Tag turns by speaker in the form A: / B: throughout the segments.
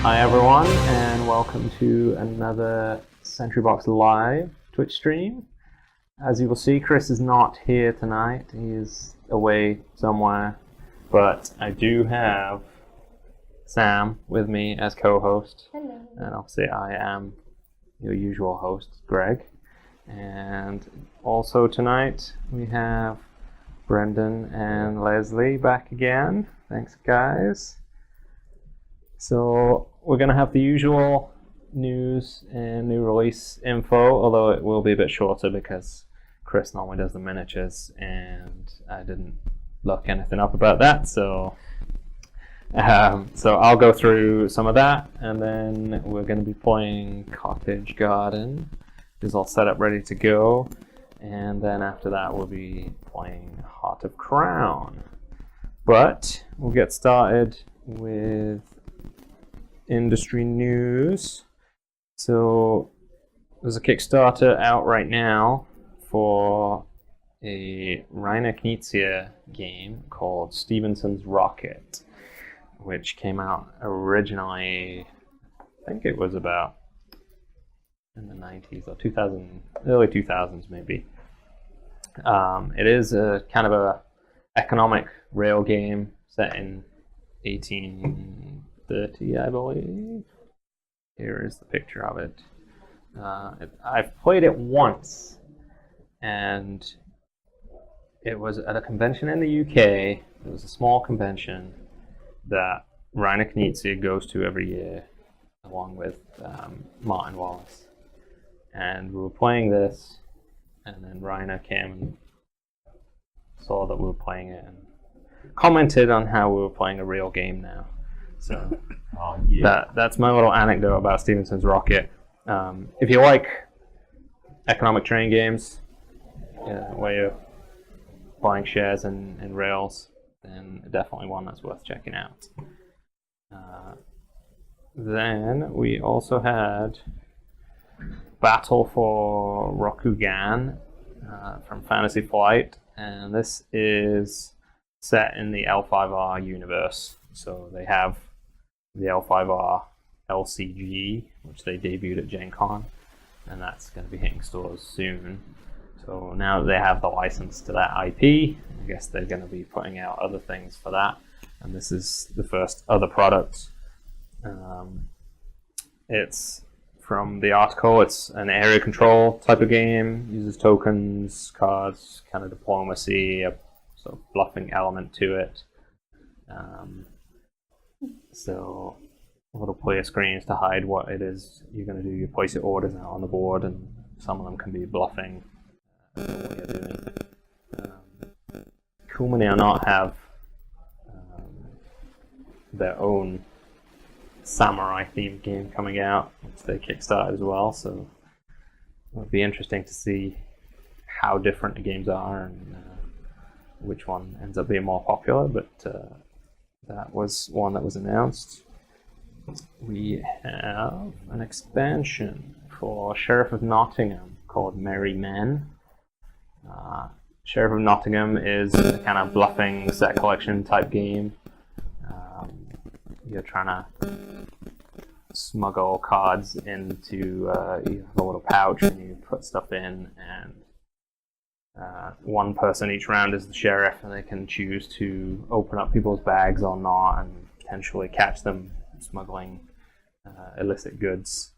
A: Hi everyone, and welcome to another Sentry Box Live Twitch stream. As you will see, Chris is not here tonight. He is away somewhere, but I do have Sam with me as co-host.
B: Hello.
A: And obviously I am your usual host, Greg. And also tonight we have Brendan and Leslie back again. Thanks, guys. So we're going to have the usual news and new release info, although it will be a bit shorter because Chris normally does the miniatures and I didn't look anything up about that. So I'll go through some of that, and then we're going to be playing Cottage Garden. It's all set up, ready to go. And then after that we'll be playing Heart of Crown. But we'll get started with industry news. So there's a Kickstarter out right now for a Reiner Knizia game called Stevenson's Rocket, which came out originally, I think it was about in the 90s or 2000, early 2000s maybe. It is a kind of a economic rail game set in 1830, I believe. Here is the picture of it. I've played it once, and it was at a convention in the UK. It was a small convention that Reiner Knizia goes to every year, along with Martin Wallace. And we were playing this, and then Reiner came and saw that we were playing it and commented on how we were playing a real game now. So that's my little anecdote about Stevenson's Rocket. If you like economic train games, where you're buying shares in rails, then definitely one that's worth checking out. Then we also had Battle for Rokugan from Fantasy Flight, and this is set in the L5R universe. So they have the L5R LCG, which they debuted at Gen Con, and that's going to be hitting stores soon. So now that they have the license to that IP, I guess they're going to be putting out other things for that, and this is the first other product. It's from the article, it's an area control type of game, uses tokens, cards, kind of diplomacy, a sort of bluffing element to it. So little player screens to hide what it is you're going to do. You place your orders out on the board, and some of them can be bluffing what you're doing. Kumani or Not have their own samurai themed game coming out, which they kickstarted as well, so it would be interesting to see how different the games are and which one ends up being more popular, but that was one that was announced. We have an expansion for Sheriff of Nottingham called Merry Men. Sheriff of Nottingham is a kind of bluffing set collection type game. You're trying to smuggle cards into you have a little pouch and you put stuff in, and one person each round is the sheriff, and they can choose to open up people's bags or not and potentially catch them smuggling illicit goods.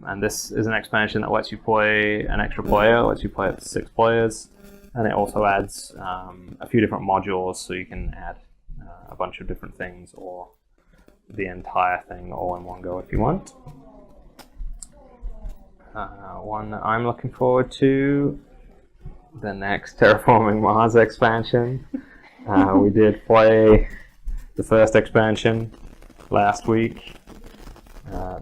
A: And this is an expansion that lets you play an extra player, lets you play up to 6 players, and it also adds a few different modules, so you can add a bunch of different things or the entire thing all in one go if you want. One that I'm looking forward to, the next Terraforming Mars expansion. We did play the first expansion last week.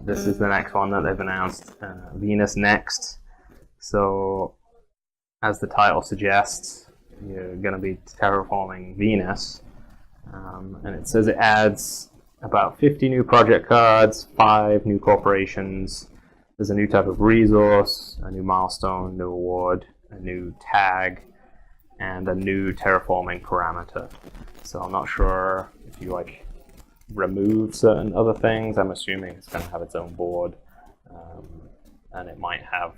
A: This is the next one that they've announced, Venus Next. So, as the title suggests, you're going to be terraforming Venus. And it says it adds about 50 new project cards, 5 new corporations. There's a new type of resource, a new milestone, new award, a new tag, and a new terraforming parameter. So I'm not sure if you like remove certain other things. I'm assuming it's going to have its own board, and it might have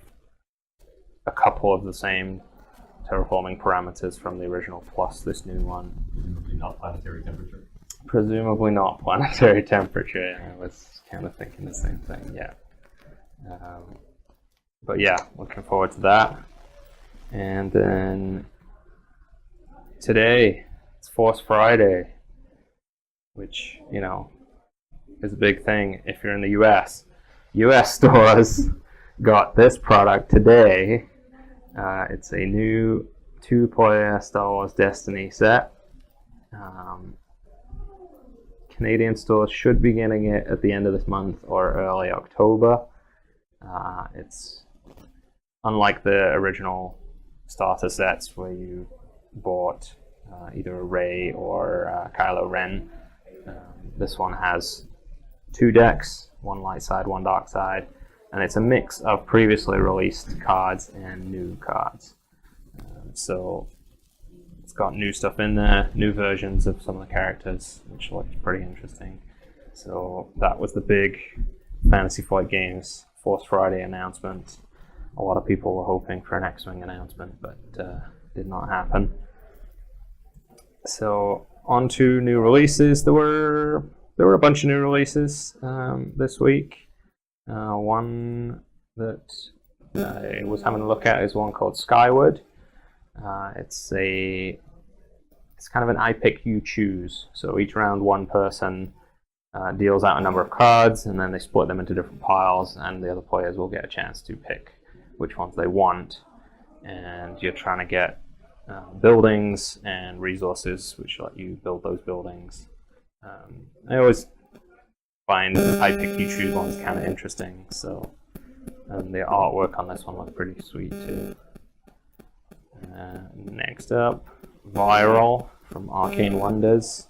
A: a couple of the same terraforming parameters from the original plus this new one.
B: Presumably not planetary temperature.
A: Presumably not planetary temperature. I was kind of thinking the same thing, yeah. But yeah, looking forward to that. And then today, it's Force Friday, which, you know, is a big thing if you're in the US. US stores got this product today. It's a new 2-player Star Wars Destiny set. Canadian stores should be getting it at the end of this month or early October. It's unlike the original starter sets where you bought either a Rey or Kylo Ren. This one has 2 decks, one light side, one dark side, and it's a mix of previously released cards and new cards. So it's got new stuff in there, new versions of some of the characters, which looks pretty interesting. So that was the big Fantasy Flight Games Force Friday announcement. A lot of people were hoping for an X-Wing announcement, but did not happen. So on to new releases. There were a bunch of new releases this week. One that I was having a look at is one called Skyward. It's kind of an I pick you choose. So each round one person deals out a number of cards, and then they split them into different piles, and the other players will get a chance to pick which ones they want. And you're trying to get buildings and resources which let you build those buildings. I always find I pick you choose ones kind of interesting, so the artwork on this one looked pretty sweet too. Next up, Viral from Arcane Wonders.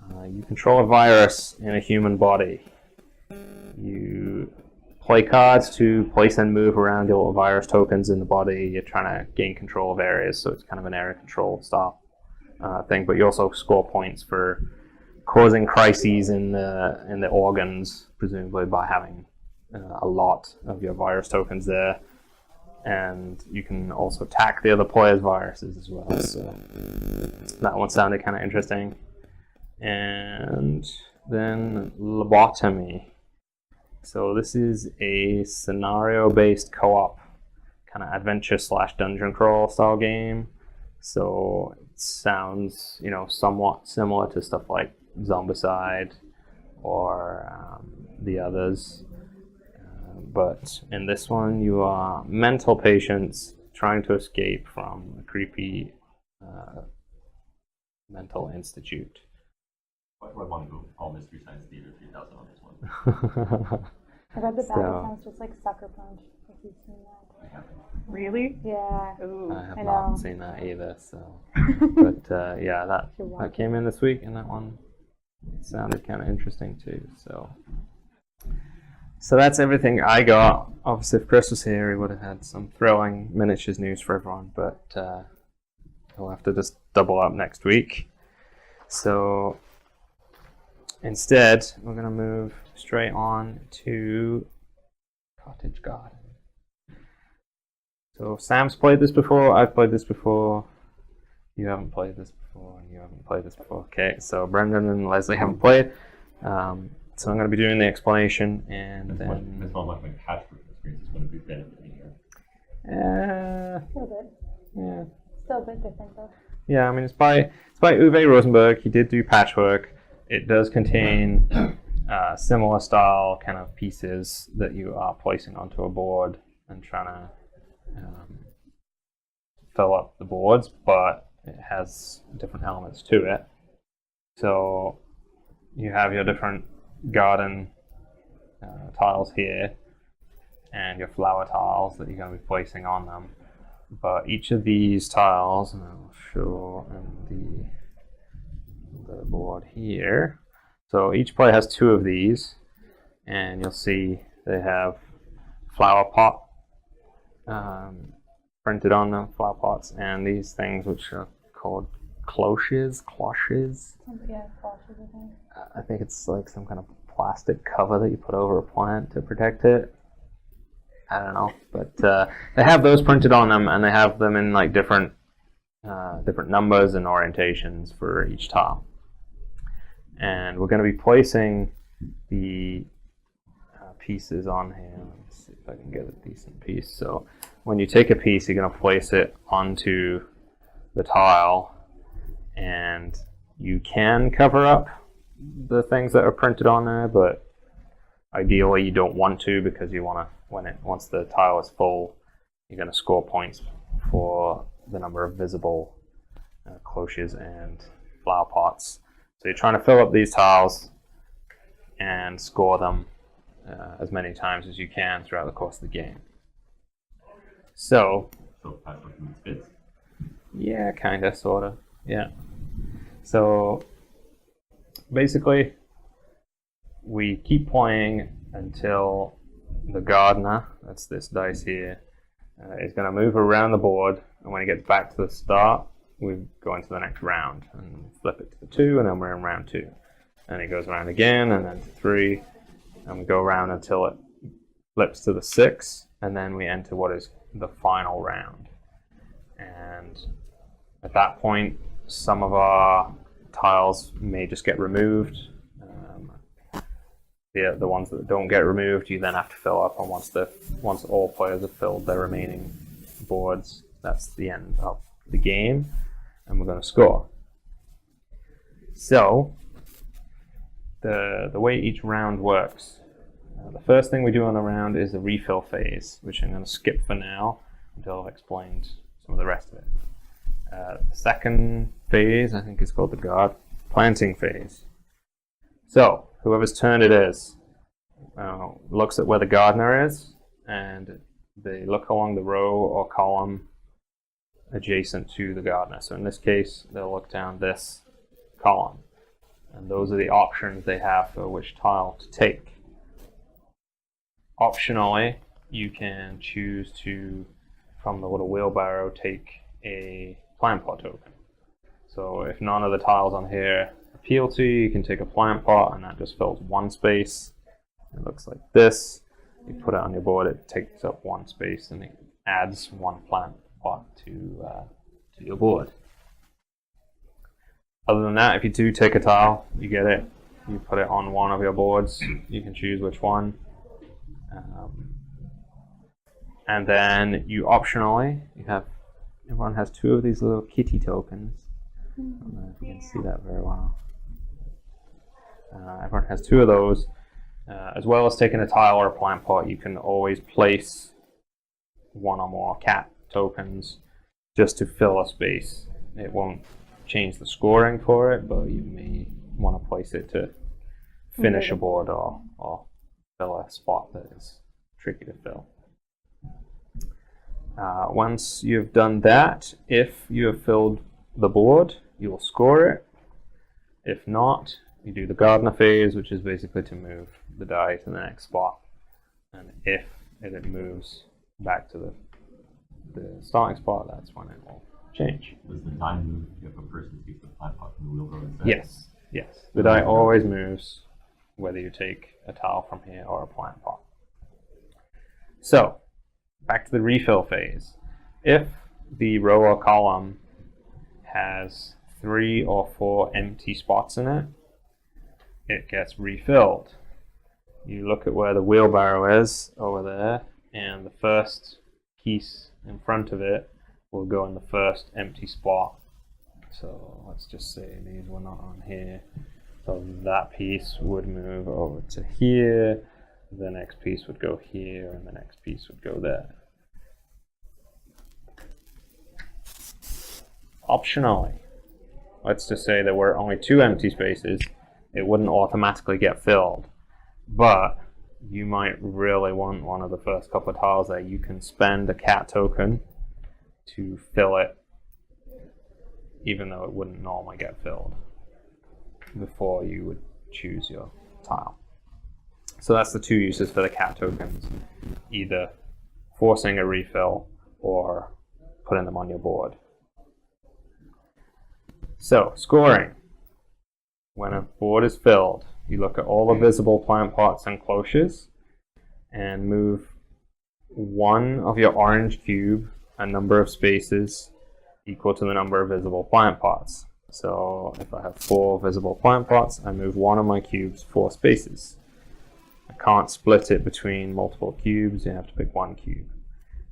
A: You control a virus in a human body. You play cards to place and move around your little virus tokens in the body. You're trying to gain control of areas, so it's kind of an area control style thing. But you also score points for causing crises in the organs, presumably by having a lot of your virus tokens there. And you can also attack the other player's viruses as well. So that one sounded kind of interesting. And then Lobotomy. So this is a scenario-based co-op kind of adventure / dungeon crawl style game. So it sounds, somewhat similar to stuff like Zombicide or the others. But in this one, you are mental patients trying to escape from a creepy mental institute.
B: Why do I want to go all Mystery Science Theater 3000 on this one?
C: I read the back. It sounds just like Sucker Punch. If you've seen that.
B: I haven't.
C: Really? Yeah.
A: Ooh, I have not seen that either. So, but yeah, that came in this week, and that one sounded kind of interesting too. So that's everything I got. Obviously, if Chris was here, he would have had some thrilling miniatures news for everyone, but we'll have to just double up next week. So instead, we're going to move straight on to Cottage Garden. So Sam's played this before, I've played this before, you haven't played this before, and you haven't played this before. Okay, so Brendan and Leslie haven't played. So I'm going to be doing the explanation, and then...
B: It's not like my patchwork experience is going to be benefiting here.
C: A little bit.
A: Yeah.
C: Still a bit different though.
A: Yeah, I mean, it's by Uwe Rosenberg. He did do patchwork. It does contain similar style kind of pieces that you are placing onto a board and trying to fill up the boards, but it has different elements to it. So you have your different garden tiles here and your flower tiles that you're going to be placing on them. But each of these tiles, and I'll show in the board here. So each player has 2 of these, and you'll see they have flower pot printed on them, flower pots, and these things which are called cloches.
C: Yeah, flashes, I think.
A: I think it's like some kind of plastic cover that you put over a plant to protect it. I don't know, but they have those printed on them, and they have them in like different numbers and orientations for each tile. And we're going to be placing the pieces on here. Let me see if I can get a decent piece. So when you take a piece, you're going to place it onto the tile, and you can cover up the things that are printed on there, but ideally you don't want to, because you want to, once the tile is full, you're going to score points for the number of visible cloches and flower pots. So you're trying to fill up these tiles and score them as many times as you can throughout the course of the game. So
B: patchwork means bits.
A: Yeah, kinda, sorta. Yeah. So basically, we keep playing until the gardener, that's this dice here, is going to move around the board, and when he gets back to the start, we go into the next round and flip it to the 2, and then we're in round 2. And he goes around again, and then to 3, and we go around until it flips to the 6, and then we enter what is the final round. And at that point, some of our tiles may just get removed. The ones that don't get removed, you then have to fill up, and once all players have filled their remaining boards, that's the end of the game, and we're going to score. So the way each round works, the first thing we do on the round is the refill phase, which I'm going to skip for now until I've explained some of the rest of it. The second phase, I think, is called the planting phase. So whoever's turn it is looks at where the gardener is, and they look along the row or column adjacent to the gardener. So in this case, they'll look down this column, and those are the options they have for which tile to take. Optionally, you can choose to, from the little wheelbarrow, take a plant pot token. So if none of the tiles on here appeal to you, you can take a plant pot, and that just fills one space. It looks like this. You put it on your board, it takes up one space, and it adds one plant pot to your board. Other than that, if you do take a tile, you get it. You put it on one of your boards. You can choose which one. And then you optionally, everyone has 2 of these little kitty tokens. I don't know if you can see that very well. Everyone has 2 of those. As well as taking a tile or a plant pot, you can always place 1 or more cat tokens just to fill a space. It won't change the scoring for it, but you may want to place it to finish a board or fill a spot that is tricky to fill. Once you've done that, if you have filled the board, you will score it. If not, you do the gardener phase, which is basically to move the die to the next spot. And if it moves back to the starting spot, that's when it will change.
B: Does the die move if a person takes the plant pot from the wheel go instead?
A: Yes, yes. The die always moves, whether you take a tile from here or a plant pot. So, back to the refill phase. If the row or column has 3 or 4 empty spots in it, it gets refilled. You look at where the wheelbarrow is over there, and the first piece in front of it will go in the first empty spot. So let's just say these were not on here. So that piece would move over to here, the next piece would go here, and the next piece would go there. Optionally, let's just say there were only 2 empty spaces, it wouldn't automatically get filled. But you might really want one of the first couple of tiles there. You can spend a cat token to fill it, even though it wouldn't normally get filled before you would choose your tile. So that's the 2 uses for the cat tokens, either forcing a refill or putting them on your board. So, scoring. When a board is filled, you look at all the visible plant pots and cloches and move one of your orange cube a number of spaces equal to the number of visible plant pots. So if I have 4 visible plant pots, I move one of my cubes 4 spaces. I can't split it between multiple cubes, you have to pick one cube.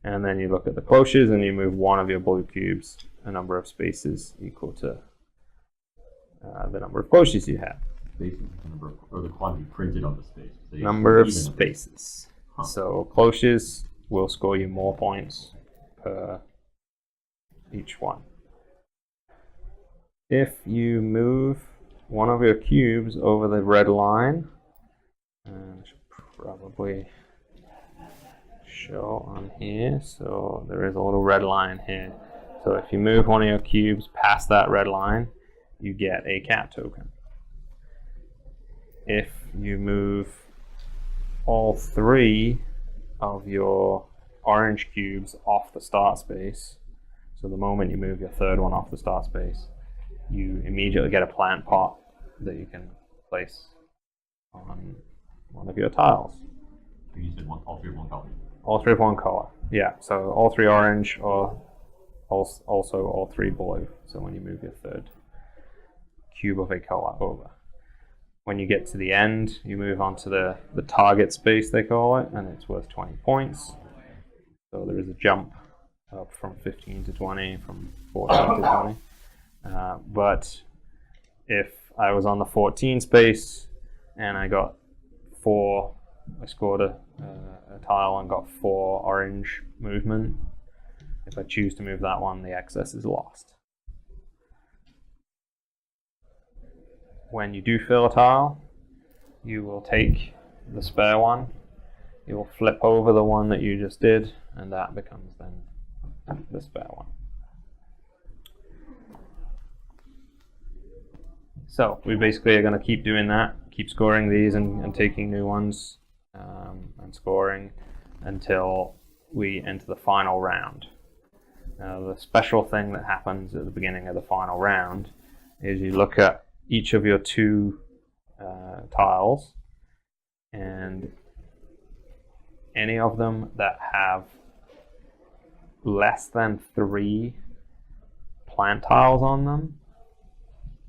A: And then you look at the cloches and you move one of your blue cubes a number of spaces equal to the number of cloches you have.
B: Spaces, the number of, or the quantity printed on the space. So you
A: Number of
B: even
A: spaces.
B: Huh.
A: So cloches will score you more points per each one. If you move one of your cubes over the red line, and I should probably show on here, so there is a little red line here. So if you move one of your cubes past that red line, you get a cat token. If you move all 3 of your orange cubes off the start space, so the moment you move your 3rd one off the start space, you immediately get a plant pot that you can place on one of your tiles.
B: You said all 3 of one color.
A: All 3 of one color. Yeah, so all 3 orange or also all 3 blue. So when you move your 3rd cube of a color over. When you get to the end, you move on to the target space, they call it, and it's worth 20 points. So there is a jump up from 15 to 20, from 14 to 20. But if I was on the 14 space and I got 4, I scored a tile and got 4 orange movement, if I choose to move that one, the excess is lost. When you do fill a tile, you will take the spare one, you will flip over the one that you just did, and that becomes then the spare one. So we basically are going to keep doing that, keep scoring these and taking new ones and scoring until we enter the final round. The special thing that happens at the beginning of the final round is you look at each of your 2 tiles, and any of them that have less than 3 plant tiles on them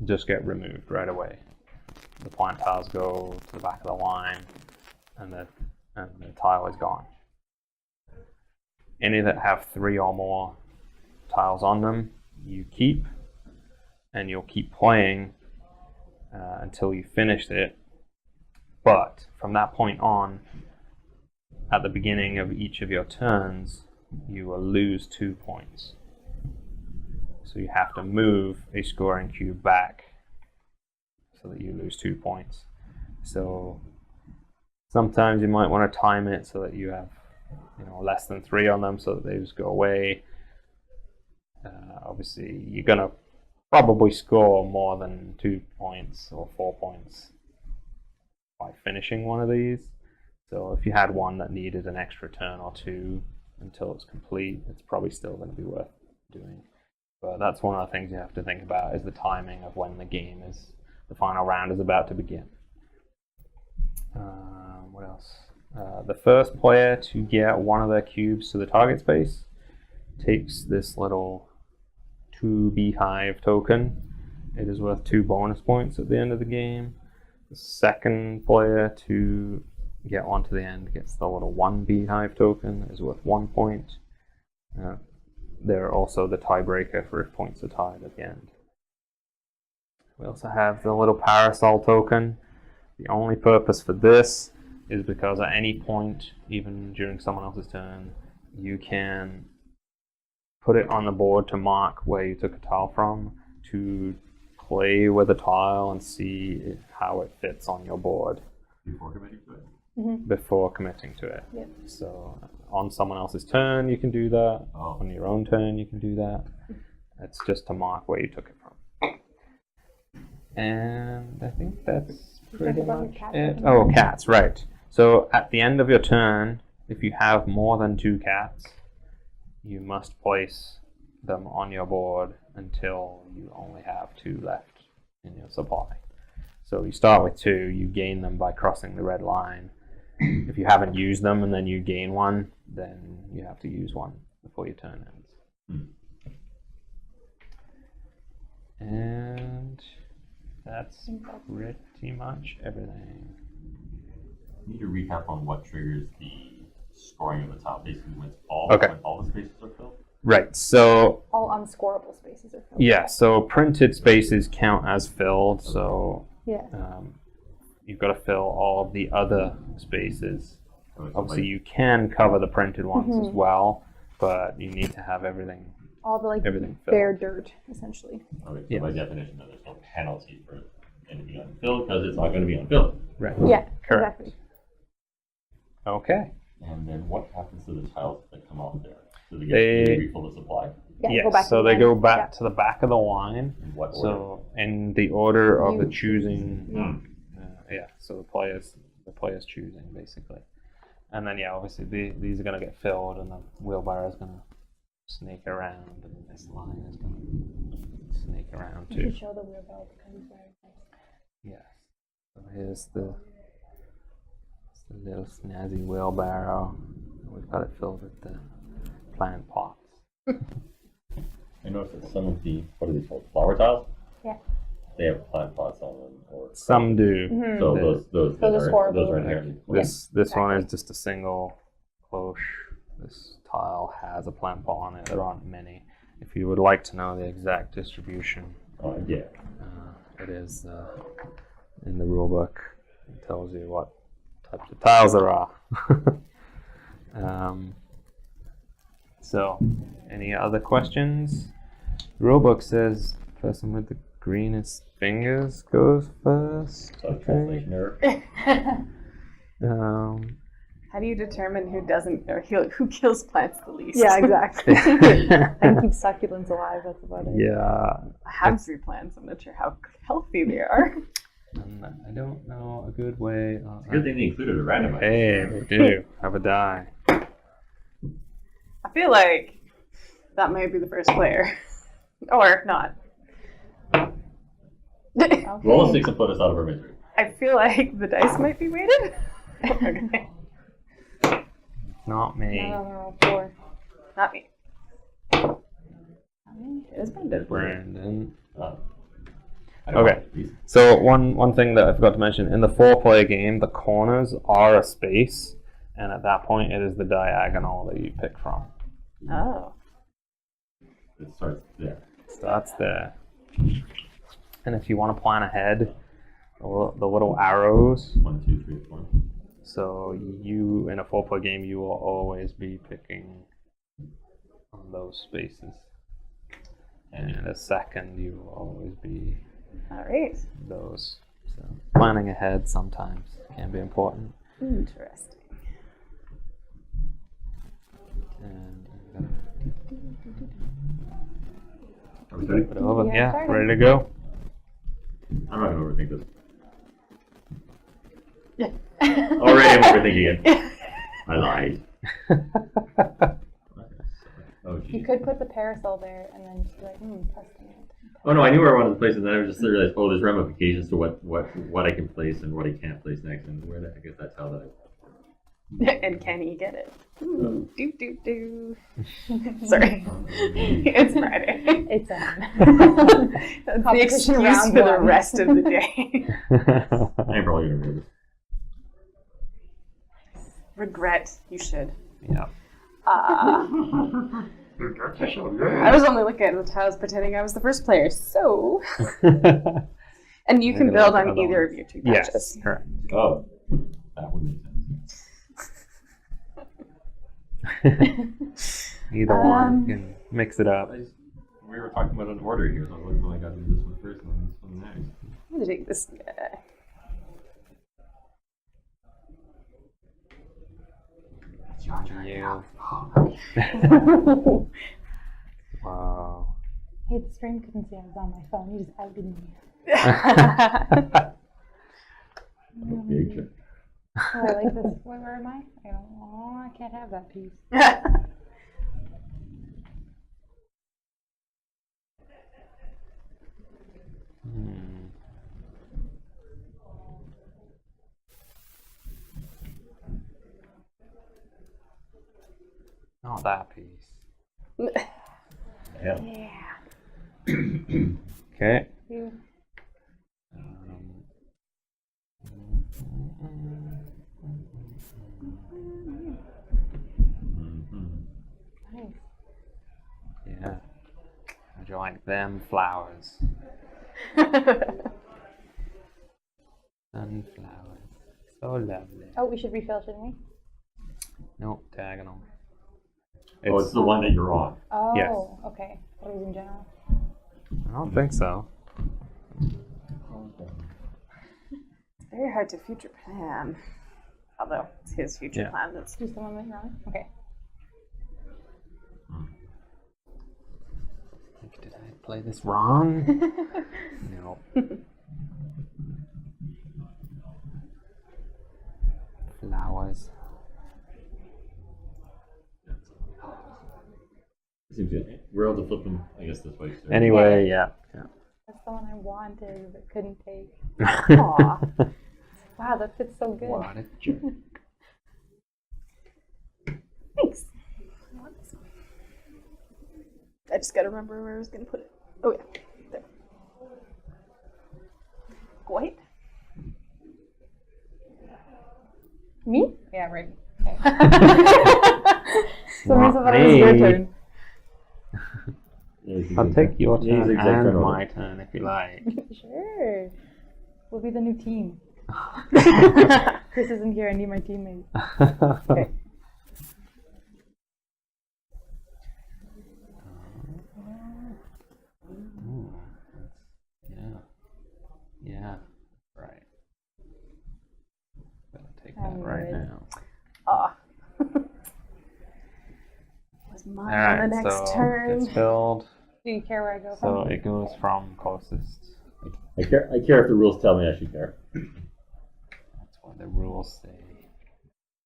A: just get removed right away. The plant tiles go to the back of the line and the tile is gone. Any that have 3 or more tiles on them you keep, and you'll keep playing until you finish it. But from that point on, at the beginning of each of your turns, you will lose 2 points. So you have to move a scoring cube back so that you lose 2 points. So sometimes you might want to time it so that you have less than 3 on them so that they just go away. Obviously, you're going to probably score more than 2 points or 4 points by finishing one of these. So if you had one that needed an extra turn or 2 until it's complete, it's probably still going to be worth doing. But that's one of the things you have to think about, is the timing of when the final round is about to begin. What else? The first player to get one of their cubes to the target space takes this little 2 beehive token. It is worth 2 bonus points at the end of the game. The second player to get one to the end gets the little 1 beehive token. It is worth 1 point. They're also the tiebreaker for if points are tied at the end. We also have the little parasol token. The only purpose for this is because at any point, even during someone else's turn, you can put it on the board to mark where you took a tile from, to play with a tile and see how it fits on your board.
B: Before committing to it?
C: Mm-hmm.
A: Before committing to it.
C: Yep.
A: So on someone else's turn you can do that.
B: Oh.
A: On your own turn you can do that. It's just to mark where you took it from. And I think that's pretty much it. Oh, cats, right. So at the end of your turn, if you have more than 2 cats, you must place them on your board until you only have 2 left in your supply. So you start with 2, you gain them by crossing the red line. If you haven't used them and then you gain 1, then you have to use 1 before your turn ends. And that's pretty much everything.
B: Need to recap on what triggers the scoring of the tile. Basically, when all the spaces are filled.
A: Right. So
C: All unscorable spaces are filled.
A: yeah. So printed spaces count as filled. So
C: Yeah.
A: you've got to fill all of the other spaces.
B: So
A: Obviously, you can cover the printed ones as well, but you need to have everything.
C: All the
A: Everything filled.
C: bare dirt, essentially.
B: so by definition, then there's no penalty for anything unfilled because it's not going to be unfilled.
A: Right.
C: Yeah,
A: Correct.
C: exactly.
A: Okay.
B: And then what happens to the tiles that come off there? Do they
A: They-
B: get refill the supply?
C: Yeah,
A: Yes.
C: go back
A: So
C: to
A: they
C: the
A: go
C: line.
A: back
C: Yeah.
A: to the back of the line.
B: In what order?
A: So in the order of the
C: You-
A: choosing. So the players choosing basically, and then obviously these are gonna get filled, and the wheelbarrow is gonna snake around, and this line is gonna snake around
C: You
A: too.
C: should show the wheelbarrow because it's very nice.
A: Yes. So here's the little snazzy wheelbarrow. We've got it filled with the plant pots.
B: I noticed that some of the, what are these called, flower tiles?
C: Yeah.
B: They have plant pots on them. Or
A: Some do.
B: so
A: The-
B: those
C: Those are scoreable.
B: those are inherently.
A: This one is just a single cloche. This tile has a plant pot on it. There aren't many. If you would like to know the exact distribution,
B: Yeah.
A: it is in the rule book. It tells you what types of tiles there are. So, any other questions? The rule book says person with the greenest fingers goes first.
B: So
A: I think.
B: translation error.
D: How do you determine who doesn't or who kills plants the least?
C: Yeah, exactly. I can keep succulents alive, that's about it.
A: Yeah,
D: I have 3 plants. I'm not sure how healthy they are.
A: and I don't know a good way.
B: It's a good thing they included a randomizer.
A: Hey, they do have a die.
D: I feel like that might be the first player, or not.
B: Roll a 6 and put us out of our misery.
D: I feel like the dice might be weighted. Okay.
A: Not me.
C: No, 4.
D: Not me. Not me. It is Brendan.
A: Brandon.
B: I don't
A: Okay.
B: know, these-
A: So one thing that I forgot to mention, in the 4-player game, the corners are a space, and at that point it is the diagonal that you pick from.
D: Oh.
B: It starts there.
A: So that's there. And if you want to plan ahead, the little arrows,
B: 1, 2, 3, 4.
A: so you, in a 4-player game, you will always be picking on those spaces. And in a second, you will always be
D: All right.
A: those. So planning ahead sometimes can be important.
D: Interesting.
A: And
B: Are we starting?
A: put it over.
C: Yeah,
A: Yeah,
C: started.
A: ready to go.
B: I'm not going to overthink this.
D: Yeah.
B: Already I'm overthinking it. I lied. Oh,
C: You
B: geez.
C: could put the parasol there and then just be like, testing it.
B: Oh no, I knew where I wanted to place it, and then I just realized, oh, there's ramifications to what I can place and what I can't place next, and where I guess that's how that.
D: And can he get it? Ooh, do. Sorry. It's Friday.
C: It's
D: That's the
C: Competition
D: excuse
C: round
D: for the
C: one.
D: rest of the day.
B: I'm probably gonna remember this.
D: Regret. You should.
A: Yeah.
D: I was only looking at the tiles pretending I was the first player, so. And you can
A: Maybe
D: build
A: like
D: on
A: other
D: either
A: ones.
D: of your 2
A: Yes,
D: patches.
A: correct.
B: Oh, that would make sense.
A: Either one, you can mix it up.
B: We were talking about an order here, so I was like, I gotta do this one first and then this one next.
D: I'm gonna take this guy.
A: You. Wow.
C: Hey, the stream couldn't see I was on my phone. You just outed me.
B: Big
C: Oh, I like this. Where am I? I can't have that piece.
A: Not that piece.
B: Yeah.
D: Yeah.
A: Okay.
C: You. Nice.
A: Yeah. How'd you like them flowers? Sunflowers. So lovely.
C: Oh, we should refill, shouldn't we?
A: Nope, diagonal.
B: Oh, it's the one that you're on.
C: Oh,
A: Yes.
C: okay. That was in general.
A: I don't think so.
D: It's very hard to future plan. Although it's his future
A: Yeah.
D: plan. That's
C: Who's the one that you're on? Okay.
A: Did I play this wrong? No. Flowers.
B: Seems good. We're able to flip them, I guess, this way. So.
A: Anyway, yeah.
C: That's the one I wanted but couldn't take.
A: Yeah.
C: Aw. Wow, that fits so good.
A: What a jerk.
D: thanks. I want this one. I just gotta remember where I was gonna put it. Oh yeah, there. White.
C: Me? Yeah, right. So
A: Not
C: Marissa, that was your
A: me.
C: turn.
A: I'll take your
B: Yeah,
A: turn
B: exact turn
A: and
B: order.
A: my turn if you like.
C: Sure. We'll be the new team. Chris isn't here. I need my teammate. Okay.
A: Ooh, yeah. Yeah. Right. Better take that
C: I'm
A: right
C: good.
A: now.
D: Ah. Was mine on
A: Alright,
D: the next
A: so
D: turn.
A: it's filled.
C: Do you care where I go
A: So
C: from?
A: it goes from closest.
B: I care if the rules tell me I should care.
A: That's what the rules say.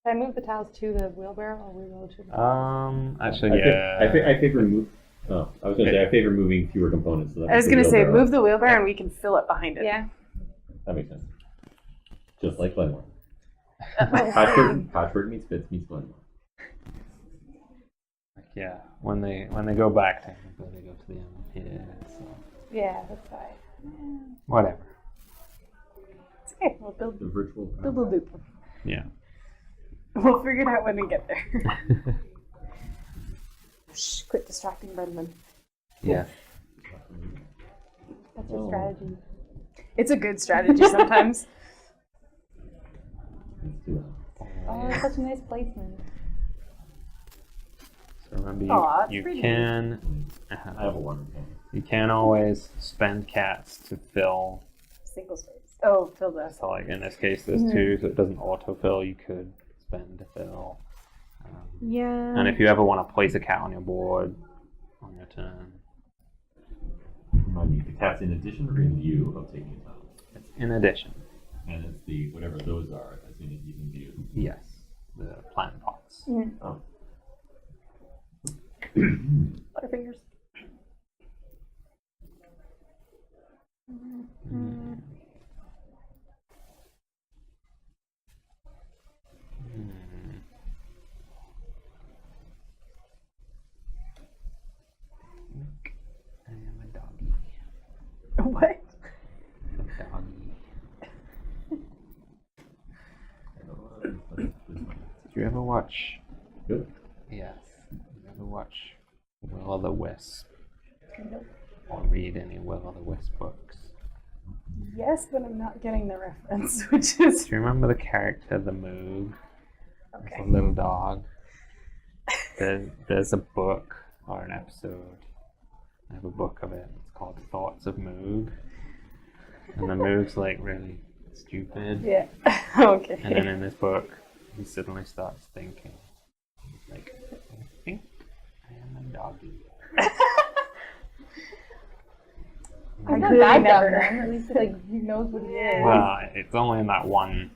C: Should I move the tiles to the wheelbarrow or wheelbarrow to the
A: Actually,
B: I
A: yeah.
B: favor move. Oh, I was gonna say I favor moving fewer components. So that
D: I was
B: makes the
D: gonna say
B: wheelbarrow.
D: move the wheelbarrow and we can fill it behind it.
C: Yeah.
B: That makes sense. Just like Glenmore.
C: Oh,
B: Patchwork meets Fitz meets Glenmore.
A: Like, yeah. When they go back, technically they go to the end here. So
C: yeah, that's fine.
A: whatever.
D: It's okay. We'll build
B: The virtual.
D: a loop.
A: Yeah.
D: We'll figure it out when we get there. Shh, quit distracting Brendan.
A: Yeah.
C: That's your strategy.
D: It's a good strategy sometimes.
B: Let's do
C: Oh, it's such a nice placement.
A: So remember,
D: Aw, it's
A: you
D: pretty.
A: can
B: that. I have a one.
A: you can always spend cats to fill.
D: Single space. Oh, fill the.
A: So like in this case, there's two, so it doesn't autofill. You could spend to fill.
D: Yeah.
A: And if you ever want to place a cat on your board on your turn,
B: Remind me, the cat's in addition or in view of taking a tile,
A: it's in addition.
B: and it's the whatever those are that's in view.
A: Yes, the plant pots.
B: Oh.
D: Butterfingers.
A: I am a doggy.
D: What?
A: A doggy. Did you ever watch?
B: Good.
A: Yes. Did you ever watch Will o' the Wisp? Or read any Will o' the Wisp books?
D: Yes, but I'm not getting the reference, which is
A: Do you remember the character, the Moog?
D: okay.
A: The little dog. There's a book or an episode. I have a book of it. It's called Thoughts of Moog. And the Moog's like really stupid.
D: Yeah. Okay.
A: And then in this book, he suddenly starts thinking. He's like, I think I am a doggy.
C: I'm not
D: clearly
C: that
D: never.
C: dumb, then. At least like he knows what he is.
A: Well, it's only in that one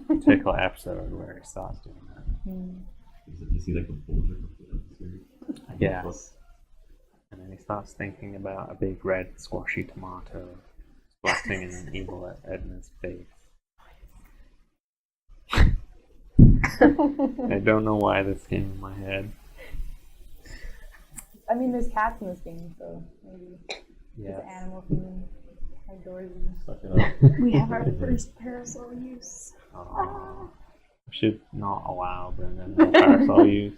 A: particular episode where he starts doing that.
B: Is he like a folder of the series?
A: Yes. And then he starts thinking about a big red squashy tomato splatting an evil at Edna's face. I don't know why this came in my head.
C: I mean, there's cats in this game, so maybe
A: Yeah.
C: it's animal themed, outdoorsy.
B: Suck it up.
D: We have our first parasol use.
A: Should not allow Brendan no parasol use.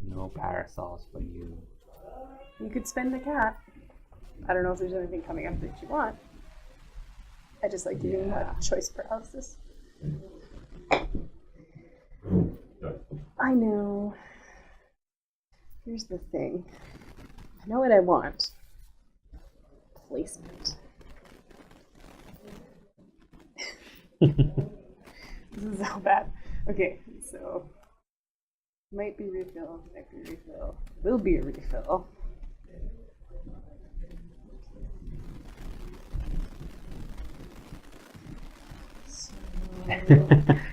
A: No parasols for you.
D: You could spend the cat. I don't know if there's anything coming up that you want. I just like giving that choice paralysis. I know. Here's the thing. I know what I want. Placement. This is so bad. Okay, so might be refill, might be refill, will be a refill. So...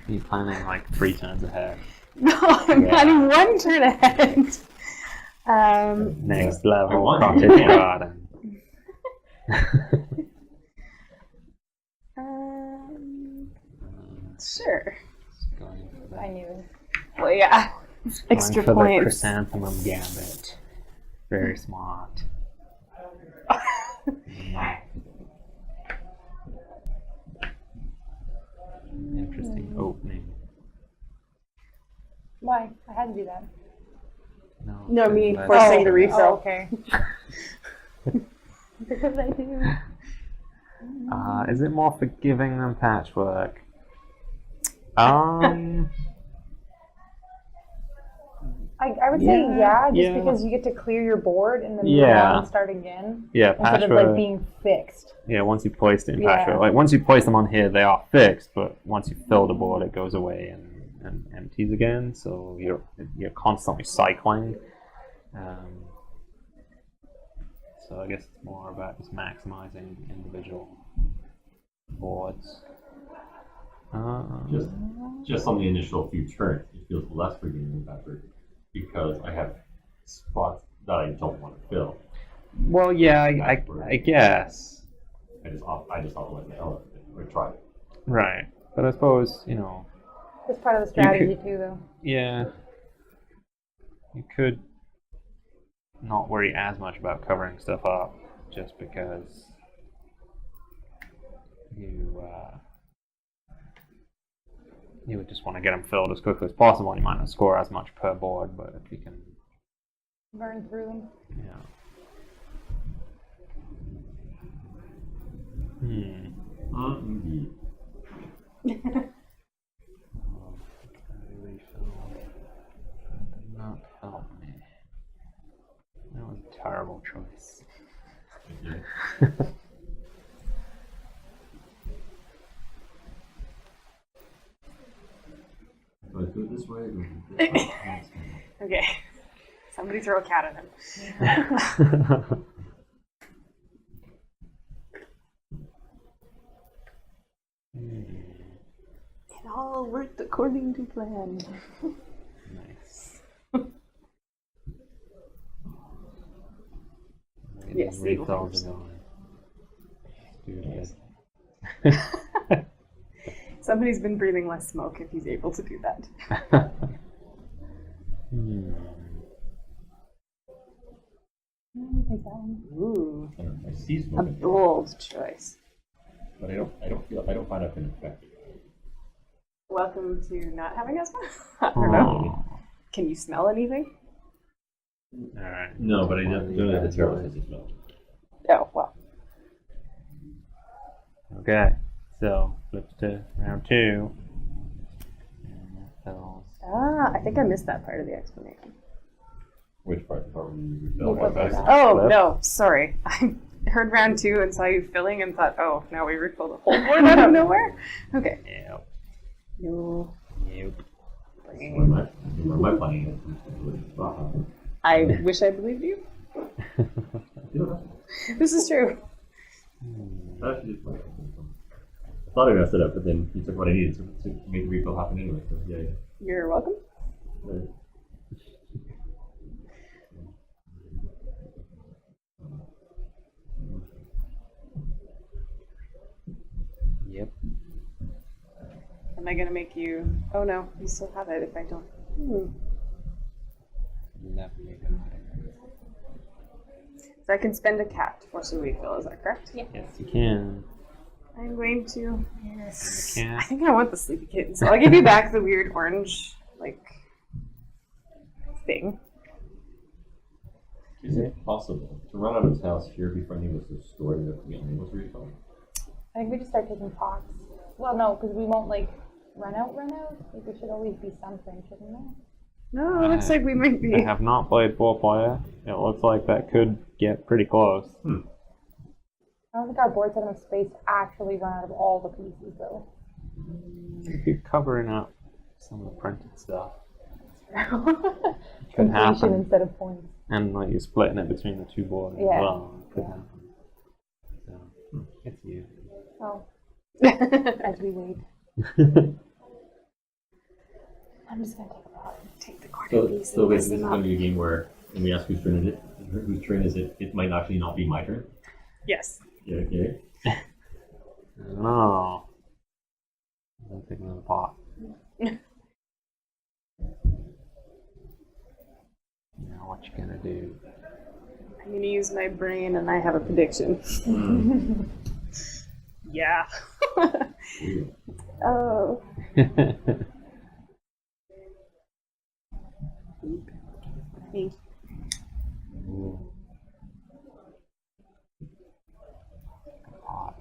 A: You're planning like 3 turns ahead.
D: No, I'm planning 1 turn ahead.
A: Next level,
B: want
A: cottage
B: you.
A: garden.
D: Sure.
A: Going for
C: I
A: the,
C: knew.
D: Well, yeah. Extra
A: going for the
D: points.
A: chrysanthemum gambit. Very smart. Interesting opening.
C: Why? I had to do that.
D: No, me
A: let's-
D: forcing the
C: Oh,
D: refill.
C: okay. Because I do.
A: Is it more forgiving than patchwork? Um,
C: I would say
A: Yeah,
C: just
A: yeah.
C: because you get to clear your board and then move
A: Yeah.
C: on and start again.
A: yeah,
C: Instead of
A: patchwork.
C: like being fixed.
A: Yeah, once you place it in
C: Yeah.
A: patchwork, like once you place them on here, they are fixed. But once you fill the board, it goes away and empties again. So you're constantly cycling. So I guess it's more about just maximizing individual boards.
B: Just on the initial few turns, it feels less forgiving than patchwork because I have spots that I don't want to fill.
A: Well, yeah, I guess.
B: I just optimize the hell out of it or try it.
A: Right, but I suppose you know.
C: It's part of the strategy too, though.
A: Yeah, you could not worry as much about covering stuff up just because you would just want to get them filled as quickly as possible, and you might not score as much per board, but if you can,
C: Burn through them.
A: yeah.
B: Indeed.
A: Did not help me. That was a terrible choice.
B: Do I do it this way or do I do it this way?
D: Okay. Somebody throw a cat at him. It all worked according to plan.
A: Nice.
D: Yes,
A: These
D: evil
A: refills
D: fingers.
A: are going. Stupid.
D: Somebody's been breathing less smoke if he's able to do that.
C: Take that one.
D: Ooh,
B: I see
D: a
B: smoke,
D: bold choice.
B: but I don't find I've been effective.
D: Welcome to not having asthma. I don't know. Can you smell anything?
A: Alright.
B: No, but I don't have the terrible sense of smell.
D: Oh, well.
A: Okay, so flips to round 2. And that fills.
D: Ah, I think I missed that part of the explanation.
B: Which part? The part where you refill
C: You
B: one
C: flip
B: dice?
C: it
D: Oh,
A: Flip.
D: no, sorry. I heard round 2 and saw you filling and thought, oh, now we refill the whole board out of nowhere? Okay.
A: Yep.
D: No.
A: Yep.
B: Where am I playing it?
D: I wish I believed you. This is true.
B: I actually did play it. I thought I messed it up, but then you took what I needed to make the refill happen anyway. So yeah.
D: You're welcome.
B: Right.
A: Yep.
D: Am I gonna make you? Oh no, you still have it. If I don't.
A: Lovely.
D: So I can spend a cat to force a refill. Is that correct?
C: Yeah.
A: Yes, you can.
D: I'm going to.
A: Yes. You
D: I
A: can.
D: think I want the sleepy kitten, so I'll give you back the weird orange thing.
B: Is it possible to run out of house here before any of us is stored that the animals refilled?
C: I think we just start taking pots. Well, no, because we won't run out. Like there should always be something, shouldn't there?
D: No, it looks like we might be.
A: I have not played 4-player. It looks like that could get pretty close.
C: I don't think our boards have enough space to actually run out of all the pieces, though.
A: You could covering up some of the printed stuff. Could
C: Completion
A: happen.
C: instead of points.
A: And like you're splitting it between the two boards as
C: Yeah.
A: well. It could happen. So, it's you.
C: Oh, as we wait. I'm just gonna take a pot.
D: Take the corner
B: So,
D: piece.
B: so
D: and
B: basically,
D: mix
B: this is
D: them
B: going
D: up.
B: to be a game where, when we ask whose turn is it, it might actually not be my turn.
D: Yes.
B: Yeah, yeah.
A: I don't know. I'm gonna take another pot. Now what you gonna do?
D: I'm gonna use my brain, and I have a prediction. Yeah.
B: Weird.
D: Oh. Thank
A: Ooh. Pot.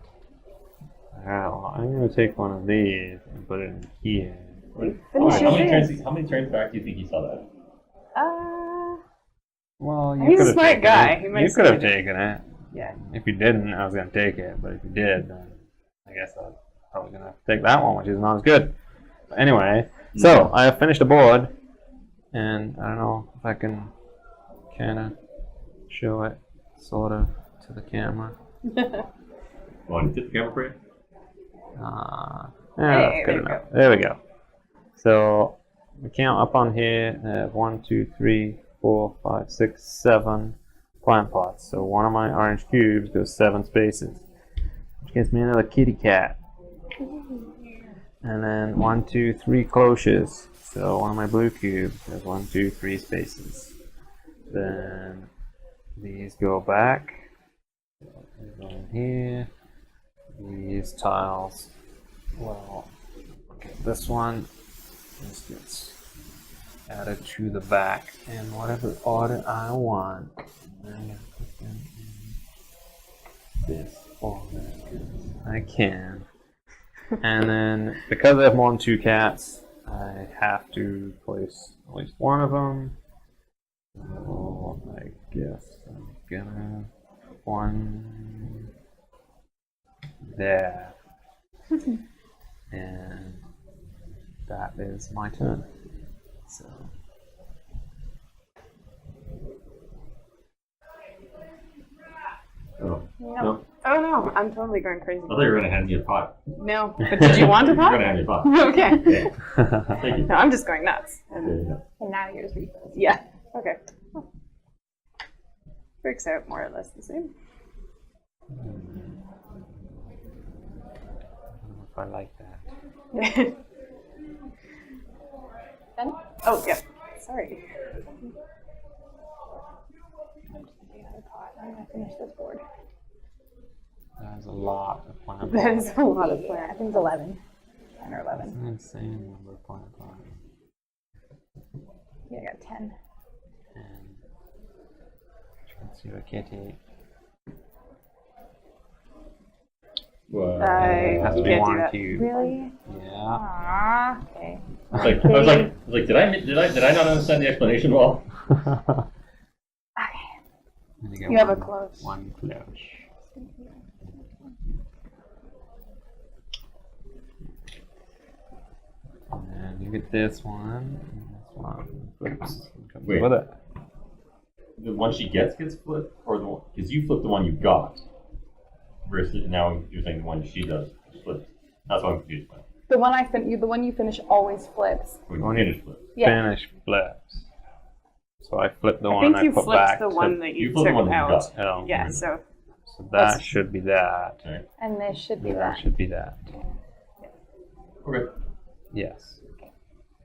A: Well, I'm gonna take one of these and put it in here.
D: you.
B: How
D: Finish
B: many
D: your
B: turns? How many turns back do you think he saw that?
A: Well, you
D: He's a
A: could have
D: smart
A: taken
D: guy.
A: it.
D: He might
A: You could have
D: say-
A: taken it.
D: Yeah.
A: If you didn't, I was gonna take it. But if you did, then I guess I'm probably gonna take that one, which is not as good. But anyway, so I have finished the board, and I don't know if I can kind of show it sort of to the camera.
B: Want to tip the camera for you?
A: Yeah,
D: Hey,
A: that's good
D: there you
A: enough. There we go. So we count up on here. 1, 2, 3, 4, 5, 6, 7 plant pots. So one of my orange cubes goes 7 spaces, which gives me another kitty cat. And then 1, 2, 3 cloches. So one of my blue cubes has 1, 2, 3 spaces. Then these go back. They go in here. These tiles. Well, okay, this one just gets added to the back in whatever order I want. And I'm gonna put them in this order. I can. And then, because I have more than 2 cats, I have to place at least one of them. So I guess I'm gonna put one there. And that is my turn. So
B: Oh.
D: No. Oh no, I'm totally going crazy.
B: I thought you were going to hand me a pot.
D: No. But did you want a
B: You're going to
D: pot?
B: hand me a pot.
D: Okay.
B: Yeah. Thank you.
D: No, I'm just going nuts.
B: There you go.
C: And now yours refills.
D: Yeah. Okay. Works out more or less the same.
A: I don't know if I like that.
C: Done?
D: Oh yeah. Sorry.
C: I'm just gonna take another pot. I'm gonna finish this board.
A: That is a lot of plant
D: That
A: pots.
D: is a lot of
C: I
D: plants.
C: think it's 11. 10 or
A: That's
C: 11.
A: an insane number of plant pots.
C: Yeah, I got 10.
A: And let's see what kitty.
B: Well,
A: Has to
D: you
A: be
D: can't do
A: one
D: that.
A: cube.
C: Really?
A: Yeah.
C: Aww. Okay.
B: I was like, did I not understand the explanation well?
C: Okay.
A: And get
D: You have a
A: one-
D: cloche.
A: One cloche. And you get this one. And this one. Oops. Comes
B: Wait.
A: with it.
B: The one she gets flipped, or the one because you flipped the one you got, versus now you're saying the one she does flips. That's what I'm confused by.
C: The one you finish always flips.
B: When you
A: Only-
B: finish flip.
C: Yeah.
A: Finish flips. So I flip the
D: I
A: one
D: think
A: and
D: you
A: I put
D: flipped
A: back
D: the
A: to,
D: one that
B: You
D: you
B: flipped the
D: took
B: one that you
D: out.
B: got.
A: Oh,
D: Yeah,
A: right.
D: so
A: So that should be that.
B: Right.
C: And this should be
A: That
C: that.
A: should be that.
B: Okay.
A: Yes.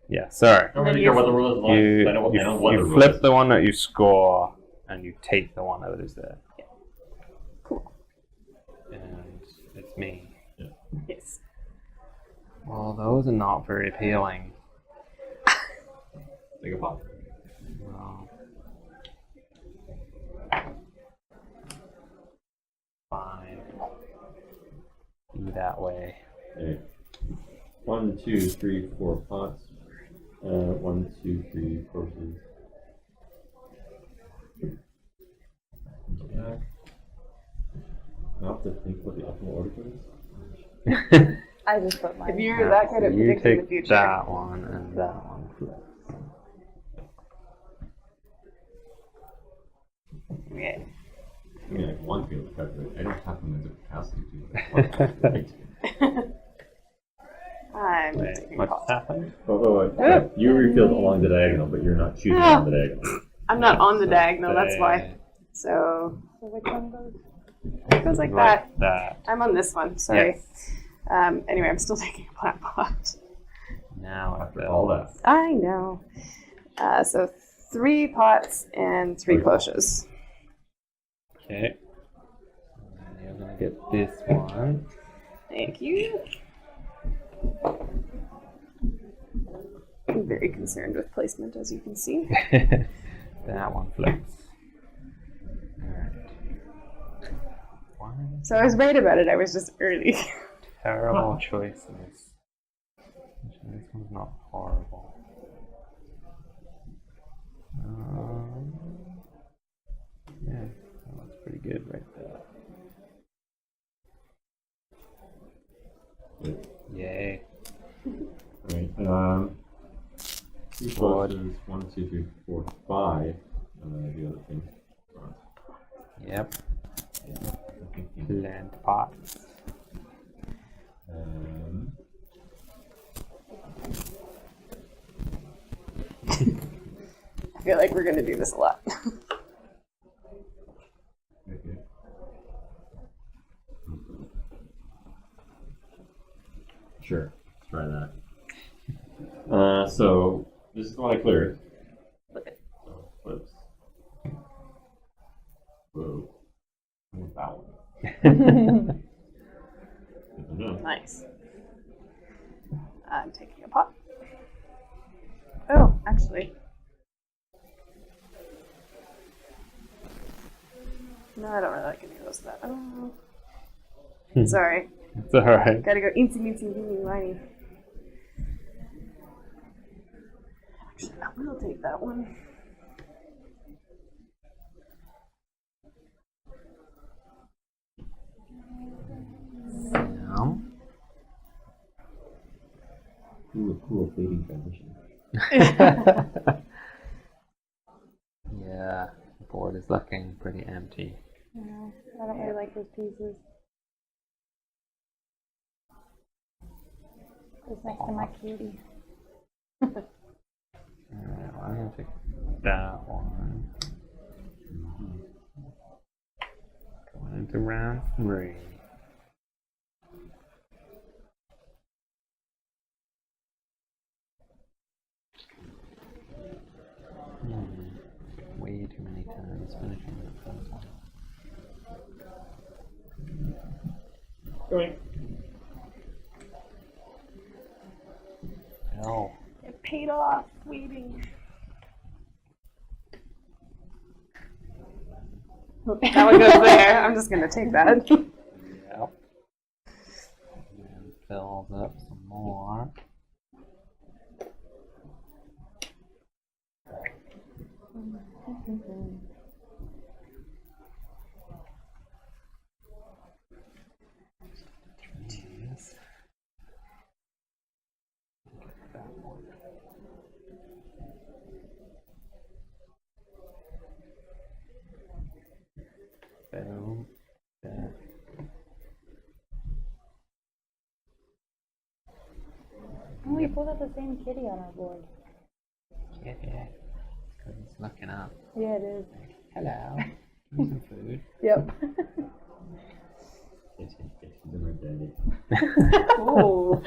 A: Yeah, sorry.
B: I don't really care what the rule is. As long as
A: You,
B: I know what the
A: you
B: rule
A: flip
B: is.
A: the one that you score, and you take the one that is there.
D: Cool.
A: And it's me.
D: Yes.
A: Well, those are not very appealing.
B: Take a pot.
A: Well, fine. Be that way.
B: Okay. 1, 2, 3, 4 pots. 1, 2, 3 courses. Back. I have to think what the optimal order is.
C: I just put mine.
D: If you're that good at
A: you
D: predicting the
A: take
D: future.
A: that one and that one.
D: Okay.
B: I mean, like one field of calculate. I don't have the mental capacity to.
D: I'm
A: Wait,
D: taking a
A: what's
D: pause.
A: happened?
B: Oh, you refilled along the diagonal, but you're not choosing on the diagonal.
D: I'm not on the
A: So
D: diagonal, that's
A: they-
D: why. So
C: So which one goes?
D: it goes like that.
A: that.
D: I'm on this one, sorry.
A: Yes.
D: Anyway, I'm still taking a plant pot.
A: Now I
B: After all that.
D: I know. So 3 pots and 3 cloches.
A: Okay. And you're gonna get this one.
D: Thank you. I'm very concerned with placement, as you can see.
A: That one flips. Alright. One
D: So I was right about it, I was just early.
A: terrible choices. Actually, this one's not horrible. Yeah, that looks pretty good right there. Yay.
B: Alright, 2 closes, 1, 2, 3, 4, 5. The other thing.
A: Yep. Plant pots.
D: I feel like we're going to do this a lot.
B: Okay. Sure, let's try that. So this is the one I cleared.
D: Okay.
B: So flips. Whoa. I want that one. Good to know.
D: Nice. I'm taking a pot. Oh, actually. No, I don't really like any of those. That. Oh. Sorry.
A: It's alright.
D: Gotta go eensy meensy weeny whiny. Actually, I will take that one.
A: Now,
B: Ooh, a cool fading transition.
A: yeah, the board is looking pretty empty.
C: No, I don't really like those pieces. Goes next to my cutie.
A: Alright, well, I'm gonna take that one. Going into round 3. Way too many times finishing the first one.
B: Going.
A: No.
D: It paid off waiting. That one goes there. I'm just gonna take that.
A: Yep. And fills up some more. Yes. That one. Boom. There.
C: Oh, we pulled up the same kitty on our board.
A: Yeah, yeah. Because it's looking up.
C: Yeah, it is.
A: Hello. Give me some food.
C: Yep.
B: She's in my belly.
D: Oh.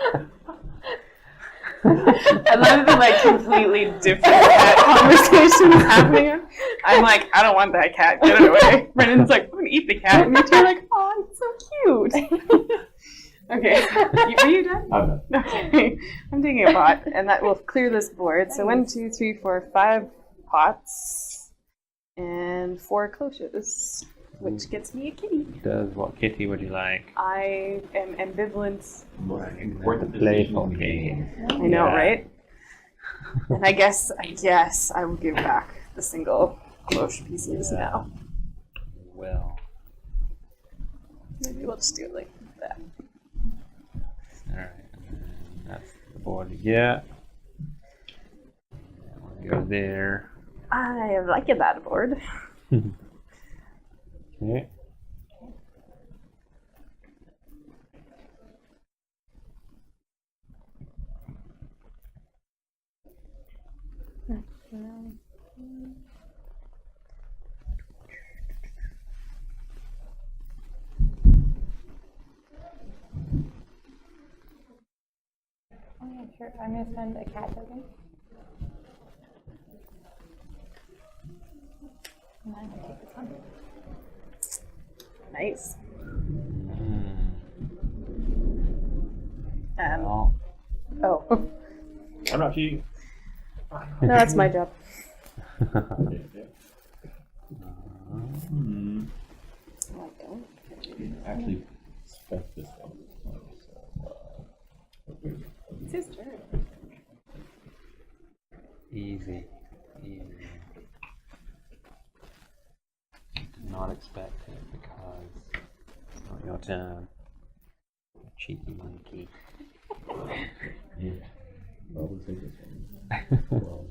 D: I love the like completely different cat conversation happening. I'm like, I don't want that cat. Get it away. Brennan's like, I'm gonna eat the cat. And you two are like, oh, it's so cute. Okay, are you done?
B: I'm done.
D: Okay, I'm taking a pot, and that will clear this board. So 1, 2, 3, 4, 5 pots and 4 cloches, which gets me a kitty.
A: Does what kitty would you like?
D: I am ambivalent.
B: Most important
A: Playful
B: decision
A: kitty.
B: made.
D: I know,
A: Yeah.
D: right? And I guess I will give back the single cloche pieces now.
A: Well,
D: Maybe we'll just do it like that.
A: alright. That's the board you get. Go there.
D: I like it that board.
A: Okay.
C: Oh, yeah, sure. I'm gonna send a cat token. And I'm gonna take this one.
D: Nice.
A: Well,
D: Oh,
B: I'm not cheating.
D: no, that's my job.
B: Hmm.
D: Oh, I don't.
B: Actually, spec this one.
D: It's his turn.
A: easy. Easy. Did not expect it because it's not your turn. Cheeky monkey.
B: Yeah. I'll take this one.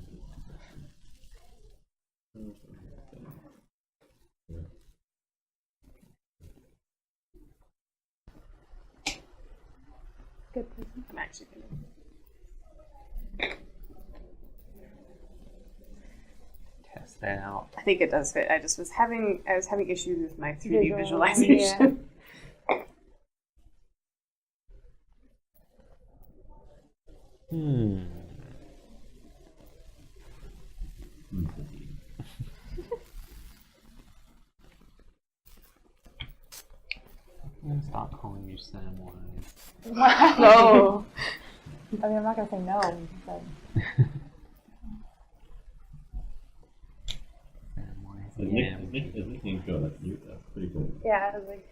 D: Good person. I'm actually gonna.
A: Test that out.
D: I think it does fit. I was having issues with my 3D
C: Visual,
D: visualization.
A: Hmm. I'm gonna start calling you Samwise.
D: No.
C: I mean, I'm not gonna say no, but
A: Samwise.
B: His
A: Yeah.
B: nickname Phil, that's new. That's pretty cool.
C: yeah, I was like,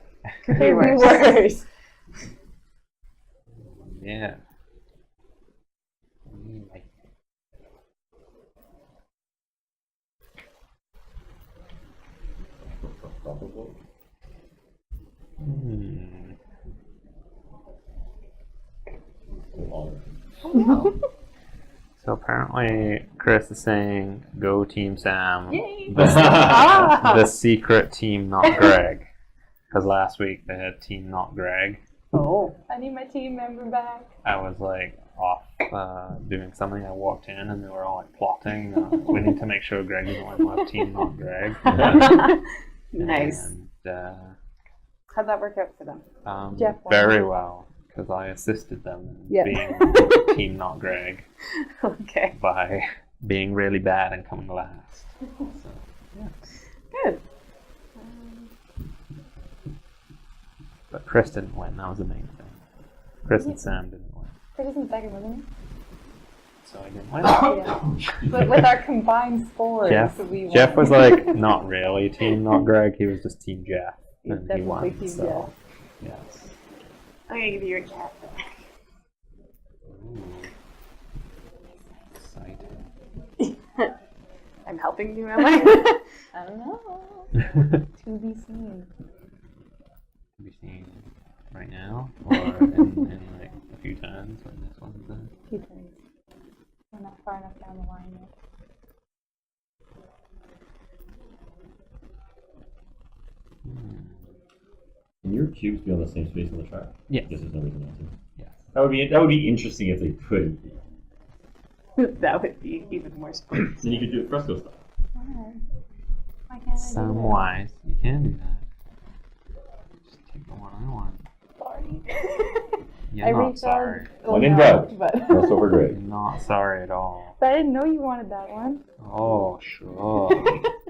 D: Could
C: could be
D: worse.
C: worse.
A: Yeah. Like,
B: Probable.
A: So apparently, Chris is saying, "Go Team Sam."
D: Yay.
A: The secret Team Not Greg, because last week they had Team Not Greg.
D: Oh.
C: I need my team member back.
A: I was like off doing something. I walked in and they were all like plotting. We need to make sure Greg doesn't like my Team Not Greg.
D: Nice.
A: And,
D: How'd that work out for them?
C: Jeff won.
A: very well, because I assisted them in
D: Yeah.
A: being Team Not Greg
D: Okay.
A: by being really bad and coming last. So, yeah.
D: Good.
A: But Chris didn't win. That was the main thing. Chris and Sam didn't win,
C: Chris is in second, wasn't
A: so I didn't win.
C: he? Yeah. But with our combined scores, we won.
A: Jeff was like not really Team Not Greg. He was just Team Jeff,
C: He's
A: and he
C: definitely
A: won.
C: Team
A: So, yes.
D: I'm gonna give you a cat back.
A: Ooh. Exciting.
D: I'm helping you, am I?
C: I don't know.
A: To
C: To be seen.
A: be seen right now, or in like a few turns when this one's done.
C: 2 turns. We're not far enough down the line yet.
B: Can your cubes be on the same space on the track?
A: Yes.
B: I guess there's no reason not to.
A: Yes.
B: That would be interesting if they couldn't be.
D: That would be even more sporty.
B: Then you could do it fresco style.
C: Why? Why can't I do that?
A: Samwise, you can do that. Just take the one I want.
C: Sorry.
A: You're
C: I
A: not
C: refilled.
A: sorry.
C: Well,
B: When in
C: no,
B: doubt.
C: but
B: Cross over
A: You're
B: grade.
A: not sorry at all.
C: but I didn't know you wanted that one.
A: Oh, sure.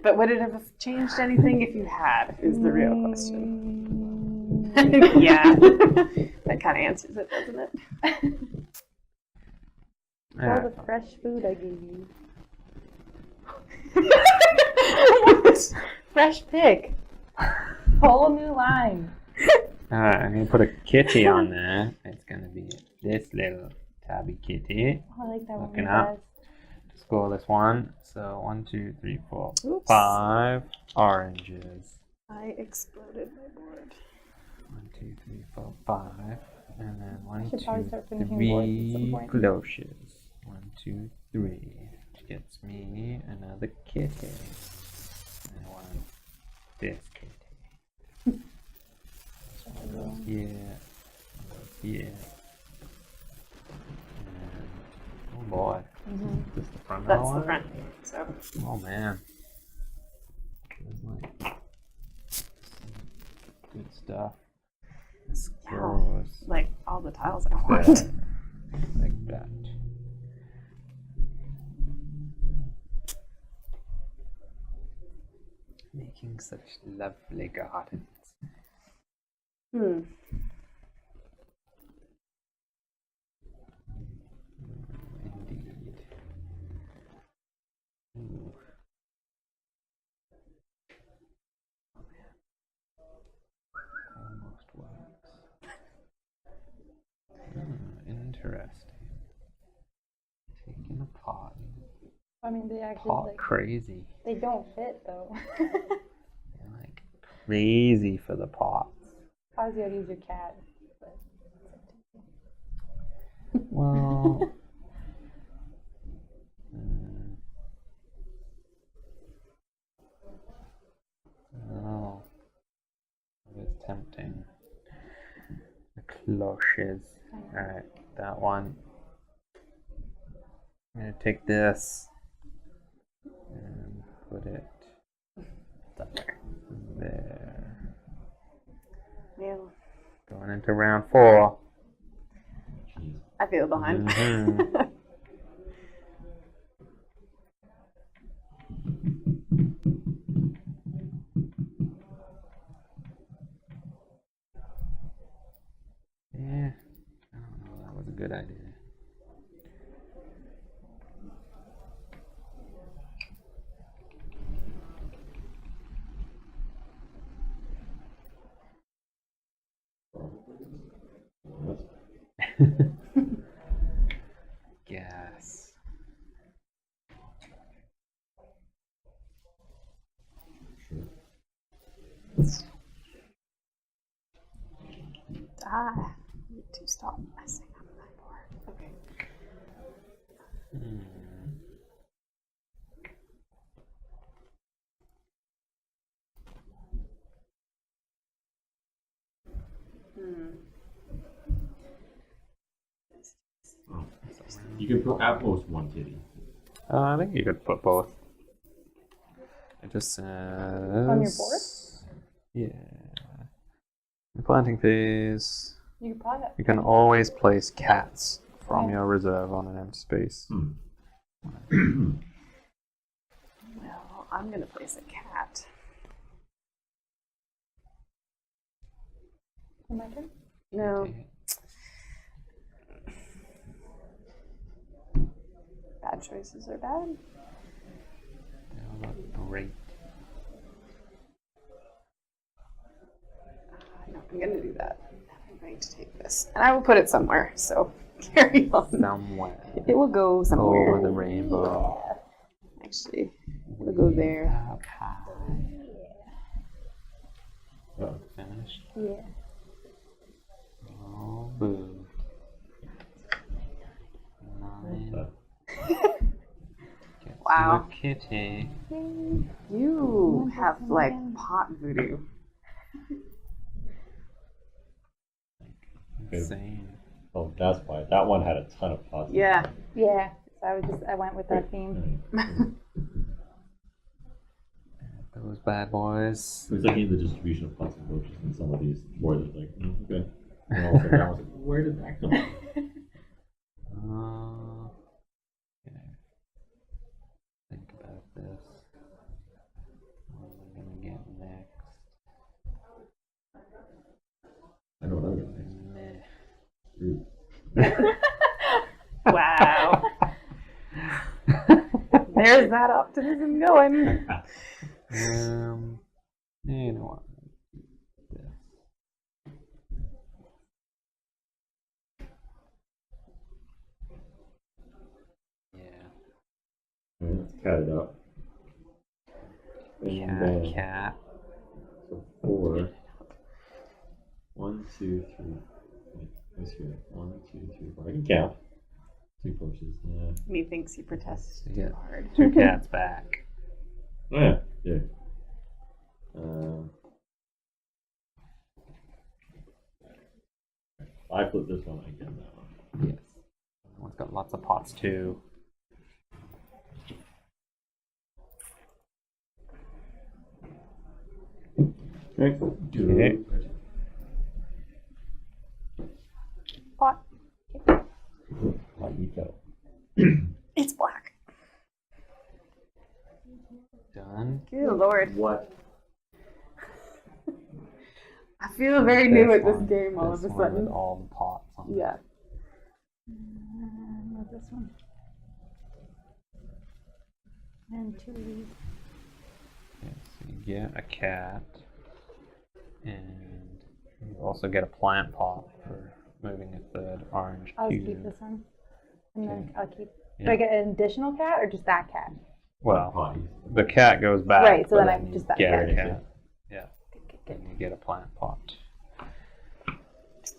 D: But would it have changed anything if you had? Is the real question.
C: Mm.
D: Yeah, that kind of answers it, doesn't it?
C: All
A: Alright.
C: the fresh food I gave you. Fresh pick. Whole new line.
A: Alright, I'm gonna put a kitty on there. It's gonna be this little tabby kitty.
C: Oh, I like that
A: Looking
C: one.
A: up. Score this one. So 1, 2, 3, 4,
D: Oops.
A: 5 oranges.
D: I exploded my board.
A: 1, 2, 3, 4, 5. And then 1,
C: should probably
A: 2,
C: start finishing boards at some
A: 3
C: point.
A: cloches. 1, 2, 3. Which gets me another kitty. And I want this kitty. This one goes here. One goes here. And, oh boy.
C: Mm-hmm.
A: Is this the front
D: That's
A: one?
D: the front. So
A: Oh man. There's like some good stuff. This
D: Yeah.
A: goes
D: like all the tiles I
A: there,
D: want.
A: like that. Making such lovely gardens.
D: Hmm.
A: Indeed. Ooh. Almost works. Interesting. Taking apart.
C: I mean, they actually
A: Pot
C: like
A: crazy.
C: they don't fit though.
A: You're like crazy for the pots.
C: Obviously, I'd use your cat. But
A: Well. Oh. It's tempting. The cloches. Alright, that one. I'm gonna take this and put it there.
D: Yeah.
A: Going into round 4.
B: Jeez.
D: I feel behind.
A: Mhm. Yeah, I don't know. That was a good idea. Yes.
B: Sure.
D: Ah, I need to stop messing up my board. Okay.
A: Hmm.
B: Oh. You can put at most one kitty.
A: I think you could put both. It just says.
C: On your board?
A: Yeah. In the planting phase,
C: you could probably
A: you can always place cats from
C: Okay.
A: your reserve on an empty space.
D: Well, I'm gonna place a cat.
C: my turn.
D: No,
A: Take it.
D: bad choices are bad.
A: They all look great.
D: No, I'm gonna do that. I'm going to take this, and I will put it somewhere. So carry on.
A: Somewhere
D: It will go somewhere.
A: over the rainbow.
D: Actually, it'll go there.
A: Up high.
B: Oh.
A: Finished.
C: Yeah.
A: Oh, boo. 9.
B: That-
A: Gets
D: Wow.
A: you a kitty.
D: You have like pot voodoo.
A: Insane.
B: Oh, that's why. That one had a ton of pots.
D: Yeah.
C: Yeah. So I went with that theme.
A: Those bad boys.
B: It was like in the distribution of pots and roaches in some of these boards. It's like, okay. And also, that was Where did that come from?
A: Okay. Think about this. What am I gonna get next?
B: I know what I'm gonna
A: Meh.
B: say.
D: Wow. There's that optimism going.
A: You know what? This. Yeah.
B: Let's cut it up. And,
A: Cat.
B: So 4. 1, 2, 3. Wait, who's here? 1, 2, 3, 4. I can count. 2 courses. Yeah.
D: He thinks he protests
A: You
D: too
A: get
D: hard.
A: 2 cats back.
B: Oh yeah. Yeah. I flip this one. I get that one.
A: Yes. One's got lots of pots too.
B: Okay.
A: Okay.
C: Pot.
B: What you go?
D: It's black.
A: Done.
D: Good lord.
B: What?
D: I feel very new at this
A: one.
D: game all
A: This
D: of a
A: one with
D: sudden.
A: all the pots on it.
D: Yeah.
C: What's this one? And 2 of these.
A: Okay, so you get a cat, and you also get a plant pot for moving a third orange
C: I'll
A: cube.
C: keep this one. And then I'll keep.
A: Yeah.
C: Do I get an additional cat or just that cat?
A: Well,
B: Potties.
A: the cat goes back.
C: Right, so
A: but
C: then I
A: you
C: just that
A: get
C: cat.
A: a cat. Yeah. And you get a plant pot.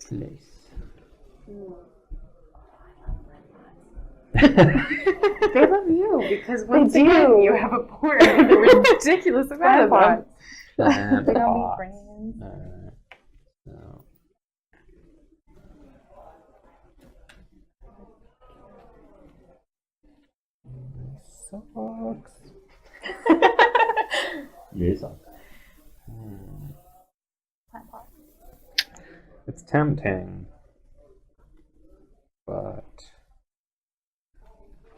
A: Place.
D: They love you because once
C: do.
D: again you have a board with a ridiculous amount of them.
C: Pots.
A: Plant
C: They don't
A: pot.
C: be friends.
A: Alright. So. Sucks.
B: Yes.
C: Plant pot.
A: It's tempting, but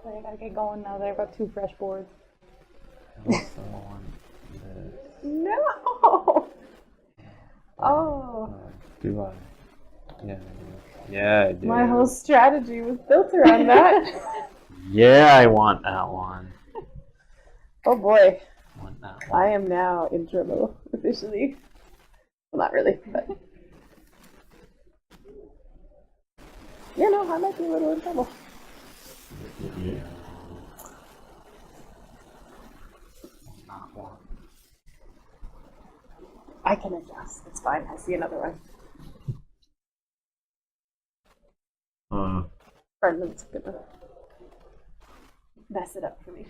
C: So I gotta get going now that I've got 2 fresh boards.
A: I also want this.
D: No. Oh.
A: Do I? Yeah, I do. Yeah, I do.
D: My whole strategy was built around that.
A: Yeah, I want that one.
D: Oh boy.
A: I want that one.
D: I am now in trouble officially. Well, not really, but. Yeah, no, I might be a little in trouble.
B: Yeah.
A: Not one.
D: I can adjust. It's fine. I see another one. Brendan's gonna mess it up for me.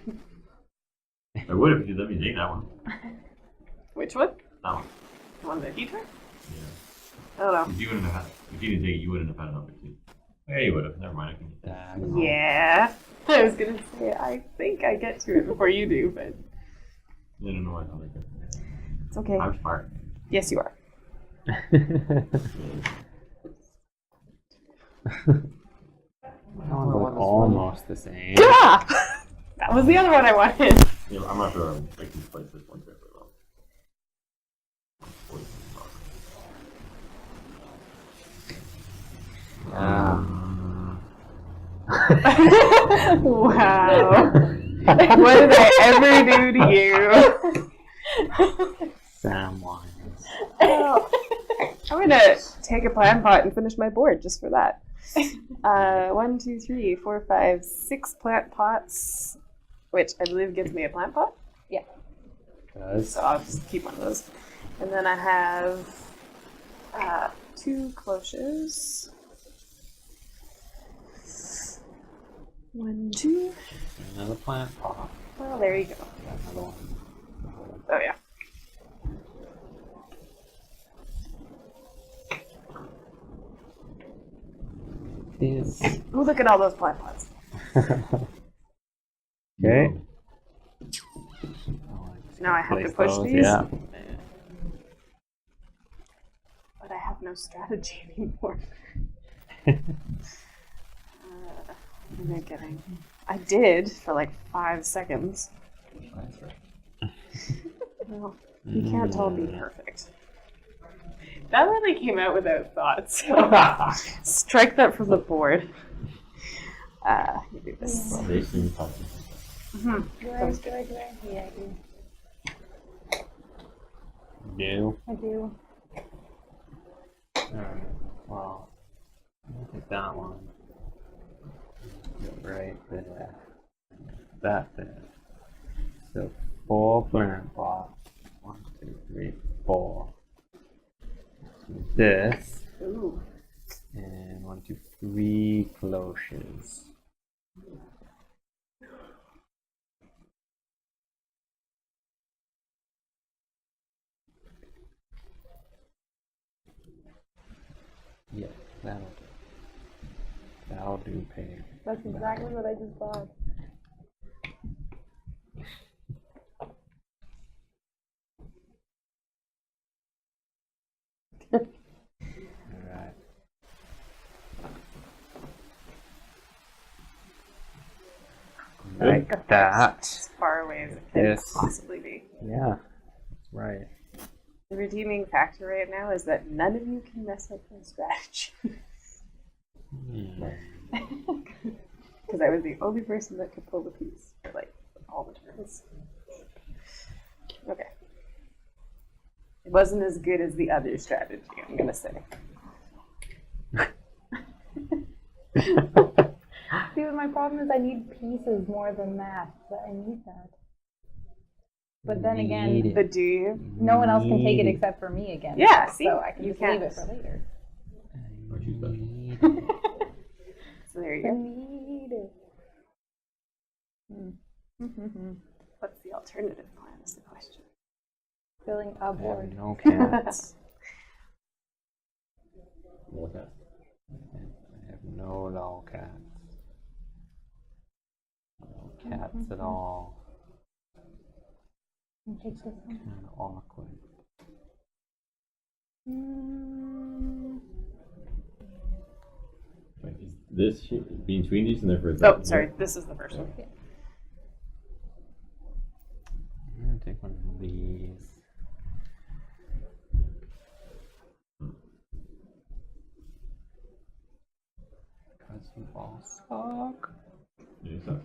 B: I would if you let me take that one.
D: Which one?
B: That one.
D: The one that he took?
B: Yeah.
D: I don't know.
B: If you wouldn't have had, if you didn't take it, you wouldn't have had enough to. Yeah, you would have. Never mind. I can get that.
D: Yeah. I was gonna say, I think I get to it before you do, but
B: I don't know why I thought I could.
D: it's okay.
B: I'm smart.
D: Yes, you are.
A: That one's like almost the same.
D: Ah! That was the other one I wanted.
B: Yeah, I'm not sure I can place this one very well.
D: Wow. What did I ever do to you?
A: Sam wines.
D: I'm gonna take a plant pot and finish my board just for that. 1, 2, 3, 4, 5, 6 plant pots, which I believe gives me a plant pot.
A: Does.
D: So I'll just keep one of those. And then I have 2 cloches. 1, 2.
A: Another plant pot.
D: Well, there you go.
A: Another one.
D: Oh yeah.
A: This.
D: Oh, look at all those plant pots.
A: Okay.
D: Now I have to
A: Place
D: push
A: those,
D: these.
A: Yeah.
D: But I have no strategy anymore. Am I getting? I did for like 5 seconds.
B: That's right.
D: Well, you can't all be perfect. That really came out without thought. So strike that from the board. You do this.
B: They seem tough.
C: Do I? Yeah, I do.
A: No.
C: I do.
A: Alright, well, I'll take that one. Right there. That there. So 4 plant pots. 1, 2, 3, 4. This.
D: Ooh.
A: And 1, 2, 3 cloches. Yeah, that'll do. That'll do, pay.
C: That's exactly what I just thought.
A: Alright. Like that.
D: As far away as it can
A: Yes.
D: possibly be.
A: Yeah, that's right.
D: The redeeming factor right now is that none of you can mess up my strategy. Because I was the only person that could pull the piece for like all the turns. Okay. It wasn't as good as the other strategy, I'm gonna say.
C: See, but my problem is I need pieces more than math. But I need that. But then again,
D: But do you?
C: no one else can take it except for me again.
D: Yeah, see,
C: so I can
D: you
C: just leave
D: can't.
C: it for later.
B: Or choose better.
D: So there you
C: I
D: go.
C: need it.
D: What's the alternative plan is the question.
C: Filling a
A: I have
C: board.
A: no cats.
B: Look at.
A: I have no lolcats. No cats at all.
C: And take this one.
A: Kind of awkward.
B: Wait, is this between these and their first?
D: Oh, sorry, this is the first one.
A: I'm gonna take one of these. Because you all suck.
B: Yeah, so.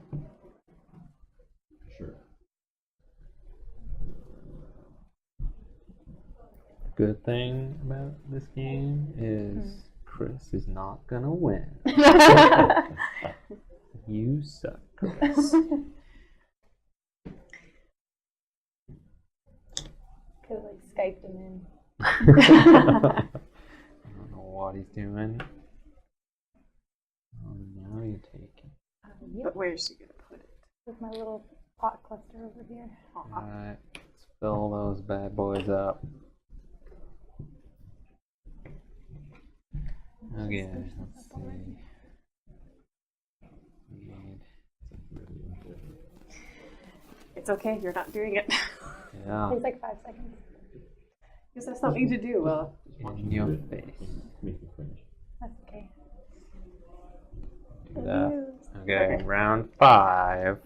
B: Sure.
A: Good thing about this game is Chris is not gonna win. You suck, Chris.
C: Could like Skyped him in.
A: I don't know what he's doing. Oh, now you take it.
D: But where is she gonna put it?
C: With my little pot cluster over here.
A: Alright, let's fill those bad boys up. Okay, let's see.
D: It's okay, you're not doing it.
A: Yeah,
C: Takes like 5 seconds.
D: Because there's something to do. Well,
A: in your face.
B: Make me cringe.
C: That's okay.
A: Do that. Okay, round 5.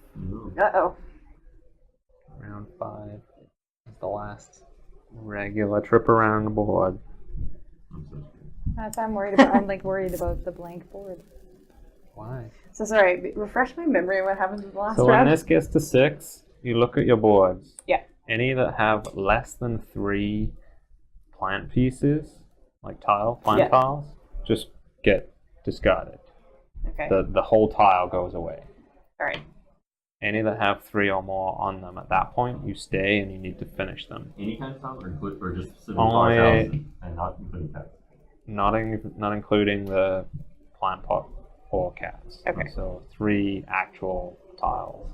D: uh-oh.
A: Round 5 is the last regular trip around the board.
B: I'm so scared.
C: That's what I'm worried about. I'm like worried about the blank board.
A: Why?
D: So sorry, refresh my memory of what happened in the last
A: So when
D: round.
A: this gets to 6, you look at your boards.
D: Yeah.
A: Any that have less than 3 plant pieces, like plant tiles, just get discarded.
D: Okay.
A: The whole tile goes away.
D: Alright.
A: Any that have 3 or more on them at that point, you stay and you need to finish them.
B: Any kind of tile or just specific
A: Only-
B: tiles and not including text?
A: Not including the plant pot or cats.
D: Okay.
A: So 3 actual tiles.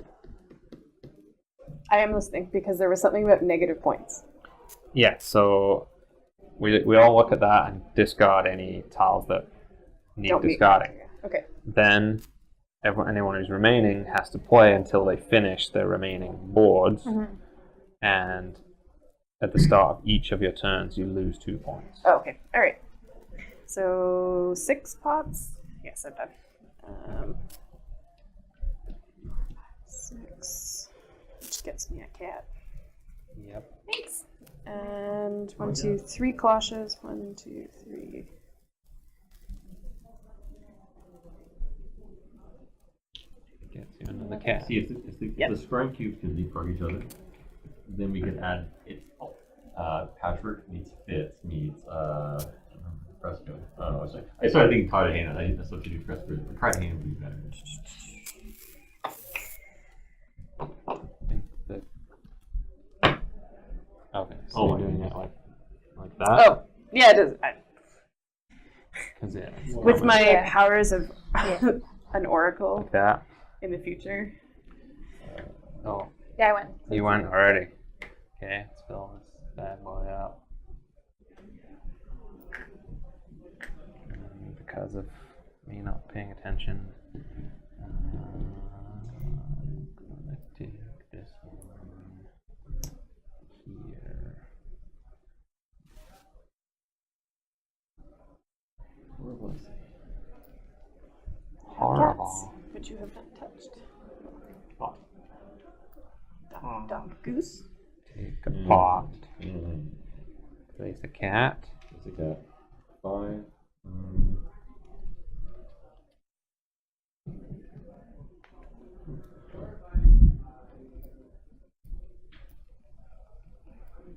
D: I am listening because there was something about negative points.
A: Yeah, so we all look at that and discard any tiles that need
D: Don't meet
A: discarding.
D: criteria. Okay.
A: Then anyone who's remaining has to play until they finish their remaining boards. And at the start of each of your turns, you lose 2 points.
D: Oh, okay. Alright. So 6 pots. Yes, I'm done. 6, which gets me a cat.
A: Yep.
D: Thanks. And 1, 2, 3 cloches. 1, 2, 3.
A: Gets you another cat.
B: See, if the square cubes can leapfrog each other, then we could add patchwork meets fits meets fresco. I started thinking cottage hand. I substituted fresco, but cottage hand would be better.
A: Okay, so
B: Oh
A: you're
B: my
A: doing
B: goodness.
A: it like that?
D: Oh, yeah, it is.
A: Because yeah,
D: With my
C: Yeah.
D: powers of an oracle
A: like that.
D: in the future.
A: Oh,
C: Yeah, I went.
A: you went already. Okay, let's fill this bad boy up. And because of me not paying attention, I'm gonna take this one here.
B: Where was it?
A: Horrible.
D: Which you have not touched.
B: Oh.
D: Dumb goose.
A: Take a pot.
B: Mm.
A: Place a cat.
B: There's a cat. 5.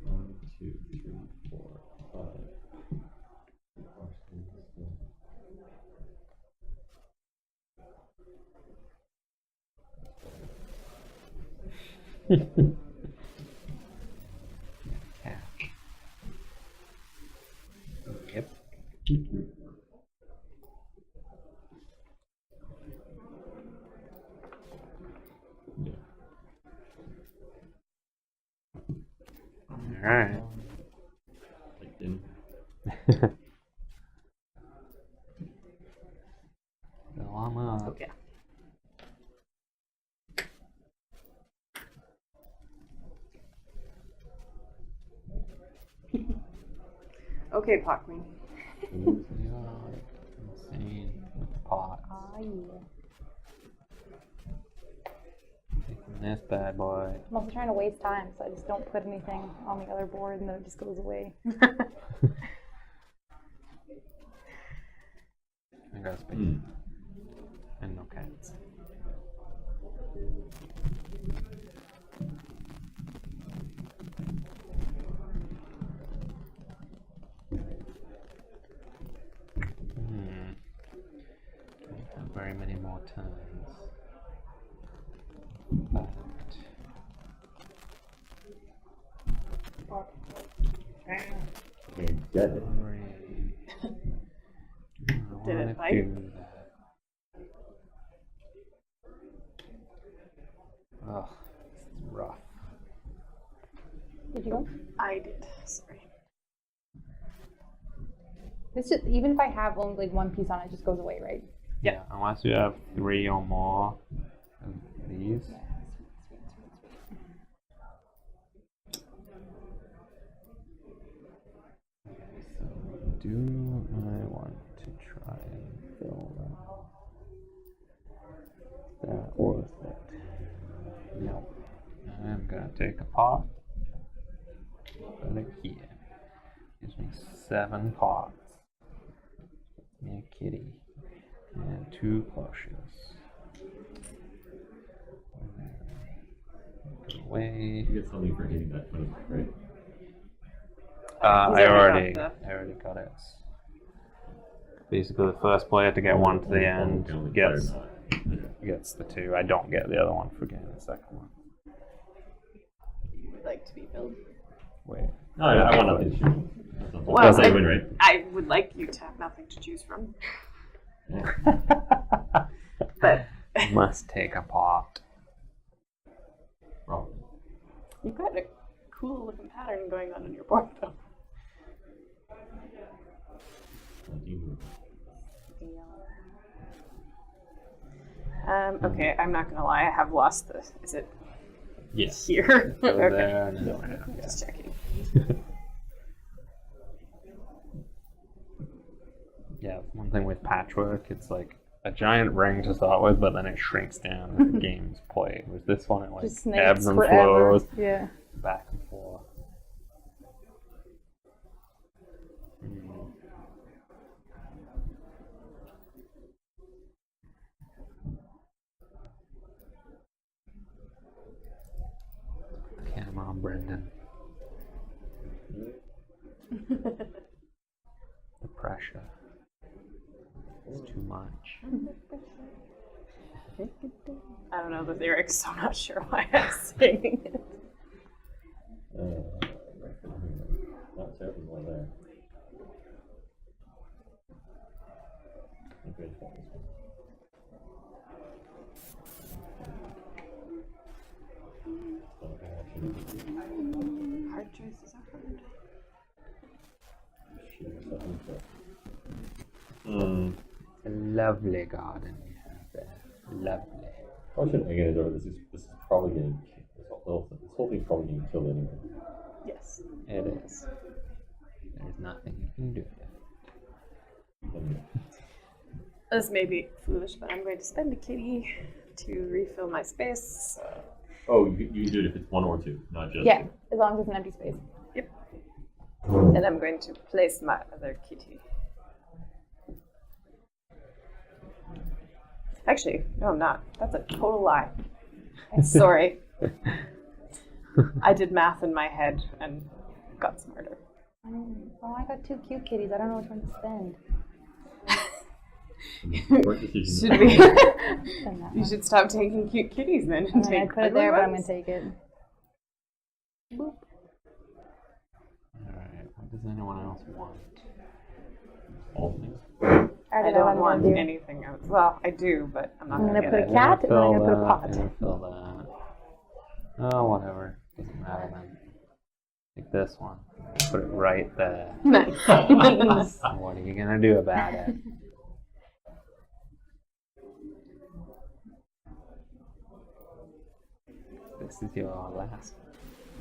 B: One, 2, 3, 4, 5.
A: Cat. Yep.
B: Yeah.
A: Alright.
B: Like dinner.
A: Fill 'em up.
D: Yeah. Okay, pot queen.
A: You're insane with the pot.
C: Ah, yeah.
A: Taking this bad boy.
C: I'm also trying to waste time, so I just don't put anything on the other board and then it just goes away.
A: I got space. And no cats. Don't have very many more turns. But
B: And get it.
D: Did it bite?
A: do that. Ugh, this is rough.
C: Did you go?
D: I did. Sorry.
C: This just, even if I have only like one piece on it, it just goes away, right?
A: Yeah, unless you have 3 or more of these. So, do I want to try and fill that worth it? No. I'm gonna take a pot, put it here. Gives me 7 pots. Gives me a kitty. And 2 cloches. Put away.
B: You get something for hitting that foot, right?
A: I
D: already
A: already
D: got
A: got it. Basically, the first player to get one to the end gets the 2. I don't get the other one for getting the second one.
D: You would like to be filled.
A: Wait.
B: No, I want nothing to shoot.
D: Well,
B: That's how you win, right?
D: I would like you to have nothing to choose from. But
A: Must take a pot.
B: Probably.
D: you've got a cool looking pattern going on your board, though. Okay, I'm not gonna lie. I have lost the. Is it
A: Yes.
D: here?
A: Go
D: Okay.
A: there and then around, yeah.
D: Just checking.
A: Yeah, one thing with patchwork, it's like a giant ring to start with, but then it shrinks down as the game's played. With this one, it like
C: Just snakes
A: ebbs and
C: forever.
A: flows
C: Yeah.
A: back and forth. Camera on Brendan. The pressure. It's too much.
D: I don't know the lyrics, so I'm not sure why I'm singing it.
B: Not terrible there. Okay,
D: Hard choices are hard.
A: A lovely garden you have there. Lovely.
B: Probably shouldn't again is over. This is probably getting this whole thing's probably getting killed anyway.
D: Yes.
A: It is. There's nothing you can do.
D: This may be foolish, but I'm going to spend a kitty to refill my space.
B: Oh, you can do it if it's one or two, not just.
C: Yeah, as long as it's an empty space.
D: Yep. And I'm going to place my other kitty. Actually, no, I'm not. That's a total lie. Sorry. I did math in my head and got smarter.
C: Oh, I got 2 cute kitties. I don't know which one to spend.
B: Work decision.
D: Should we?
C: Spend that
D: You
C: one.
D: should stop taking cute kitties then and
C: And then I
D: take
C: put it
D: ugly
C: there, but I'm
D: ones.
C: gonna take it. Boop.
A: Alright, what does anyone else want?
B: All things.
C: I
D: I
C: already know what
D: don't
C: I'm
D: want
C: gonna do.
D: anything else. Well, I do, but I'm not
C: I'm
D: gonna
C: gonna
D: get
C: put
D: it.
C: a cat and then I'm gonna put a
A: Fill
C: pot.
A: that, and fill that. Oh, whatever. Doesn't matter then. Take this one. Put it right there.
D: Nice.
A: And what are you gonna do about it? This is your last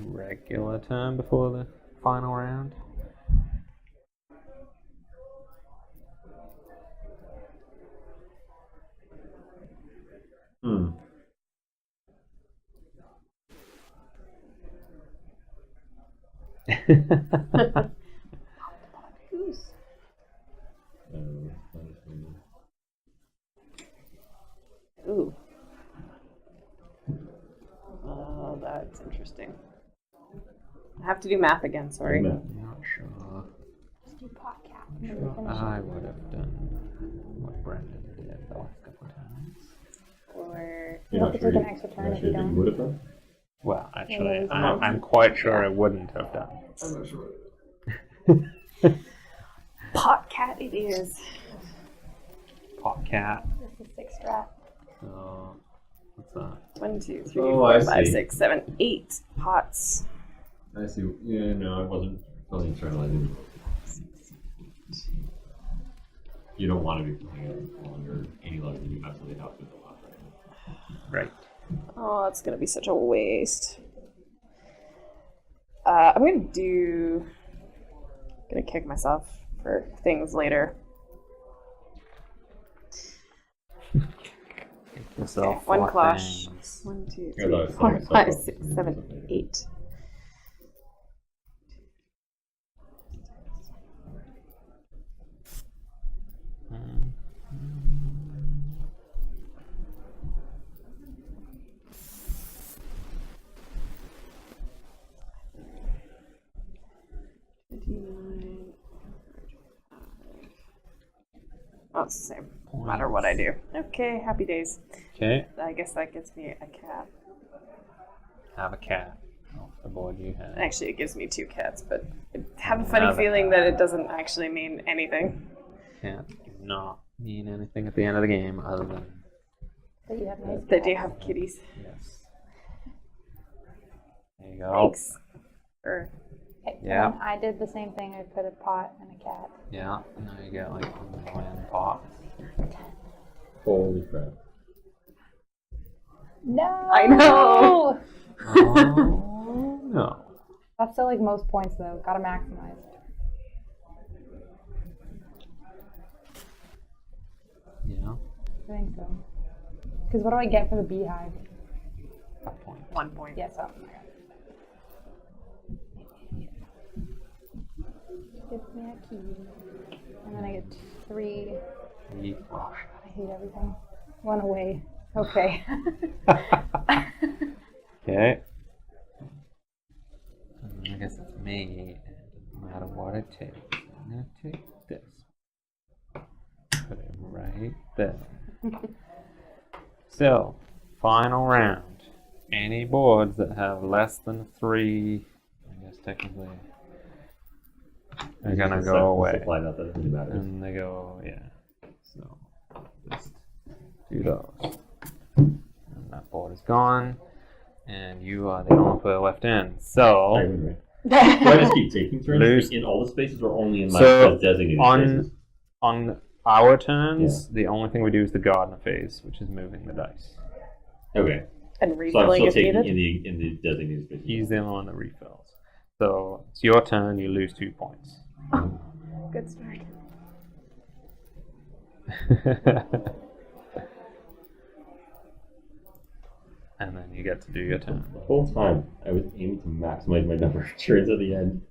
A: regular turn before the final round.
B: Hmm.
D: Goose. Ooh. Oh, that's interesting. I have to do math again, sorry.
B: No.
A: Not sure.
C: Just do pot cat.
A: I would have done what Brendan did the last couple of times.
D: Or
C: You have to take an extra turn if you don't.
B: would have done?
A: Well, actually,
C: Yeah,
A: I'm quite sure I wouldn't have done.
B: I'm not sure.
D: pot cat it is.
A: Pot cat.
C: This is 6 strat.
A: So, what's that?
D: 1, 2, 3,
B: Oh,
D: 4,
B: I
D: 5,
B: see.
D: 6, 7, 8 pots.
B: I see. Yeah, no, I wasn't internalizing. You don't want to be playing it longer, any longer than you absolutely have to with the lot right
A: Right.
D: Oh, that's gonna be such a waste. I'm gonna kick myself for things later.
A: Get yourself
D: Okay, one
A: four
D: cloche.
A: things.
D: 1, 2,
B: Here,
D: 3,
B: look,
D: 4,
B: so
D: 5,
B: close.
D: 6, 7, 8. Oh, it's the same. No matter what I do. Okay, happy days.
A: Okay,
D: I guess that gets me a cat.
A: have a cat. Off the board you have.
D: Actually, it gives me 2 cats, but I have a funny
A: Another
D: feeling
A: cat.
D: that it doesn't actually mean anything.
A: Cat do not mean anything at the end of the game other than
C: But you have nice
D: That do
C: cats.
D: have kitties.
A: yes. There you go.
D: Thanks. Or
C: Okay,
A: Yeah.
C: and I did the same thing. I put a pot and a cat.
A: Yeah, now you get like a million pots.
B: Holy crap.
C: No!
D: I know.
A: Oh no.
C: That's still like most points though. Gotta maximize. I think so. Because what do I get for the beehive?
D: 1 point.
C: Yes, oh. Give me a key. And then I get 3.
A: Oh,
C: I hate everything. 1 away. Okay.
A: okay. I guess it's me. And no matter what it takes, I'm gonna take this. Put it right there. So, final round. Any boards that have less than 3, I guess technically, are gonna go away.
B: Supply, not that it really matters.
A: And they go, yeah. So, just do those. And that board is gone. And you are the only player left in. So,
B: Right. Do I just keep taking turns
A: Lose.
B: in all the spaces or only in my
A: So,
B: designated spaces?
A: on our turns, the only thing we do is the gardener phase, which is moving the dice.
B: Okay.
D: And
B: So I'm
D: refilling
B: still
D: if
B: taking
D: needed.
B: in the designated spaces.
A: He's the only one that refills. So it's your turn, you lose 2 points.
D: Good start.
A: And then you get to do your turn.
B: The whole time I was aiming to maximize my number of turns at the end.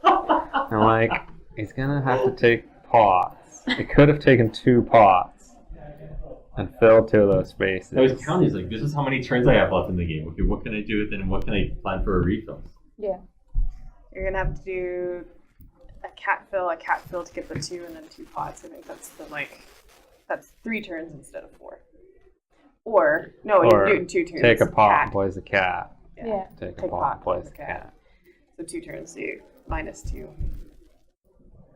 A: And like, he's gonna have to take pots. It could have taken 2 pots and filled 2 of those spaces.
B: I was counting, it's like, this is how many turns I have left in the game. Okay, what can I do? Then what can I plan for a refill?
C: Yeah.
D: You're gonna have to do a cat fill to get the 2, and then 2 pots. I think that's that's 3 turns instead of 4. Or no,
A: Or
D: you're doing 2 turns.
A: Take a pot
D: Cat.
A: and plays a cat.
C: Yeah.
A: Take a
D: Take
A: pot and plays
D: plays
A: a cat.
D: So 2 turns, so you -2.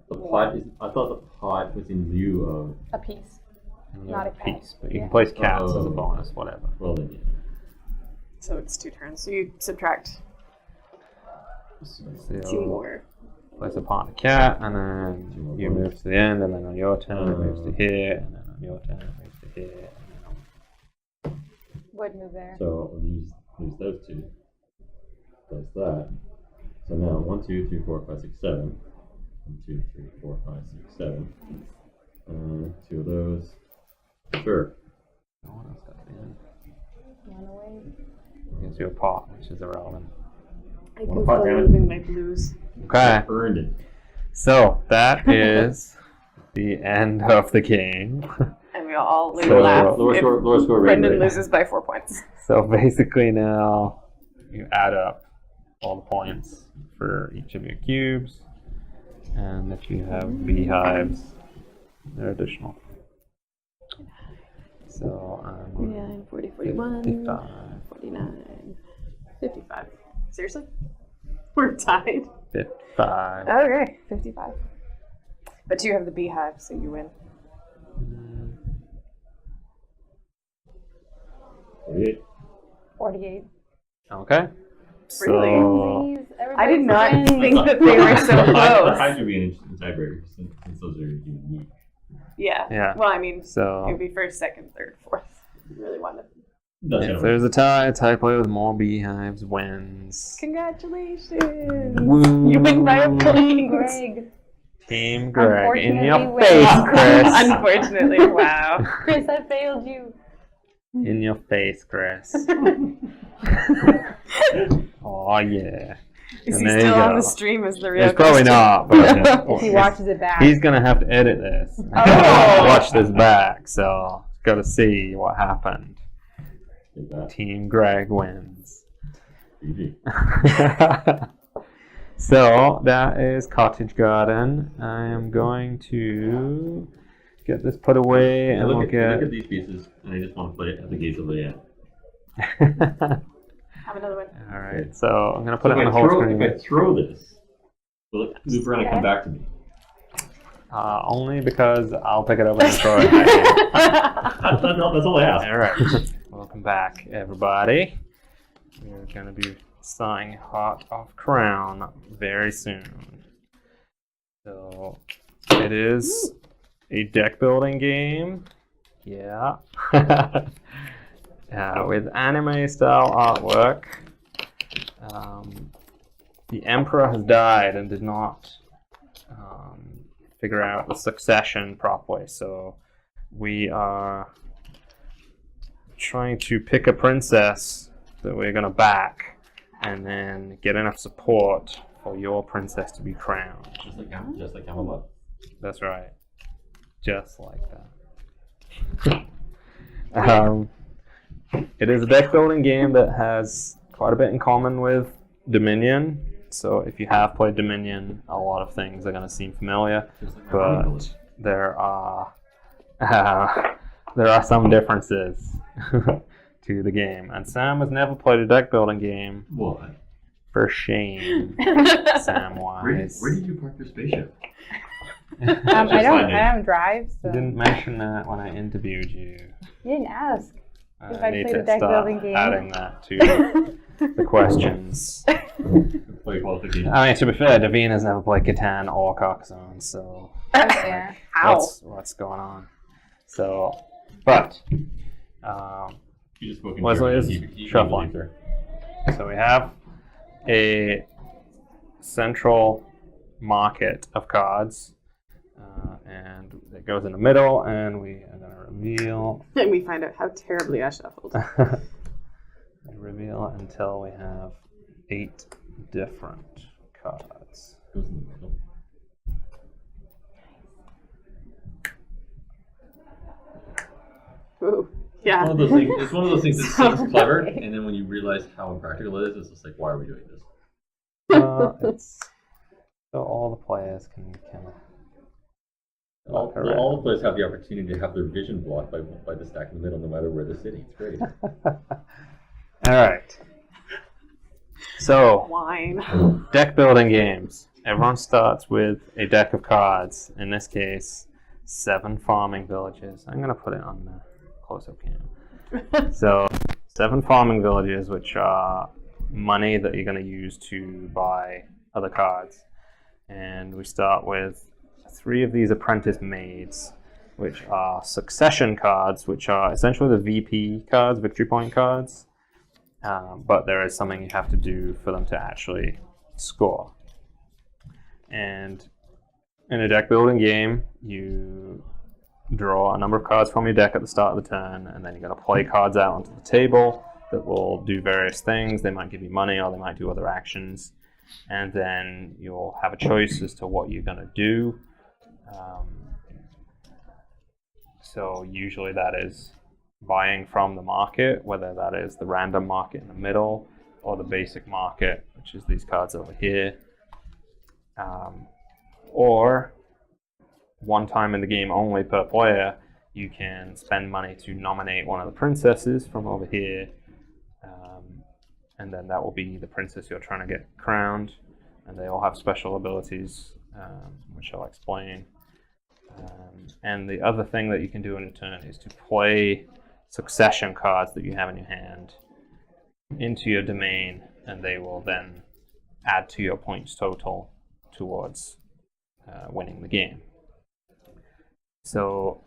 B: The pot is, I thought the pot was in lieu of,
C: A piece.
A: And
C: Not
A: you're
C: a cat.
A: piece, but you
C: Yeah.
A: can place cats as a
B: Oh.
A: bonus, whatever.
B: well then, yeah.
D: So it's 2 turns. So you subtract
A: So
D: 2 more.
A: place a pot and a cat, and then you move to the end, and then on your turn it moves to here, and then on your turn it moves to here.
C: Would move there.
B: So I'll use those 2. Plus that. So now 1, 2, 3, 4, 5, 6, 7. 1, 2, 3, 4, 5, 6, 7. 2 of those. Sure.
A: No one else got the end.
C: 1 away.
A: Gives you a pot, which is irrelevant.
D: I
B: One
D: goofed
B: pot,
D: on
B: damn it.
D: moving my blues.
A: Okay,
B: Earned it.
A: so that is the end of the game.
D: And we all
A: So,
D: laugh
B: Lower
D: if
B: score rate.
D: Brendan loses by 4 points.
A: So basically now you add up all the points for each of your cubes, and if you have beehives, they're additional. So
D: 49, 40, 41,
A: 55.
D: 49, 55. Seriously? We're tied.
A: 55.
D: Okay, 55. But you have the beehive, so you win.
B: 48.
C: 48.
A: Okay.
D: Really?
A: So
D: I did not
C: Everybody's
D: think that they were so
B: The
D: close.
B: hives would be an interesting tiebreaker since those are unique.
D: Yeah.
A: Yeah.
D: Well, I mean, it
A: So
D: would be first, second, third, fourth. You really wanted.
A: if there's a tie player with more beehives wins.
D: Congratulations!
A: Woo.
D: You win by a point.
C: Greg.
A: Team Greg in your
C: Unfortunately,
A: face,
C: wins.
A: Chris.
D: Unfortunately, wow.
C: Chris, I failed you.
A: In your face, Chris. Oh yeah.
D: Is
A: And
D: he
A: there
D: still
A: you
D: on
A: go.
D: the stream? Is the real
A: It's probably
D: question.
A: not, but
C: If he watches it back.
A: he's gonna have to edit this.
D: Oh.
A: Watch this back, so gotta see what happened.
B: Take that.
A: Team Greg wins.
B: GG.
A: So that is Cottage Garden. I am going to get this put away,
B: I
A: and
B: look
A: we'll
B: at
A: get.
B: these pieces, and I just want to play it at the gates of the end.
D: Have another one.
A: All right, so I'm gonna
B: So
A: put it on the whole screen.
B: if I throw this, will it loop around and come back to me?
A: Only because I'll pick it up and throw it.
B: That's all I ask.
A: All right, welcome back, everybody. We're gonna be starting Heart of Crown very soon. So it is a deck building game. Yeah. With anime style artwork. The Emperor has died and did not figure out the succession properly, so we are trying to pick a princess that we're going to back and then get enough support for your princess to be crowned.
B: Just like Camelot.
A: That's right. Just like that. It is a deck building game that has quite a bit in common with Dominion. So if you have played Dominion, a lot of things are going to seem familiar, but there are some differences to the game. And Sam has never played a deck building game.
B: What?
A: For shame, Samwise.
B: Where did you park your spaceship?
C: I don't drive, so
A: You didn't mention that when I interviewed you.
C: you didn't ask. If
A: I
C: I
A: need
C: played
A: to
C: a deck
A: start
C: building game.
A: adding that to the questions.
B: Play qualification.
A: I mean, to be fair, Davina has never played Catan or Carcassonne, so
C: Yeah.
D: How?
A: what's going on? So, but
B: You just spoke in
A: Wesley
B: German.
A: is
B: He
A: shuffling.
B: believes her.
A: So we have a central market of cards, and it goes in the middle, and we are going to reveal.
D: And we find out how terribly I shuffled.
A: Reveal until we have 8 different cards.
B: Goes in the middle.
D: Ooh. Yeah.
B: One of those things. It's one of those things that seems clever, and then when you realize how impractical it is, it's just like, why are we doing this?
A: It's so all the players can
B: All the players have the opportunity to have their vision blocked by the stack in the middle, no matter where they're sitting. It's great.
A: All right. So,
D: Wine.
A: deck building games. Everyone starts with a deck of cards. In this case, 7 farming villages. I'm going to put it on the close-up cam. So, 7 farming villages, which are money that you're going to use to buy other cards. And we start with 3 of these apprentice maids, which are succession cards, which are essentially the VP cards, victory point cards. But there is something you have to do for them to actually score. And in a deck building game, you draw a number of cards from your deck at the start of the turn, and then you're going to play cards out onto the table that will do various things. They might give you money, or they might do other actions. And then you'll have a choice as to what you're going to do. So usually that is buying from the market, whether that is the random market in the middle or the basic market, which is these cards over here. Or one time in the game only per player, you can spend money to nominate one of the princesses from over here, and then that will be the princess you're trying to get crowned, and they all have special abilities, which I'll explain. And the other thing that you can do in a turn is to play succession cards that you have in your hand into your domain, and they will then add to your points total towards winning the game. So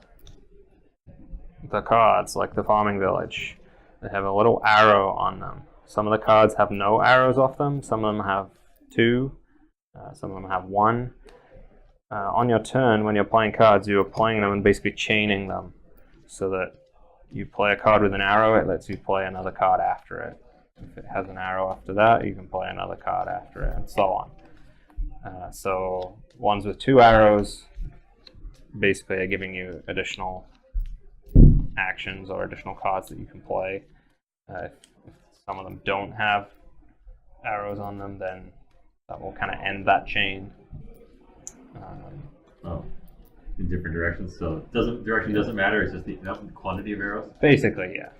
A: the cards, like the farming village, they have a little arrow on them. Some of the cards have no arrows off them, some of them have 2, some of them have 1. On your turn, when you're playing cards, you're playing them and basically chaining them, so that you play a card with an arrow, it lets you play another card after it. If it has an arrow after that, you can play another card after it, and so on. So ones with 2 arrows basically are giving you additional actions or additional cards that you can play. If some of them don't have arrows on them, then that will kind of end that chain.
B: In different directions. So direction doesn't matter. It's just the quantity of arrows.
A: Basically, yeah.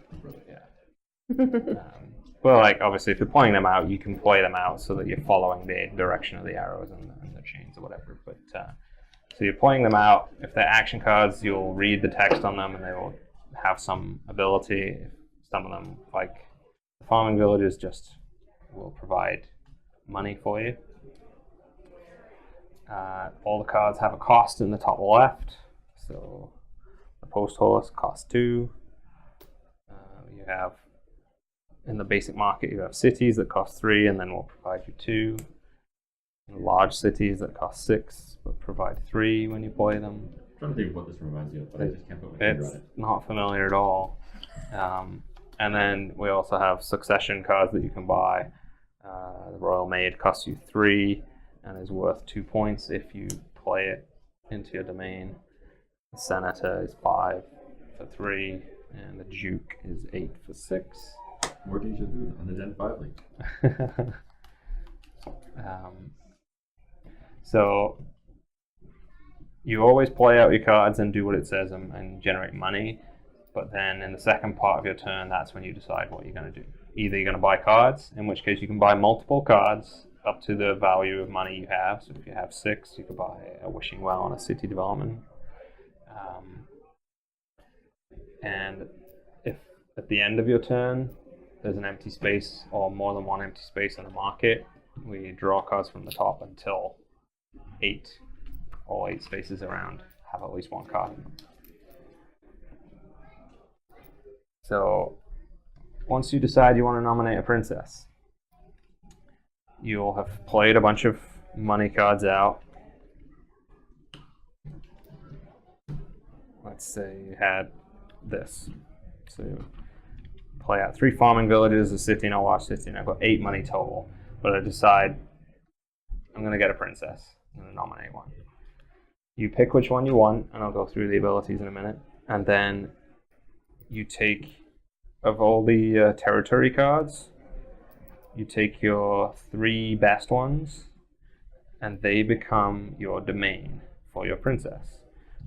A: Well, like obviously, if you're playing them out, you can play them out so that you're following the direction of the arrows and the chains or whatever. But so you're playing them out. If they're action cards, you'll read the text on them, and they will have some ability. Some of them, like the farming villages, just will provide money for you. All the cards have a cost in the top left. So the post horse costs 2. You have in the basic market, you have cities that cost 3 and then will provide you 2. Large cities that cost 6 but provide 3 when you play them.
B: trying to think of what this reminds me of, but I just can't put my finger
A: It's
B: on it.
A: not familiar at all. And then we also have succession cards that you can buy. The Royal Maid costs you 3 and is worth 2 points if you play it into your domain. The Senator is 5 for 3, and the Duke is 8 for 6.
B: More deja vu on the Gen 5 link.
A: So you always play out your cards and do what it says and generate money. But then in the second part of your turn, that's when you decide what you're going to do. Either you're going to buy cards, in which case you can buy multiple cards up to the value of money you have. So if you have 6, you could buy a Wishing Well and a City Development. And if at the end of your turn there's an empty space or more than one empty space in the market, we draw cards from the top until 8. All 8 spaces around have at least one card in them. So once you decide you want to nominate a princess, you'll have played a bunch of money cards out. Let's say you had this. So you play out 3 farming villages, a city, and a large city, and I've got 8 money total. But I decide I'm going to get a princess. I'm going to nominate one. You pick which one you want, and I'll go through the abilities in a minute. And then you take, of all the territory cards, you take your 3 best ones, and they become your domain for your princess.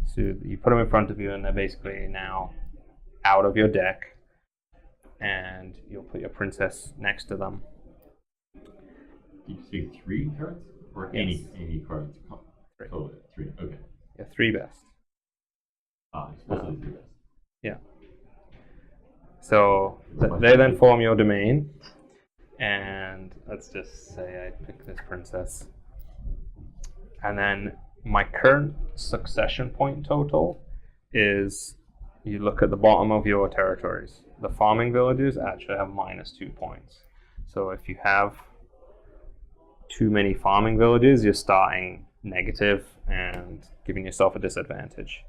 A: So you put them in front of you, and they're basically now out of your deck, and you'll put your princess next to them.
B: Did you say 3 cards? Or
A: Yes.
B: any cards?
A: 3.
B: Oh, 3, okay.
A: Your 3 best.
B: Supposedly 3 best.
A: Yeah. So they then form your domain, and let's just say I pick this princess. And then my current succession point total is, you look at the bottom of your territories. The farming villages actually have -2 points. So if you have too many farming villages, you're starting negative and giving yourself a disadvantage.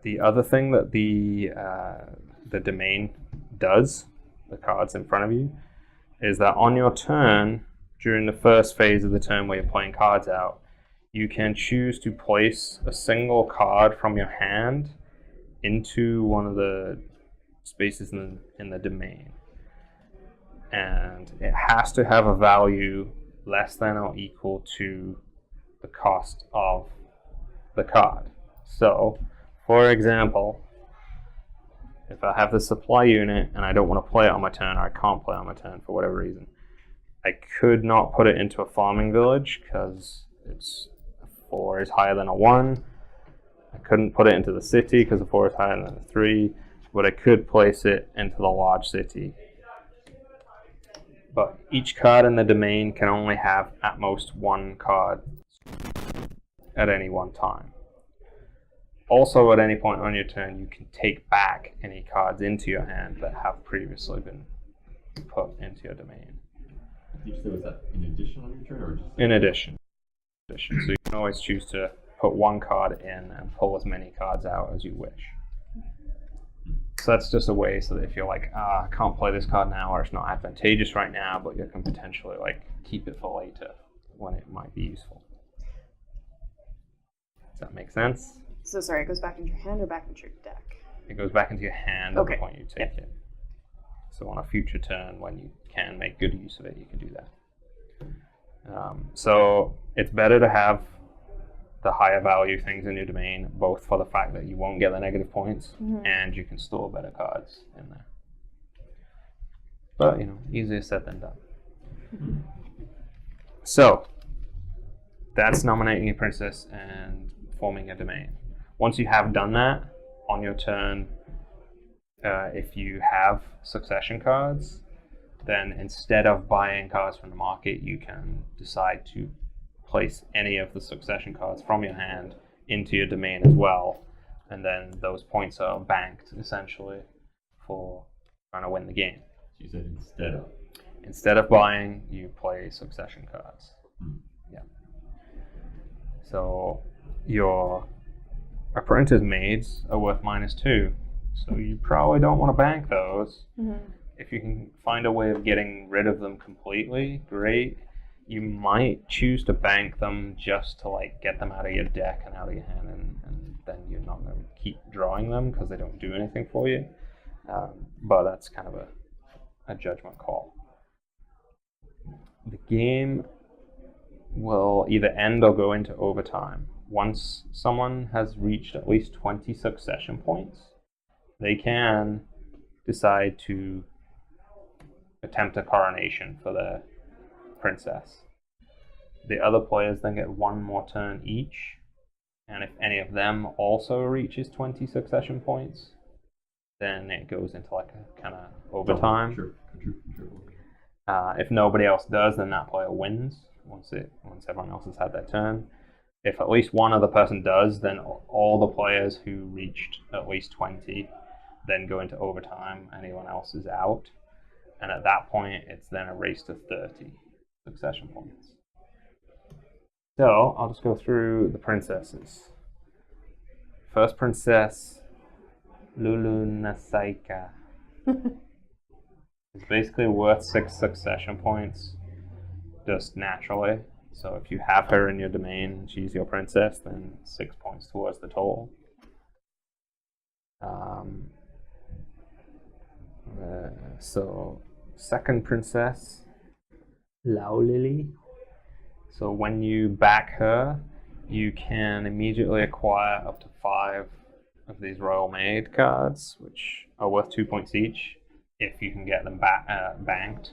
A: The other thing that the domain does, the cards in front of you, is that on your turn, during the first phase of the turn where you're playing cards out, you can choose to place a single card from your hand into one of the spaces in the domain. And it has to have a value less than or equal to the cost of the card. So, for example, if I have the supply unit and I don't want to play it on my turn, or I can't play it on my turn for whatever reason, I could not put it into a farming village because it's a 4 is higher than a 1. I couldn't put it into the city because a 4 is higher than a 3, but I could place it into the large city. But each card in the domain can only have at most 1 card at any one time. Also, at any point on your turn, you can take back any cards into your hand that have previously been put into your domain.
B: Did you say was that in addition on your turn, or just
A: In addition. So you can always choose to put 1 card in and pull as many cards out as you wish. So that's just a way so that if you're like, I can't play this card now, or it's not advantageous right now, but you can potentially like keep it for later when it might be useful. Does that make sense?
D: So sorry, it goes back into your hand or back into your deck?
A: It goes back into your hand at the
D: Okay.
A: point you take it. So on a future turn, when you can make good use of it, you can do that. So it's better to have the higher value things in your domain, both for the fact that you won't get the negative points and you can store better cards in there. But, easier said than done. So, that's nominating your princess and forming a domain. Once you have done that, on your turn, if you have succession cards, then instead of buying cards from the market, you can decide to place any of the succession cards from your hand into your domain as well, and then those points are banked essentially for trying to win the game.
B: you said
A: Instead of buying, you play succession cards. Yeah. So your apprentice maids are worth -2. So you probably don't want to bank those. If you can find a way of getting rid of them completely, great. You might choose to bank them just to like get them out of your deck and out of your hand, and then you're not going to keep drawing them because they don't do anything for you. But that's kind of a judgment call. The game will either end or go into overtime. Once someone has reached at least 20 succession points, they can decide to attempt a coronation for the princess. The other players then get one more turn each, and if any of them also reaches 20 succession points, then it goes into like a kind of overtime.
B: Sure.
A: If nobody else does, then that player wins once everyone else has had their turn. If at least one other person does, then all the players who reached at least 20 then go into overtime. Anyone else is out. And at that point, it's then a race to 30 succession points. So I'll just go through the princesses. First princess, Lulu Nasaika. It's basically worth 6 succession points just naturally. So if you have her in your domain, she's your princess, then 6 points towards the total. So second princess, Laulili. So when you back her, you can immediately acquire up to 5 of these Royal Maid cards, which are worth 2 points each if you can get them banked.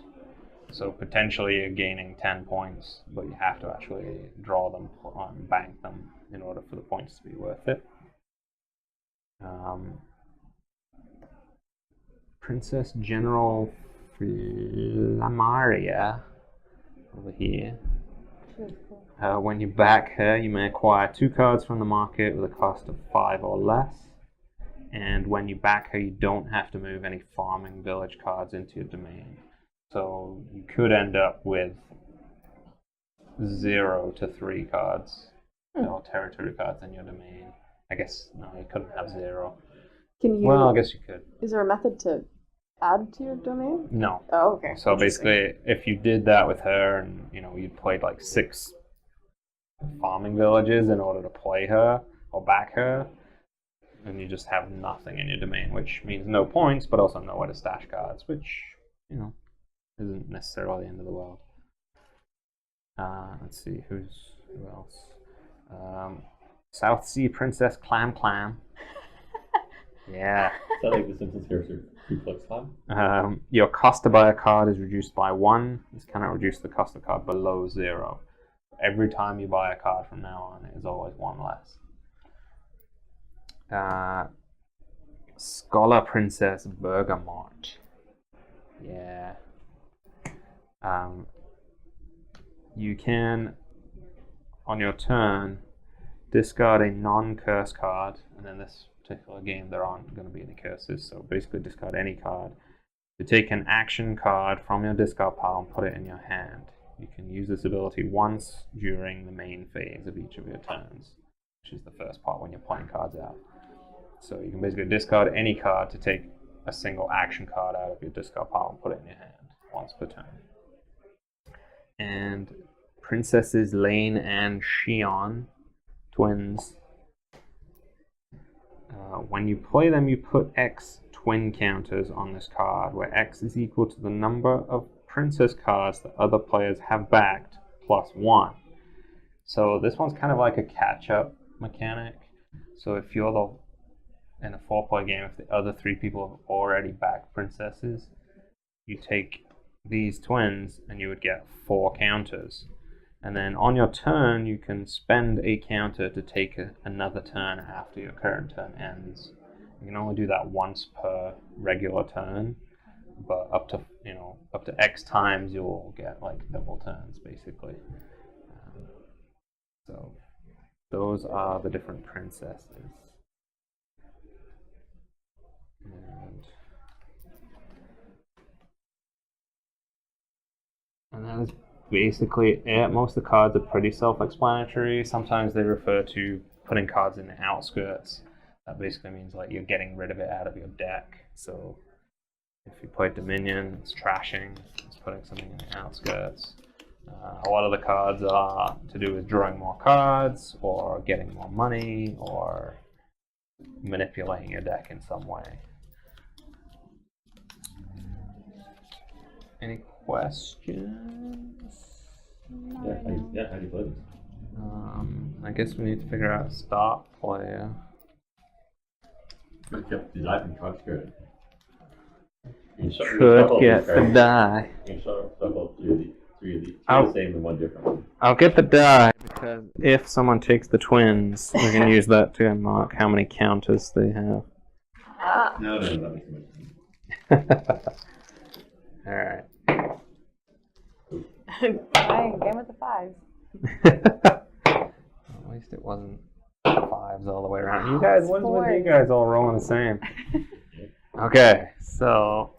A: So potentially you're gaining 10 points, but you have to actually draw them and bank them in order for the points to be worth it. Princess General Flamaria over here. When you back her, you may acquire 2 cards from the market with a cost of 5 or less. And when you back her, you don't have to move any farming village cards into your domain. So you could end up with 0 to 3 cards, or territory cards in your domain. I guess, no, you couldn't have 0.
D: Can you?
A: Well, I guess you could.
D: Is there a method to add to your domain?
A: No.
D: Oh, okay.
A: So basically, if you did that with her, and you played like 6 farming villages in order to play her or back her, and you just have nothing in your domain, which means no points, but also nowhere to stash cards, which isn't necessarily the end of the world. Let's see who else. South Sea Princess Clam. Yeah.
B: Is that like the Simpsons character Reflex Clam?
A: Your cost to buy a card is reduced by 1. This cannot reduce the cost of the card below 0. Every time you buy a card from now on, it is always 1 less. Scholar Princess Bergamot. Yeah. You can, on your turn, discard a non-curse card, and in this particular game there aren't going to be any curses, so basically discard any card. To take an action card from your discard pile and put it in your hand. You can use this ability once during the main phase of each of your turns, which is the first part when you're playing cards out. So you can basically discard any card to take a single action card out of your discard pile and put it in your hand once per turn. And Princesses Lane and Xion, twins. When you play them, you put X twin counters on this card, where X is equal to the number of princess cards that other players have backed plus 1. So this one's kind of like a catch-up mechanic. So if you're in a 4-player game, if the other 3 people have already backed princesses, you take these twins and you would get 4 counters. And then on your turn, you can spend a counter to take another turn after your current turn ends. You can only do that once per regular turn, but up to X times you'll get like double turns basically. So those are the different princesses. And that is basically it. Most of the cards are pretty self-explanatory. Sometimes they refer to putting cards in the outskirts. That basically means like you're getting rid of it out of your deck. So if you play Dominion, it's trashing. It's putting something in the outskirts. A lot of the cards are to do with drawing more cards, or getting more money, or manipulating your deck in some way. Any questions?
B: Yeah, how do you play this?
A: I guess we need to figure out a start player.
B: Yep, the die from truck's good. You
A: Could get the die.
B: You shuffle up three of the same and one different.
A: I'll get the die because if someone takes the twins, we can use that to mark how many counters they have.
B: No, that makes sense.
A: Alright.
C: Fine, game with the 5s.
A: At least it wasn't 5s all the way around. You guys, what's with you guys all rolling the same? Okay, so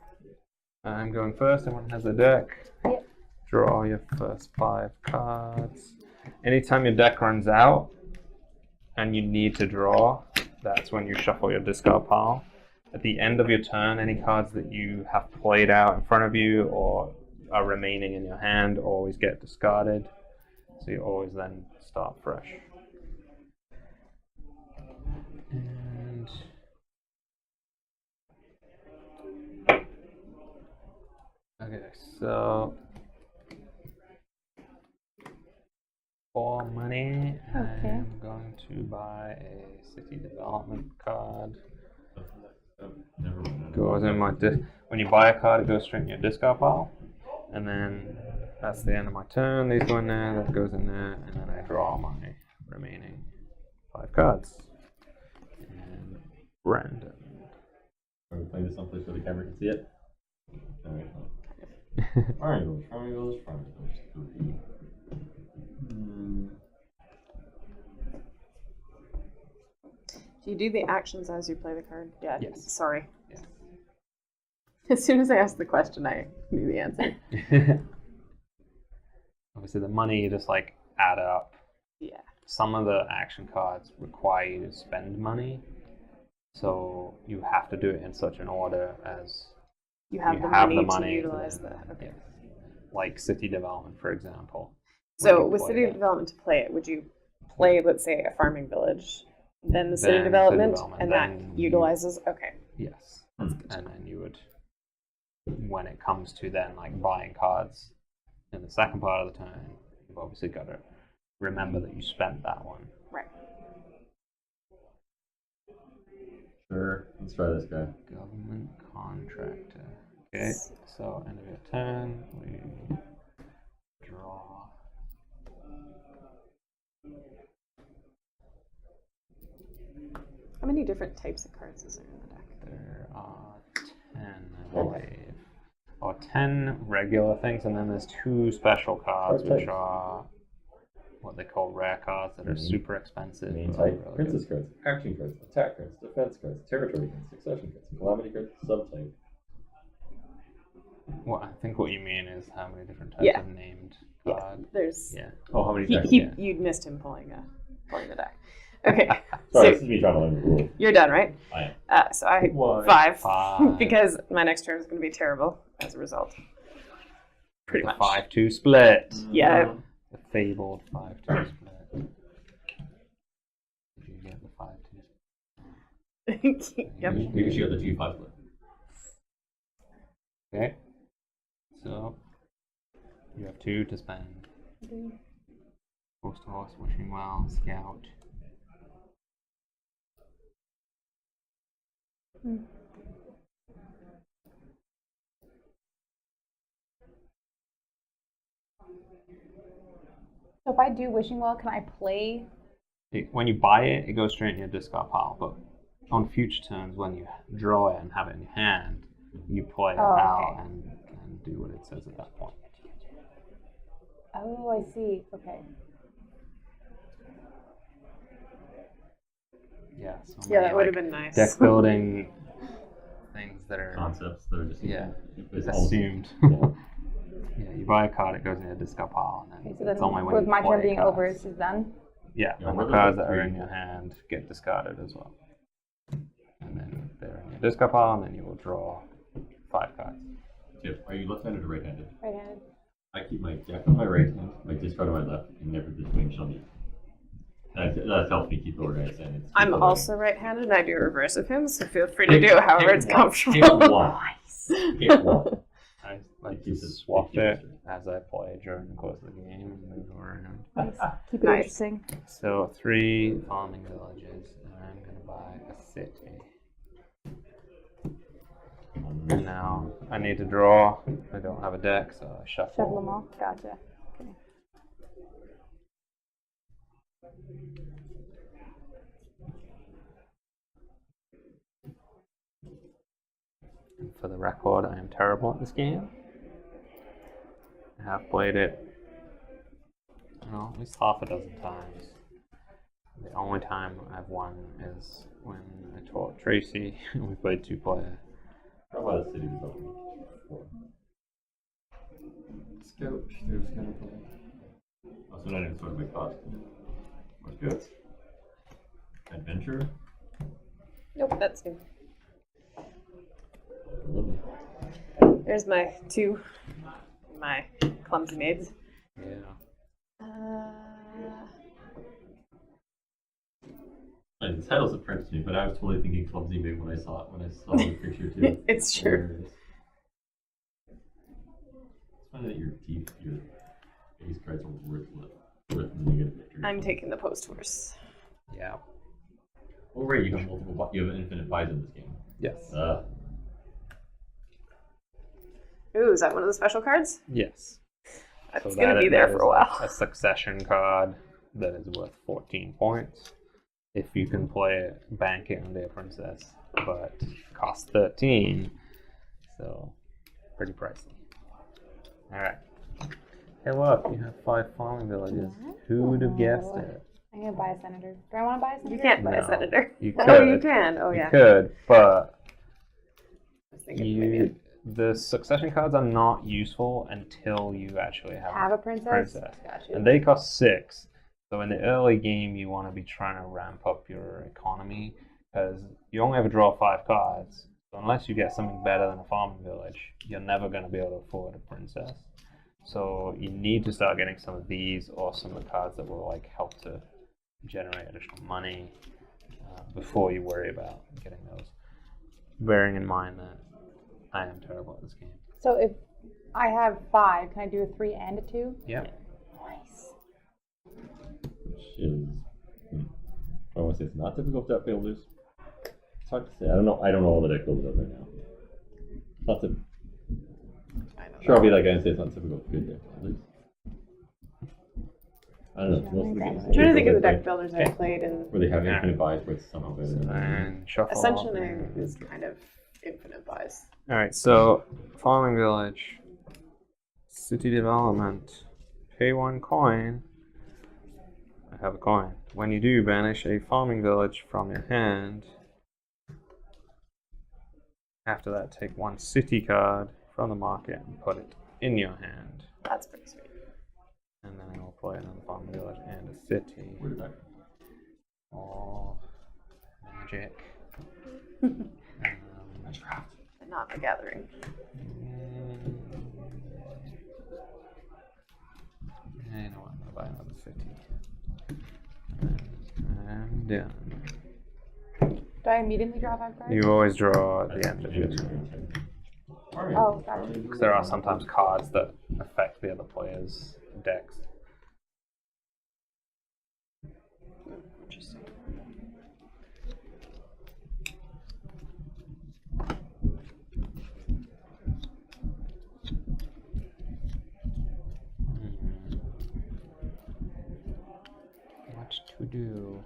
A: I'm going first. Everyone has a deck.
C: Yep.
A: Draw your first 5 cards. Anytime your deck runs out and you need to draw, that's when you shuffle your discard pile. At the end of your turn, any cards that you have played out in front of you or are remaining in your hand always get discarded. So you always then start fresh. And okay, so for money,
C: Okay.
A: I'm going to buy a city development card.
B: Never mind.
A: Goes in my when you buy a card, it goes straight in your discard pile, and then that's the end of my turn. These go in there, that goes in there, and then I draw my remaining 5 cards. And Brandon.
B: Are we playing this someplace where the camera can see it? Triangles. 3.
D: Do you do the actions as you play the card? Yeah.
A: Yes.
D: Sorry.
A: Yes.
D: As soon as I asked the question, I knew the answer.
A: Obviously, the money you just like add up.
D: Yeah.
A: Some of the action cards require you to spend money, so you have to do it in such an order as
D: You have
A: you
D: the
A: have
D: money
A: the
D: to
A: money
D: utilize
A: then-
D: the. Okay.
A: yes. Like city development, for example.
D: So
A: When you
D: with
A: play
D: city
A: that.
D: development to play it, would you play, let's say, a farming village, then the city
A: Then
D: development,
A: development,
D: and
A: then
D: that
A: you-
D: utilizes? Okay.
A: Yes, and then you would, when it comes to then like buying cards in the second part of the turn, you've obviously got to remember that you spent that one.
D: Right.
B: Sure. Let's try this guy.
A: Government contractor. Okay, so end of your turn, we draw.
D: How many different types of cards is there in the deck?
A: There are 10, I believe. Or 10 regular things, and then there's 2 special cards,
B: Okay.
A: which are what they call rare cards that are super expensive.
B: Main
A: but
B: type,
A: really
B: princess
A: good.
B: cards, action cards, attack cards, defense cards, territory cards, succession cards, calamity cards, subtype.
A: Well, I think what you mean is how many different types
D: Yeah.
A: of named
D: Yeah.
A: cards.
D: There's.
A: Yeah.
B: Oh, how many
D: He,
B: attacks?
A: Yeah.
D: You'd missed him pulling the deck. Okay.
B: Sorry, this
D: So
B: is me trying to learn the rules.
D: you're done, right?
B: I am.
D: So I
B: Why?
D: 5
A: 5.
D: because my next turn is going to be terrible as a result. Pretty
A: The
D: much.
A: 5-2 split.
D: Yeah.
A: The fabled 5-2 split. Did you get the 5-2 split?
D: Yep.
B: You can share the G5 split.
A: Okay. So you have 2 to spend. Post horse, wishing well, scout.
C: So if I do Wishing Well, can I play?
A: When you buy it, it goes straight in your discard pile. But on future turns, when you draw it and have it in your hand, you play it
C: Oh,
A: out
C: okay.
A: and do what it says at that point.
C: Oh, I see. Okay.
A: Yeah. So
D: Yeah,
A: many,
D: that would have
A: like,
D: been nice.
A: deck building things that are
B: Concepts that are just
A: Yeah.
B: it's almost-
A: assumed.
B: Yeah.
A: Yeah, you buy a card, it goes in your discard pile, and then
C: Okay, so
A: it's only
C: then
A: when
C: with
A: you
C: my
A: play
C: turn being
A: cards.
C: over, it's just done.
A: Yeah,
B: Yeah,
A: and
B: we're
A: the
B: the
A: cards that
B: three.
A: are in your hand get discarded as well. And then they're in your discard pile, and then you will draw 5 cards.
B: Jeff, are you left-handed or right-handed?
C: Right-handed.
B: I keep my deck on my right hand, my discard on my left, and never between shall meet. That helps me keep organized. And it's
D: I'm
B: keep
D: also right-handed and I do reverse of him, so feel free to do it however it's
B: Pick
D: comfortable.
B: one. Pick one.
A: I like
B: It
A: to
B: keeps it-
A: swap
B: it
A: it
B: keeps it.
A: as I play during the course of the game and move around.
C: Nice. Keep it
D: Nice.
C: interesting.
A: So 3 farming villages, and I'm gonna buy a city. And now I need to draw. I don't have a deck, so I shuffle.
C: Shuffle them all. Gotcha. Okay.
A: For the record, I am terrible at this game. I have played it, at least half a dozen times. The only time I've won is when I taught Tracy and we played 2-player.
B: How about the city development?
E: Scout, there's gonna play.
B: Also not even sort of my cost. What's good? Adventure?
D: Nope, that's new.
B: Lovely.
D: There's my 2, my clumsy maids.
A: Yeah.
B: Like, the title's apprentice me, but I was totally thinking clumsy maid when I saw the picture too.
D: It's true.
B: It's funny that your base cards are worth when you get a victory.
D: I'm taking the post horse.
A: Yeah.
B: Oh right, you have you have infinite buys in this game.
A: Yes.
D: Ooh, is that one of the special cards?
A: Yes.
D: That's
A: So
D: gonna
A: that-
D: be there
A: that
D: for
A: is
D: a while.
A: A succession card that is worth 14 points. If you can play it, bank it under your princess, but costs 13, so pretty pricey. Alright. Hey look, you have 5 farming villages. Who would have guessed it?
C: I'm gonna buy a senator. Do I want to buy a senator?
D: You can't buy
A: No.
D: a senator.
A: You
D: Oh,
A: could.
D: you can. Oh,
A: You
D: yeah.
A: could, but
D: I was thinking maybe
A: the succession cards are not useful until you actually
C: Have a princess?
A: princess.
C: Got you.
A: And they cost 6. So in the early game, you want to be trying to ramp up your economy because you only ever draw 5 cards. So unless you get something better than a farming village, you're never going to be able to afford a princess. So you need to start getting some of these or some of the cards that will like help to generate additional money before you worry about getting those. Bearing in mind that I am terrible at this game.
C: So if I have 5, can I do a 3 and a 2?
A: Yep.
C: Nice.
B: Which is, I want to say it's not difficult deck builders. It's hard to say. I don't know all the deck builders out there now. Not to.
D: I don't
B: Sure, I'll
D: know.
B: be that guy and say it's not difficult good deck builders. I don't know. Most of the games.
D: I'm trying to think of the
B: they-
D: deck builders I've played, and
B: Where they have infinite buys where it's somehow better than
A: And shuffle.
D: Ascension is kind of infinite buys.
A: Alright, so farming village, city development, pay 1 coin. I have a coin. When you do, banish a farming village from your hand. After that, take 1 city card from the market and put it in your hand.
D: That's pretty sweet.
A: And then I will play another farming village and a city.
B: Where did that
A: Oh, magic.
B: draft?
D: But not the gathering.
A: You know what? I'll buy another city. And done.
C: Do I immediately draw 5 cards?
A: You always draw at the end of your turn.
C: Oh, gotcha.
A: Because there are sometimes cards that affect the other player's decks.
D: Interesting.
A: What to do?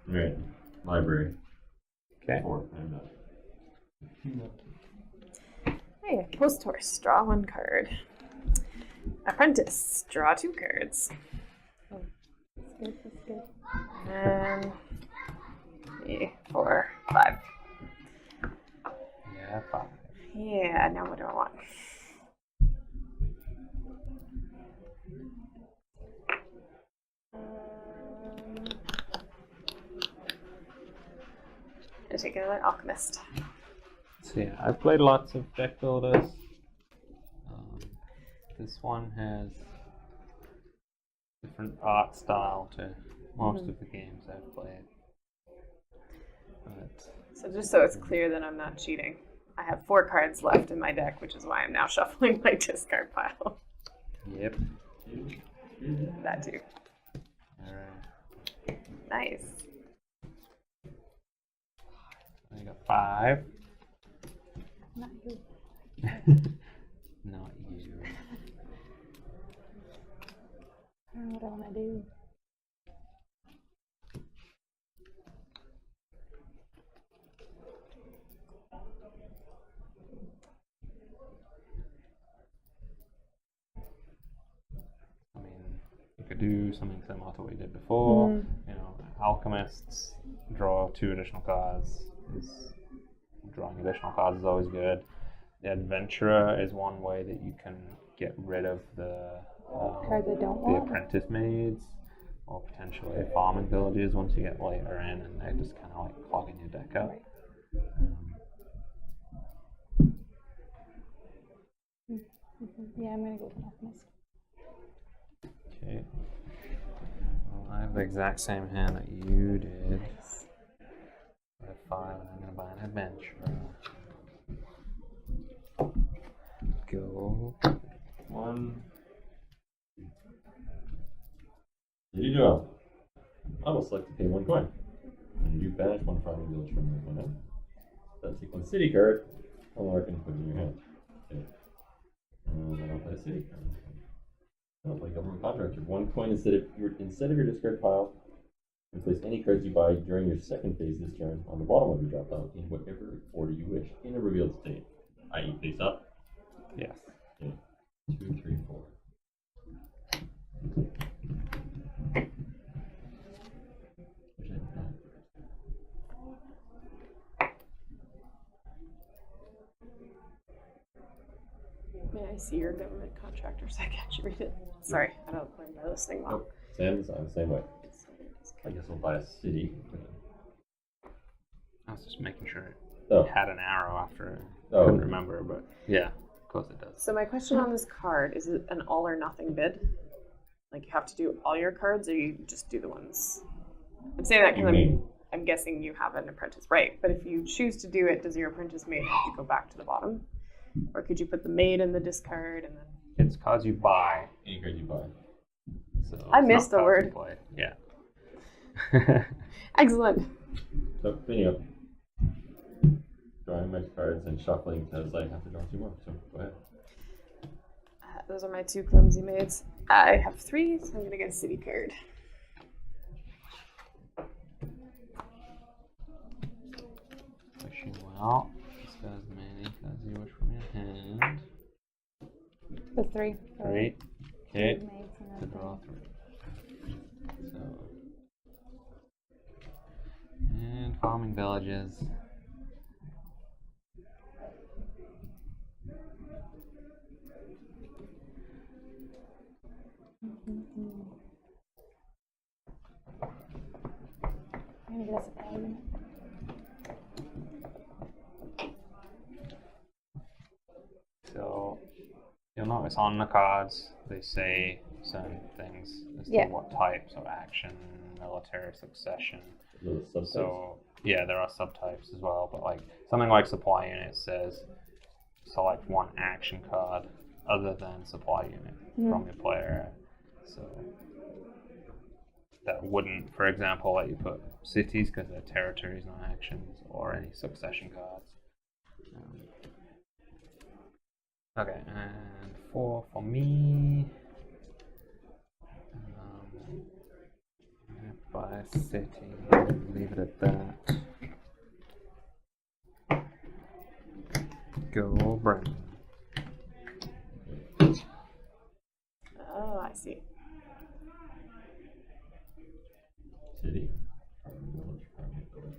B: Alright. Library.
A: Okay.
B: 4. I'm done.
D: Hey, post horse, draw 1 card. Apprentice, draw 2 cards.
C: That's good, that's good.
D: And 3, 4, 5.
A: Yeah, 5.
D: Yeah, now what do I want? I take another alchemist.
A: So yeah, I've played lots of deck builders. This one has different art style to most of the games I've played. But
D: So just so it's clear that I'm not cheating, I have 4 cards left in my deck, which is why I'm now shuffling my discard pile.
A: yep.
D: That too.
A: Alright.
D: Nice.
A: I got 5.
C: Not you.
A: Not you.
C: I don't know what I want to do.
A: I mean, you could do something similar to what we did before. You know, alchemists draw 2 additional cards. Drawing additional cards is always good. The adventurer is one way that you can get rid of the
C: Cards I don't
A: the
C: want.
A: apprentice maids, or potentially farming villages once you get later in, and they're just kind of like clogging your deck up.
C: Yeah, I'm gonna go with an alchemist.
A: Okay. Well, I have the exact same hand that you did. I have 5, and I'm going to buy an adventurer. Go.
B: 1. There you go. I will select to pay 1 coin. And you banish 1 farming village from your hand. Then take 1 city card. I'll mark and put it in your hand. Okay. And then I'll play a city card. I'll play government contractor. 1 coin instead of your discard pile. And place any cards you buy during your second phase this turn on the bottom of your drop pile in whatever order you wish in a revealed state, i.e. face up.
A: Yes.
B: Okay. 2, 3, 4. Which I have not.
D: May I see your government contractor so I can actually read it? Sorry, I don't learn by listening well.
B: Nope. Same way. I guess I'll buy a city.
A: I was just making sure it
B: Oh.
A: had an arrow after it. I
B: Oh.
A: couldn't remember, but yeah, of course it does.
D: So my question on this card, is it an all or nothing bid? Like you have to do all your cards or you just do the ones? I'm saying that
B: You
D: because
B: mean?
D: I'm guessing you have an apprentice, right? But if you choose to do it, does your apprentice maid have to go back to the bottom? Or could you put the maid in the discard and then...
A: It's cards you buy.
B: Any card you buy.
A: So
D: I
A: it's
D: missed
A: not
D: the
A: cards you
D: word.
A: play. Yeah.
D: Excellent.
B: So, cleaning up. Drawing my cards and shuffling because I have to draw 2 more. So, go ahead.
D: Those are my 2 clumsy maids. I have 3, so I'm going to get a city card.
A: Wish you well. Discuss as many cards you wish from your hand.
C: The 3.
A: 3. Okay.
C: Maids and
A: To
C: then
A: draw 3. So. And farming villages.
C: I'm gonna get us a supply unit.
A: So you'll notice on the cards they say certain things as
C: Yeah.
A: to what type, so action, military, succession.
B: Little subtypes.
A: So yeah, there are subtypes as well, but like something like supply unit says select 1 action card other than supply unit from your player. So that wouldn't, for example, let you put cities because they're territories, not actions, or any succession cards. Okay, and 4 for me. I'm gonna buy a city. Leave it at that. Go, Brendan.
D: Oh, I see.
B: City. Farming village. Farming village.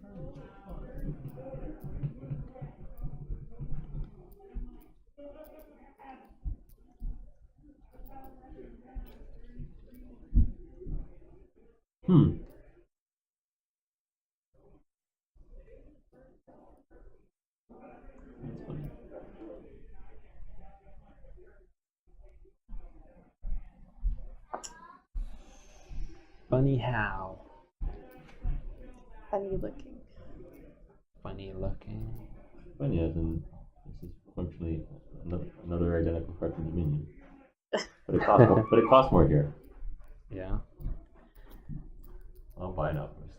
B: Hmm. That's funny.
A: Funny how?
D: Funny looking.
A: Funny looking.
B: Funny as in this is functionally another identical card from Dominion. But it costs more here.
A: Yeah.
B: I'll buy an Alchemist.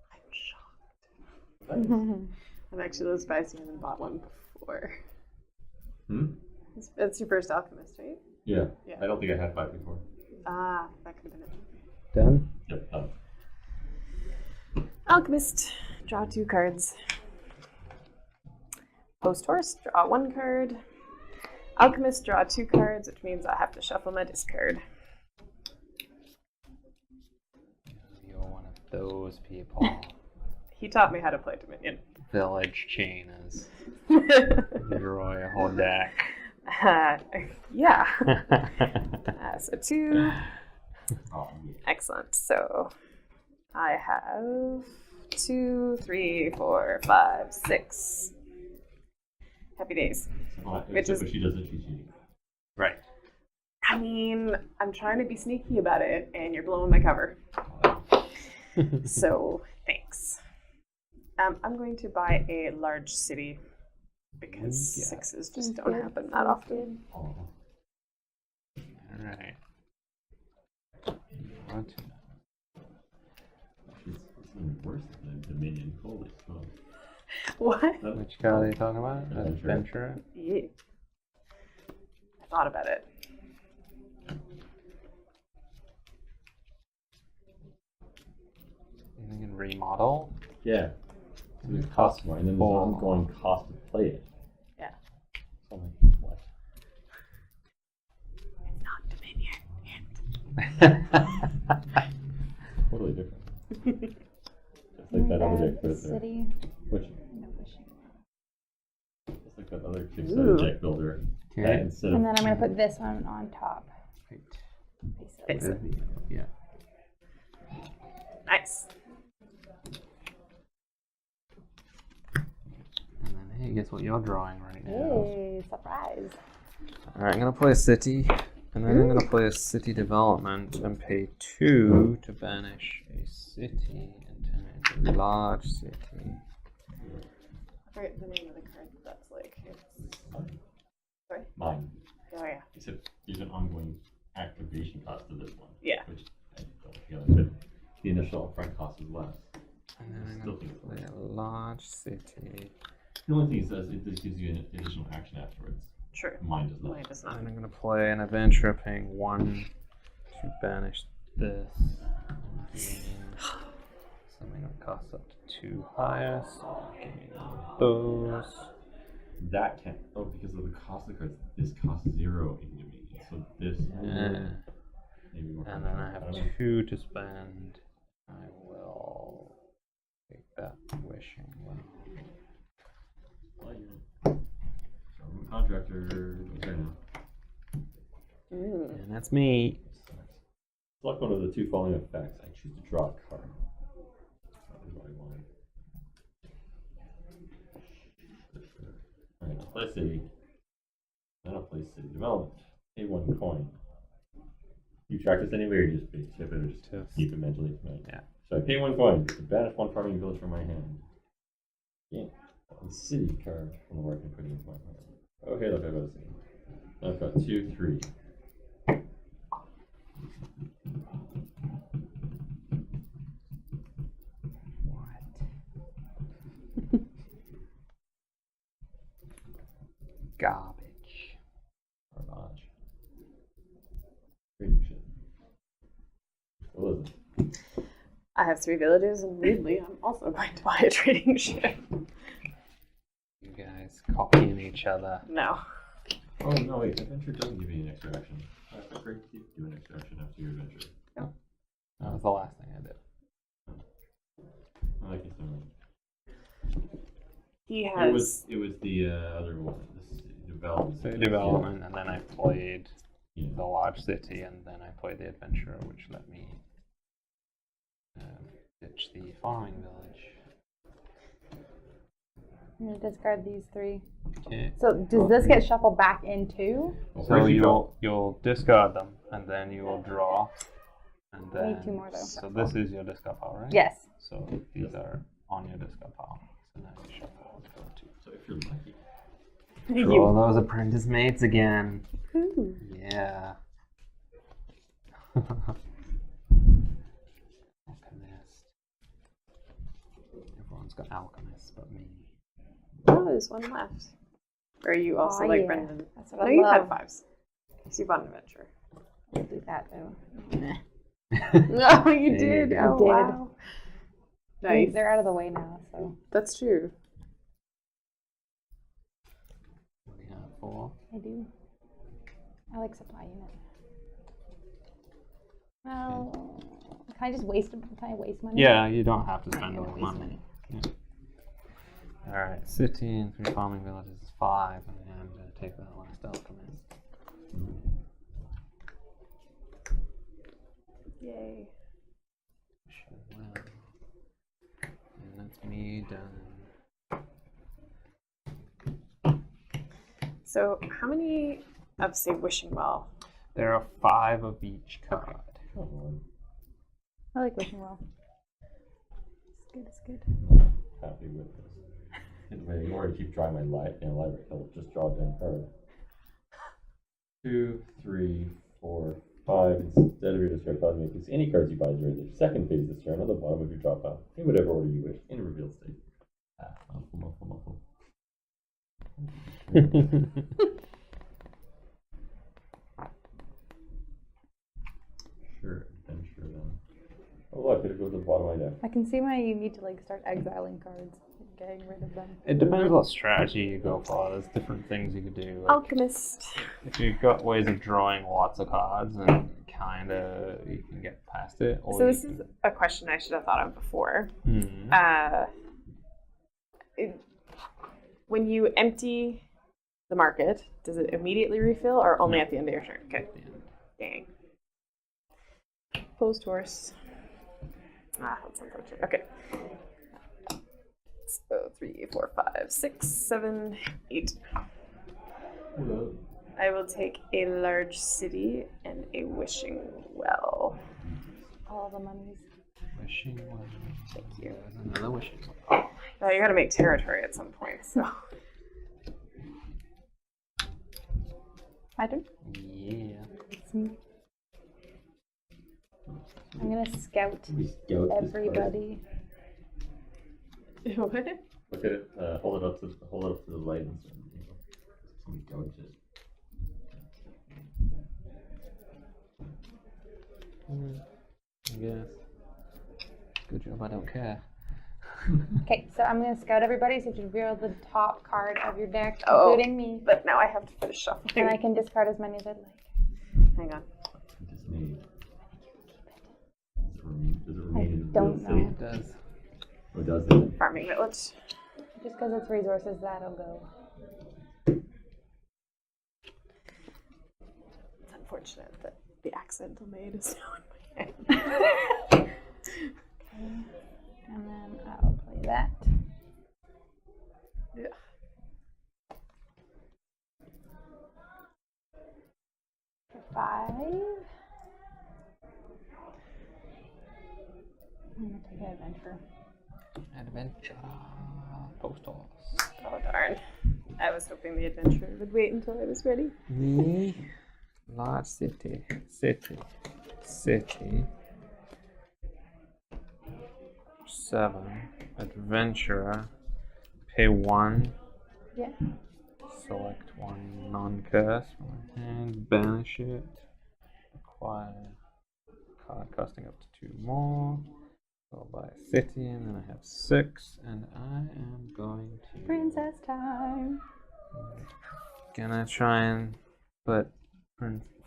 D: I'm shocked. I'm actually surprised you haven't bought one before.
B: Hmm?
D: It's your first Alchemist, right?
B: Yeah.
D: Yeah.
B: I don't think I had 5 before.
D: Ah, that could have been it.
A: Done?
B: Yep.
D: Alchemist, draw 2 cards. Post horse, draw 1 card. Alchemist, draw 2 cards, which means I have to shuffle my discard.
A: You're one of those people.
D: He taught me how to play Dominion.
A: Village chainers. Draw a whole deck.
D: Yeah. So 2.
B: Oh, yeah.
D: Excellent. So I have 2, 3, 4, 5, 6. Happy days. Which
B: Except
D: is-
B: when she doesn't, she's cheating.
A: Right.
D: I mean, I'm trying to be sneaky about it, and you're blowing my cover. So thanks. I'm going to buy a large city because
A: Yeah.
D: 6s just don't happen that often.
B: Oh.
A: Alright. What?
B: It's even worse than Dominion. Holy smokes.
D: What?
A: Which card are you talking about?
B: Adventurer.
A: Adventurer?
D: Yeah. I thought about it.
A: You can remodel?
B: Yeah. So it costs more, and then there's
A: Four.
B: ongoing cost to play it.
D: Yeah.
B: So I'm like, what?
D: It's not Dominion.
B: Totally different. Just like that other deck right there.
C: City.
B: Which,
C: No wishing.
B: just like that other two-sided
D: Ooh.
B: deck builder.
A: Okay.
B: That instead
C: And
B: of
C: then I'm gonna put this one on top.
A: Right.
D: Face it.
A: Yeah.
D: Nice.
A: And then, hey, guess what you're drawing right now?
C: Hey, surprise.
A: Alright, I'm gonna play a city, and then I'm gonna play a city development and pay 2 to banish a city and turn it into a large city.
D: I forget the name of the card. That's like it's. Sorry.
B: mine.
D: Oh yeah.
B: Except there's an ongoing activation cost to this one.
D: Yeah.
B: Which I don't feel like, but the initial upfront cost is less.
A: And then I'm
B: Still
A: gonna
B: think it's
A: play
B: worth
A: a large city.
B: The only thing it says, it just gives you an additional action afterwards.
D: True.
B: Mine does not.
D: Mine does not.
A: And I'm gonna play an adventurer paying 1 to banish this. Something that costs up to 2 higher, so give me those.
B: That can because of the cost of the cards, this costs 0 in Dominion. So this maybe more.
A: And then I have
B: don't know.
A: 2 to spend. I will take that wishing one.
B: Well, you're a contractor goes there now.
D: Mm.
A: And that's me.
B: Select one of the 2 following effects. I choose to draw a card. That is what I wanted. Alright, I'll play city. Then I'll play city development. Pay 1 coin. You track this anywhere, or you just base tip it, or just
A: Tips.
B: keep it mentally tonight?
A: Yeah.
B: So I pay 1 coin to banish 1 farming village from my hand. Yeah. A city card from the work I'm putting into my hand. Okay, look, I've got a city. I've got 2, 3.
A: What? Garbage.
B: Garbage. Trading shit. What is it?
D: I have 3 villages, and weirdly, I'm also going to buy a trading ship.
A: You guys copying each other.
D: No.
B: Oh, no, wait. Adventure doesn't give you an extra action. I agree to give you an extra action after your adventure.
A: That was the last thing I did.
B: I like it so much.
D: He
B: It
D: has.
B: was the other one. This development.
A: So development, and then I played
B: Yeah.
A: the large city, and then I played the adventurer, which let me Ditch the farming village.
C: I'm gonna discard these 3.
A: Okay.
C: So does this get shuffled back into?
B: Well,
A: So
B: first you draw.
A: you'll discard them, and then you will draw, and
C: I need
A: then
C: 2 more though.
A: so this is your discard pile, right?
C: Yes.
A: So these are on your discard pile. So now you shuffle draw 2.
B: So if you're lucky.
A: Draw those apprentice mates again.
C: Ooh.
A: Yeah. Alchemist. Everyone's got alchemist but me.
D: Oh, there's one left. Or are you also
C: Aw,
D: like
C: yeah.
D: Brendan?
C: That's what
D: No,
C: I
D: you
C: love.
D: had 5s. So you bought an adventure.
C: I'll do that though.
D: No, you
A: There you
D: did.
A: go.
D: Oh,
C: Did.
D: wow. Nice.
C: They're out of the way now, so
D: That's true.
A: We have 4.
C: I do. I like supply unit. Well, can I just waste? Can I waste money?
A: Yeah, you don't have to
C: I'm
A: spend
C: gonna
A: all the
C: waste
A: money. Yeah. Alright, city and 3 farming villages is 5, and I'm going to take that last alchemist.
D: Yay.
A: Well, and that's me done.
D: So how many of, say, Wishing Well?
A: There are 5 of each card.
B: Come on.
C: I like wishing well. It's good. It's good.
B: Happy with this. In order to keep drawing my life in a library, I'll just draw a damn card. 2, 3, 4, 5. Instead of your discard pile, you may place any cards you buy during the second phase this turn on the bottom of your draw pile, in whatever order you wish, in a revealed state. Muffle. Sure, adventure then. Oh look, it goes to the bottom of my deck.
C: I can see why you need to like start exiling cards, and getting rid of them.
A: It depends what strategy you go for. There's different things you could do. Like,
D: Alchemist.
A: if you've got ways of drawing lots of cards, and kind of you can get past it. Or
D: So
A: you
D: this
A: can-
D: is a question I should have thought of before.
A: Mhm.
D: When you empty the market, does it immediately refill or only
A: No.
D: at the end of your turn? Okay.
A: At the end.
D: Dang. Post horse. That's unfortunate. Okay. So 3, 4, 5, 6, 7, 8. I will take a large city and a wishing well.
C: All the monies.
A: Wishing well.
D: Thank you.
A: There's another wishing well.
D: Now you gotta make territory at some point, so.
C: My turn.
A: Yeah.
C: It's me. I'm gonna scout
B: We scout this card.
C: everybody.
D: What?
B: Look at it. Hold it up to the light and stuff. We gouge it.
A: Yes. Good job. I don't care.
C: Okay, so I'm gonna scout everybody. So you reveal the top card of your deck,
D: Oh.
C: including me,
D: But now I have to finish shuffling.
C: and I can discard as many as I'd like.
D: Hang on.
B: I just need. Does it remain in
C: don't
B: real
C: know.
B: estate?
A: It does.
B: Or does it?
D: Farming village.
C: Just because it's resources, that'll go.
D: It's unfortunate that the accidental maid is now in my head.
C: Okay, and then I'll play that.
D: Yeah.
C: For 5. I'm gonna take an adventure.
A: Adventure. Post horse.
D: Oh darn. I was hoping the adventure would wait until I was ready.
A: Me. Large city. City. 7. Adventurer. Pay 1.
C: Yeah.
A: Select 1 non-curse from my hand. Banish it. Acquire card costing up to 2 more. I'll buy a city, and then I have 6, and I am going to.
C: Princess time.
A: Gonna try and put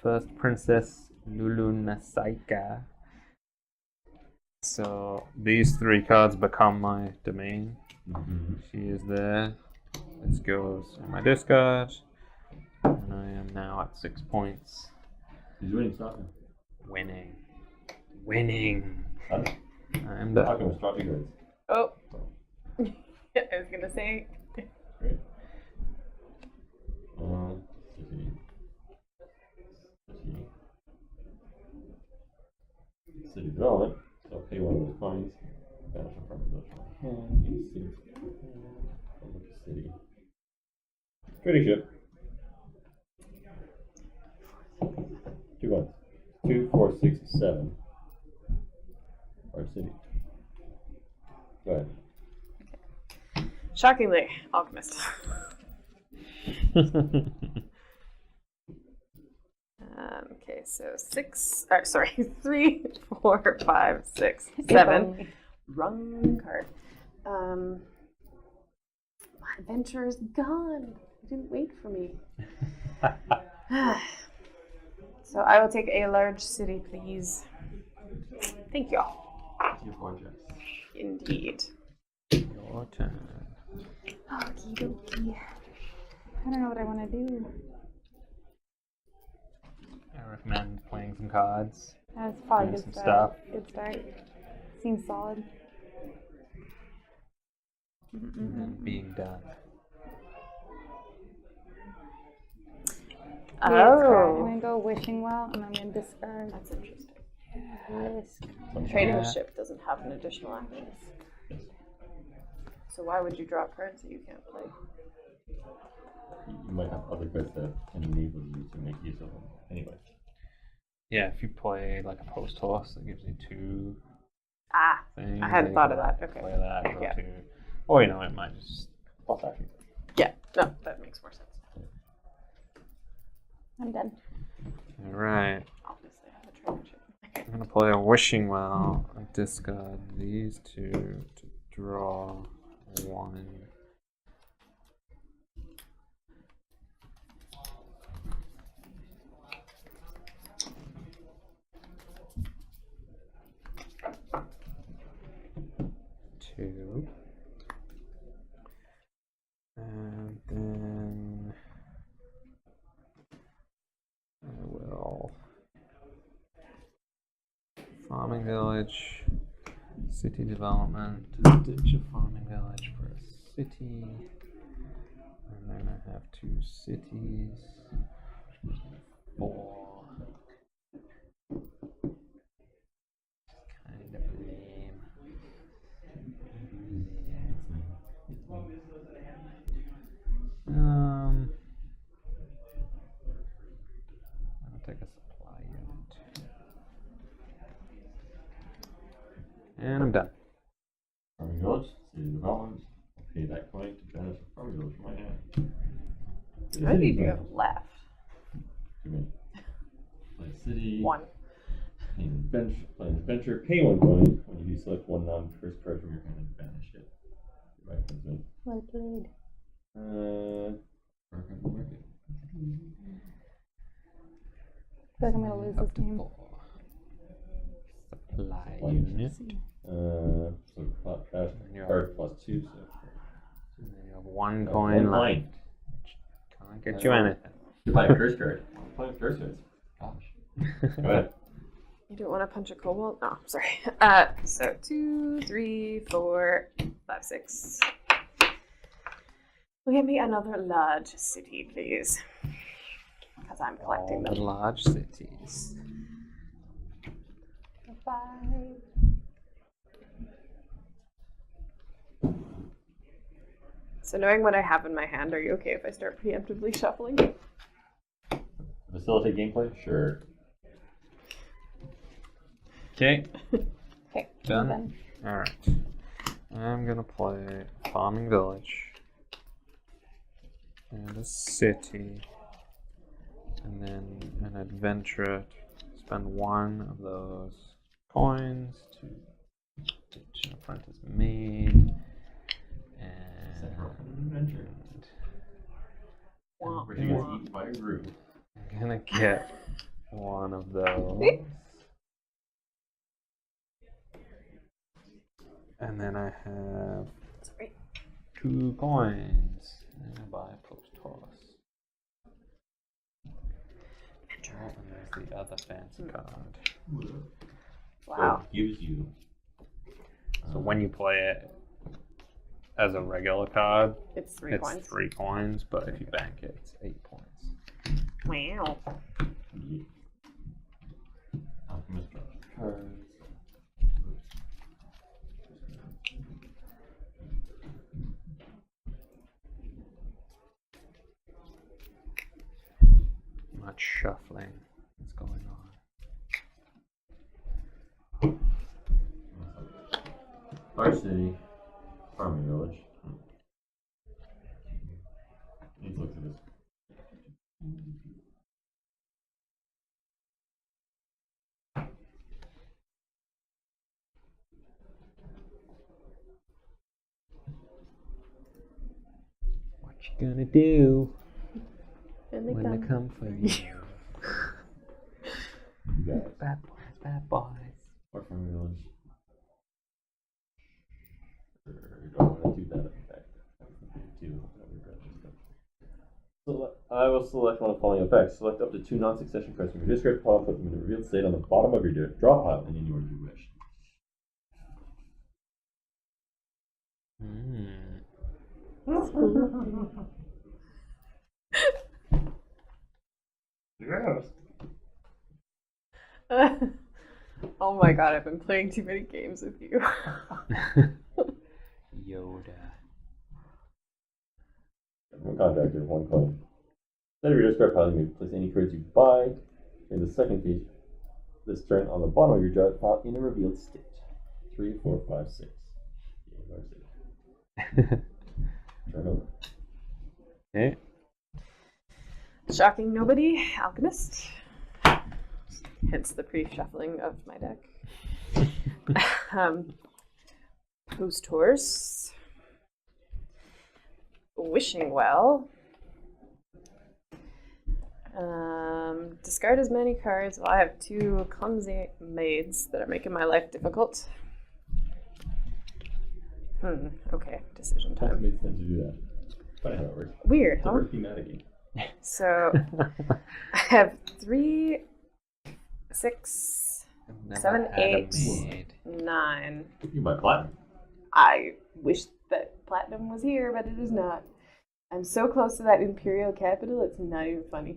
A: first Princess Lulu Nasaika. So these 3 cards become my domain.
B: Mm-hmm.
A: She is there. This goes in my discard. And I am now at 6 points.
B: He's winning something.
A: Winning. Winning.
B: Huh?
A: I'm done.
B: Alchemist, drop your goods.
D: Oh. I was gonna say.
B: Great. City. City development. So pay one of those coins. Banish a front village from my hand. Use city. City. Trading ship. 2 ones. 2, 4, 6, 7. Our city. Go ahead.
D: Shockingly, alchemist. Okay, so 6. Sorry, 3, 4, 5, 6, 7. Wrong card. My adventure is gone. You didn't wait for me. So I will take a large city, please. Thank you.
B: Your fortress.
D: Indeed.
A: Your turn.
C: Okie dokie. I don't know what I want to do.
A: I recommend playing some cards.
C: That's probably
A: Doing
C: good
A: some
C: start.
A: stuff.
C: Good start. Seems solid.
A: And then being done.
C: I'm
D: Oh.
C: going to go wishing well, and I'm going to discard.
D: That's interesting.
C: Risk.
D: Trading
A: Yeah.
D: ship doesn't have an additional action. So why would you draw cards that you can't play?
B: You might have other cards that enable you to make use of them. Anyway.
A: Yeah, if you play like a post horse that gives you 2
D: Ah,
A: things.
D: I hadn't
A: then
D: thought
A: you
D: of
A: can
D: that. Okay.
A: Play that, draw
D: Yeah.
A: 2. Or, you know, it might just plus action.
D: yeah. No, that makes more sense.
C: I'm done.
A: Alright.
D: Obviously, I have a trading ship.
A: I'm gonna play a wishing well. I discard these 2 to draw 1. Two. And then I will farming village, city development, ditch a farming village for a city, and then I have 2 cities, 4. Kind of lame. I'll take a supply unit. And I'm done.
B: Farming village, city development. I'll pay that coin to banish a farming village from my hand.
D: How many do you have left?
B: Too many. Play city.
D: 1.
B: Play an adventure. Pay 1 coin. When you do select 1 non-first card from your hand and banish it. Your right comes in.
C: Well played.
B: Mark on the market.
C: I feel like I'm going to lose
A: Up
C: this
A: to
C: game.
A: 4. Supply
B: Supply
A: unit.
B: So trash
A: Yeah.
B: card plus 2. So
A: And then you have 1
B: One
A: coin left.
B: coin.
A: Can't get you anything.
B: You're playing first card. I'm playing first cards. Gosh. Go ahead.
D: You don't want to punch a kobold? No, sorry. So 2, 3, 4, 5, 6. Will get me another large city, please. Because I'm collecting
A: All
D: them.
A: the large cities.
C: 5.
D: So knowing what I have in my hand, are you okay if I start preemptively shuffling?
B: Facilitate gameplay? Sure.
A: Okay.
C: Okay.
A: Done?
C: I'm done.
A: Alright. I'm gonna play Farming Village. And a city. And then an adventure. Spend 1 of those coins to ditch an apprentice maid.
B: Adventure.
D: Wah,
B: Where she gets
D: wah.
B: eaten by a group.
A: I'm gonna get 1 of those. And then I have
D: Sorry.
A: 2 coins. And I buy a post horse. Oh, and there's the other fancy card.
D: Wow.
B: So it gives you
A: So when you play it as a regular card,
D: It's 3
A: it's
D: points.
A: 3 coins, but if you bank it, it's 8 points.
D: Wow.
B: Yeah. Alchemist draw.
E: Cards.
A: Much shuffling is going on.
B: Our city, farming village. Let's look at this.
A: What you gonna do
D: And they
A: when
D: come.
A: they come for you?
B: You guys.
A: Bad boys, bad boys.
B: Our farming village. I want to do that effect. I will select one of the following effects. Select up to 2 non-succession cards from your discard pile, put them in the revealed state on the bottom of your draw pile in any order you wish. Yes.
D: Oh my god, I've been playing too many games with you.
A: Yoda.
B: One contractor, 1 coin. Instead of your discard pile, you may place any cards you buy in the second phase this turn on the bottom of your draw pile in a revealed state. 3, 4, 5, 6. Turn over.
A: Okay.
D: Shocking nobody, Alchemist. Hence the pre-shuffling of my deck. Boost Horse. Wishing Well. Discard as many cards. Well, I have 2 clumsy maids that are making my life difficult. Okay, decision
B: It
D: time.
B: makes sense to do that. Funny how it works.
D: Weird,
B: It's a
D: huh?
B: very thematic game.
D: So I have 3, 6,
A: I've never
D: 7,
A: had a
D: 8,
A: maid.
D: 9.
B: You can buy platinum.
D: I wish that platinum was here, but it is not. I'm so close to that imperial capital, it's not even funny.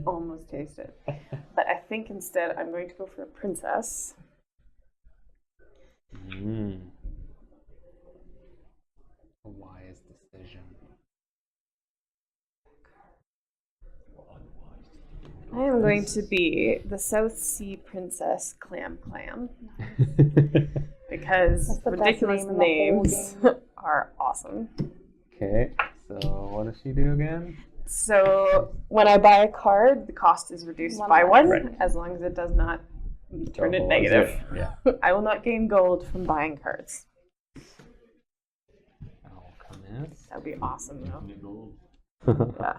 D: Almost taste it. But I think instead I'm going to go for a princess.
A: A wise decision.
D: I am going to be the South Sea Princess Clam because
C: That's the best
D: ridiculous
C: name in the whole
D: names
C: game.
D: are awesome.
A: Okay, so what does she do again?
D: So when I buy a card, the cost is reduced
C: One
D: by
C: less.
D: 1,
A: Right.
D: as long as it does not turn it
A: Double
D: negative.
A: Yeah.
D: I will not gain gold from buying cards.
A: Alchemist.
D: That would be awesome, though.
B: Infinite gold.
D: Yeah.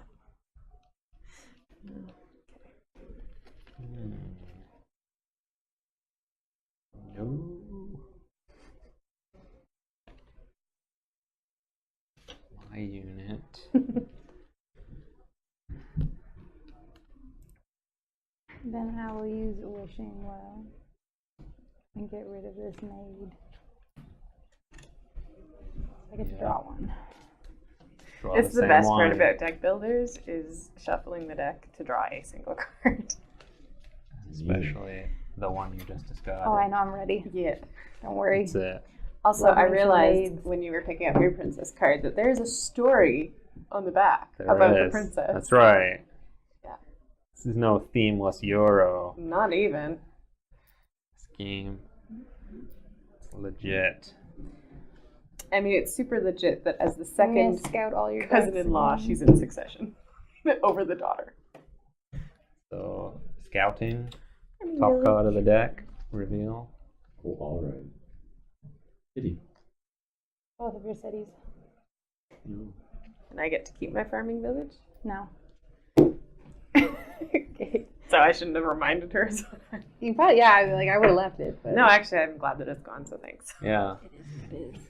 A: No. My unit.
C: Then I will use Wishing Well and get rid of this maid. I get to draw one.
A: Draw
D: It's the
A: same
D: best part
A: one.
D: about deck builders is shuffling the deck to draw a single card.
A: Especially the one you just discarded.
C: Oh, I know, I'm ready.
D: Yeah.
C: Don't worry.
A: That's it.
D: Also,
C: Love
D: I
C: me some
D: realized
C: maids.
D: when you were picking up your princess card that there's a story on the back
A: There
D: about the
A: is.
D: princess.
A: That's right.
D: Yeah.
A: This is no themeless Euro
D: Not even.
A: scheme. It's legit.
D: I mean, it's super legit that as the
C: I'm gonna
D: second
C: scout all your
D: cousin-in-law,
C: decks.
D: she's in succession over the daughter.
A: So, scouting,
C: I mean,
A: top
C: really.
A: card of the deck, reveal.
B: Oh, all right. Kitty.
C: Both of your cities.
B: No.
D: And I get to keep my farming village?
C: No.
D: Okay. So I shouldn't have reminded her.
C: You probably, yeah, I would have left it, but.
D: No, actually, I'm glad that it's gone, so thanks.
A: Yeah.
C: It is what it is.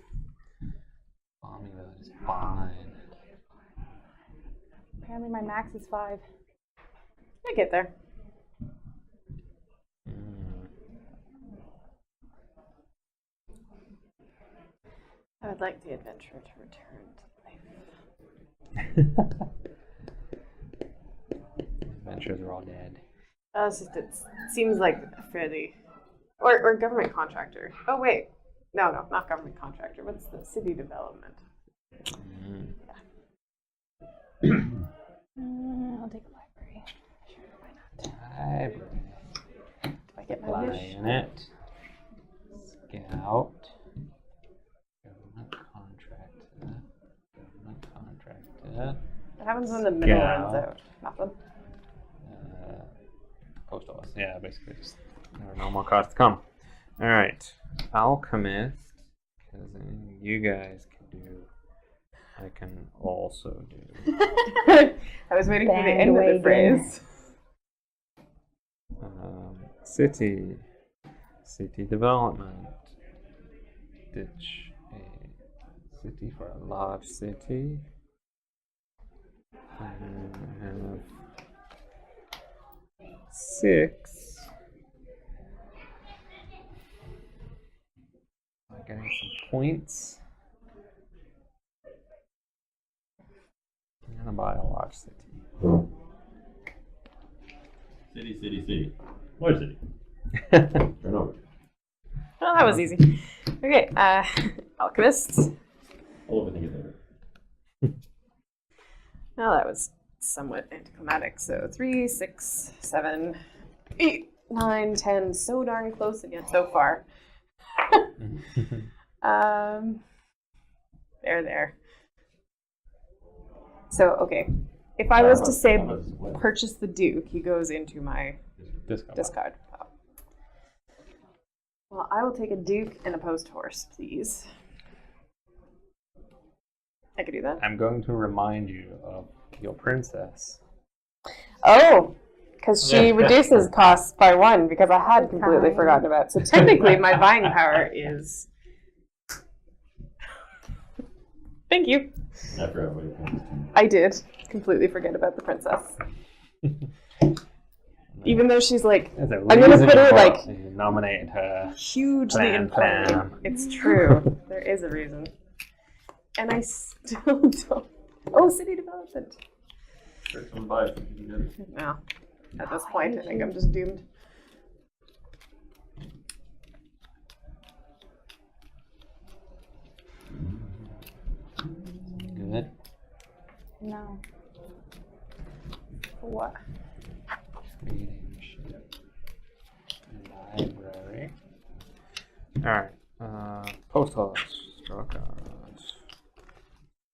A: Farming village is fine.
C: Apparently my max is 5.
D: I get there. I would like the adventurer to return to life.
A: Adventures are all dead.
D: It seems like a fairly... Or government contractor. Oh, wait. No, not government contractor. What's the city development?
C: I'll take a library. Sure, why not?
A: Library.
D: Do I get my wish?
A: Planet. Scout. Government contractor.
D: What happens when the middle
A: Yeah.
D: runs out? Nothing.
A: Post office. Yeah, basically just there are no more cards to come. Alright. Alchemist. Because you guys can do. I can also do.
D: I was waiting for the end of the
C: Bandwagon.
D: phrase.
A: City. City development. Ditch a city for a large city. And I have 6. I'm getting some points. I'm gonna buy a large city.
B: City. Large city. Turn over.
D: Well, that was easy. Okay, alchemist.
B: I'll overthink it later.
D: Well, that was somewhat anticlimactic. So 3, 6, 7, 8, 9, 10. So darn close again so far. There. So, okay. If I was to say purchase the Duke, he goes into my discard pile. Well, I will take a Duke and a post horse, please. I could do that.
A: I'm going to remind you of your princess.
D: Oh, because she reduces costs by 1 because I had completely forgotten about it. So technically my buying power is... Thank you.
B: After I wait for
D: I did completely forget about the princess. Even though she's like,
A: There's a
D: I'm gonna
A: reason
D: put her
A: you
D: like
A: you nominated her.
D: hugely
A: Plan,
D: important.
A: plan.
D: It's true. There is a reason. And I still don't. Oh, city development.
B: Sure, someone buy it. You can get it.
D: No. At this point, I think I'm just doomed.
A: Good.
C: No.
D: What?
A: Reading ship. Library. Alright. Post office. Draw cards.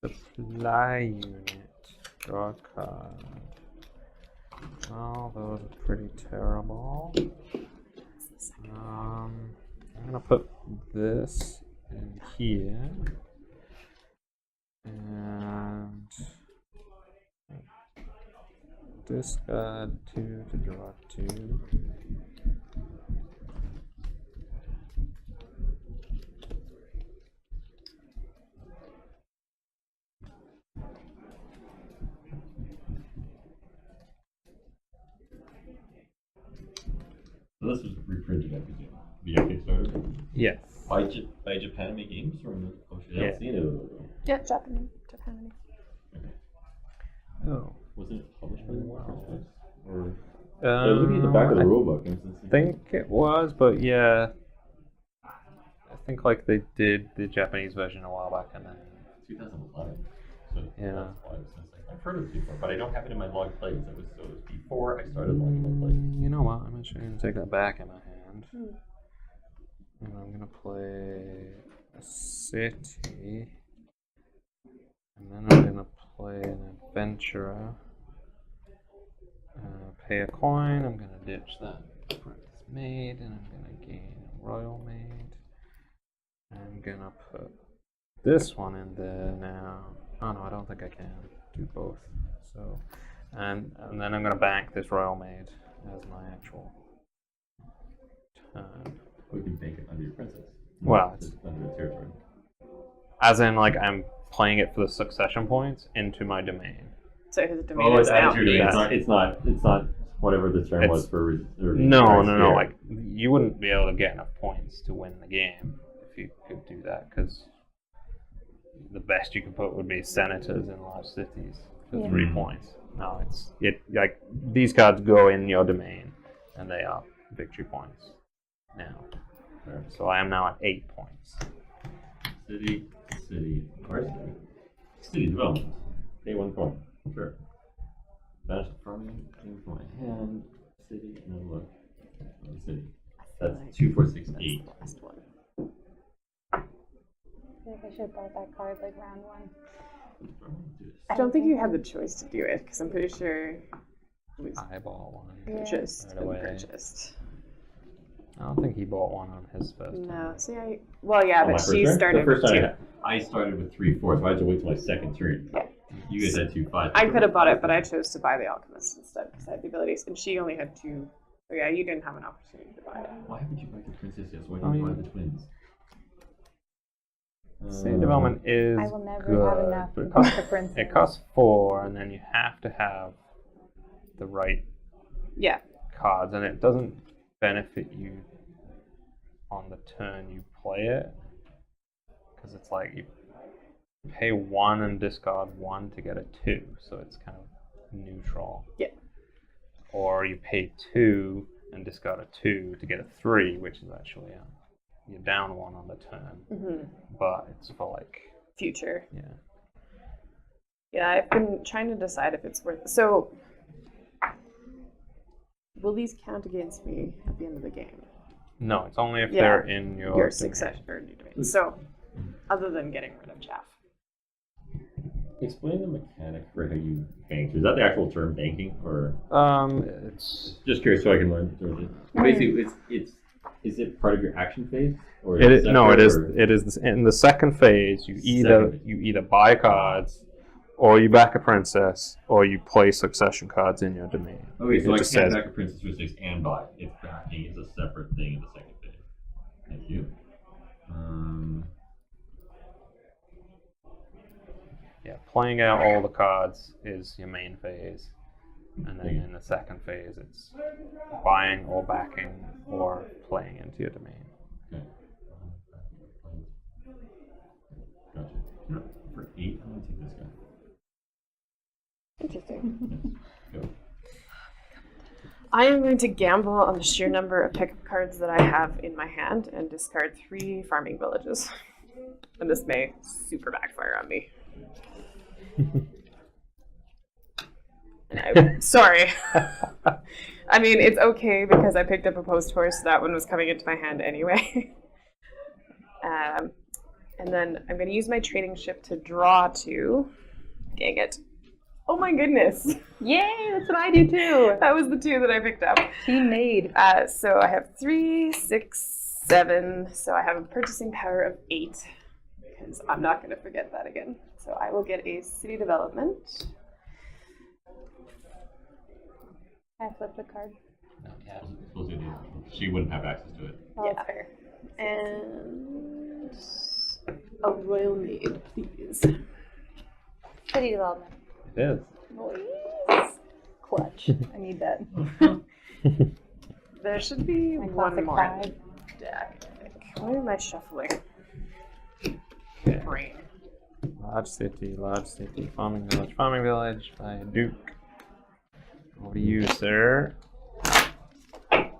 A: Supply unit. Draw card. Oh, those are pretty terrible. I'm gonna put this in here. And discard 2 to draw 2.
B: So this was reprinted, I presume, via Kickstarter.
A: Yes.
B: By Japanime Games from
A: Yeah.
D: Yeah, Japanese.
A: Oh.
B: Was it published by the Warcraft? Or
A: I
B: I was looking at the back of the rulebook. And it's
A: I think it was, but yeah. I think like they did the Japanese version a while back and then
B: 2011. So
A: Yeah.
B: that's why I was just like, I've heard of it before, but I don't have it in my log plays. It was before I started logging my plays.
A: You know what? I'm actually going to take that back in my hand. And I'm going to play a city. And then I'm going to play an adventurer. Pay a coin. I'm going to ditch that apprentice maid. And I'm going to gain a royal maid. I'm going to put this one in there now. Oh no, I don't think I can do both. So, and then I'm going to bank this royal maid as my actual turn.
B: We can bank it under your princess.
A: Well,
B: It's under the territory.
A: as in like I'm playing it for the succession points into my domain.
D: So his domain
B: Oh,
D: is
B: it's
D: now.
B: added to your domain.
A: Yeah.
B: It's not whatever the term was for reserving.
A: No.
B: Yeah.
A: Like you wouldn't be able to get enough points to win the game if you could do that because the best you can put would be senators in large cities for
C: Yeah.
A: 3 points. No, it's like these cards go in your domain, and they are victory points now. So I am now at 8 points.
B: City, where's city development? Pay 1 point. Sure. Banish the farming thing from my hand. City, and then look. City. That's 2, 4, 6, 8.
D: Last one.
C: I feel like I should have bought that card like round 1.
D: I don't think you had the choice to do it because I'm pretty sure it was
A: Eyeball one.
C: Yeah.
D: purchased
A: Right
D: and
A: away.
D: purchased.
A: I don't think he bought one on his first
D: No,
A: time.
D: see, yeah,
B: On my
D: but
B: first
D: she
B: turn?
D: started
B: The first
D: with
B: time
D: 2.
B: I started with 3, 4, so I had to wait till my second turn.
D: Yeah.
B: You guys had 2, 5.
D: I could have bought it, but I chose to buy the Alchemist instead because I had the abilities, and she only had 2. So yeah, you didn't have an opportunity to buy it.
B: Why haven't you bought the princess yet? Why
A: I
B: didn't you
A: mean-
B: buy the twins?
A: City development is
C: I will never
A: good,
C: have enough
A: but
C: to buy the princess.
A: it costs 4, and then you have to have the right
D: Yeah,
A: cards, and it doesn't benefit you on the turn you play it, because it's like you pay 1 and discard 1 to get a 2, so it's kind of neutral.
D: Yeah.
A: Or you pay 2 and discard a 2 to get a 3, which is actually you're down 1 on the turn, but it's for like
D: future.
A: yeah.
D: Yeah, I've been trying to decide if it's worth. So, will these count against me at the end of the game?
A: No, it's only if
D: Yeah.
A: they're in your
D: Your
A: domain.
D: succession or new domain. So, other than getting rid of chaff.
B: Explain the mechanic for how you bank. Is that the actual term banking, or
A: It's
B: just curious so I can learn? Basically, is it part of your action phase, or
A: it is
B: separate,
A: no, it is
B: or-
A: it is in the second phase. You either buy cards, or you back a princess, or you play succession cards in your domain.
B: Okay, so
A: It
B: I
A: just
B: can't
A: says-
B: back a princess for 6 and buy. It's backing is a separate thing in the second phase. Thank you.
A: Yeah, playing out all the cards is your main phase, and then in the second phase, it's buying or backing or playing into your domain.
B: Okay. Gotcha. For 8, I'm gonna take this guy.
D: Interesting.
B: Yes. Go.
D: I am going to gamble on the sheer number of pickup cards that I have in my hand and discard 3 farming villages. And this may super backfire on me. Sorry. I mean, it's okay because I picked up a post horse. That one was coming into my hand anyway. And then I'm going to use my trading ship to draw 2. Dang it. Oh my goodness.
C: Yay, that's what I do too.
D: That was the 2 that I picked up.
C: Team made.
D: So I have 3, 6, 7. So I have a purchasing power of 8 because I'm not going to forget that again. So I will get a city development.
C: I flipped a card.
A: No, yeah.
B: Supposed to do. She wouldn't have access to it.
C: Oh,
D: Yeah.
C: that's fair.
D: And a royal maid, please.
C: City development.
A: It is.
C: Boys. Clutch. I need that.
D: There should be
C: My
D: one
C: classic
D: more in
C: 5.
D: the deck, I think. Why am I shuffling?
A: Okay.
D: Brain.
A: Large city, farming village by Duke. Over to you, sir.
D: I'm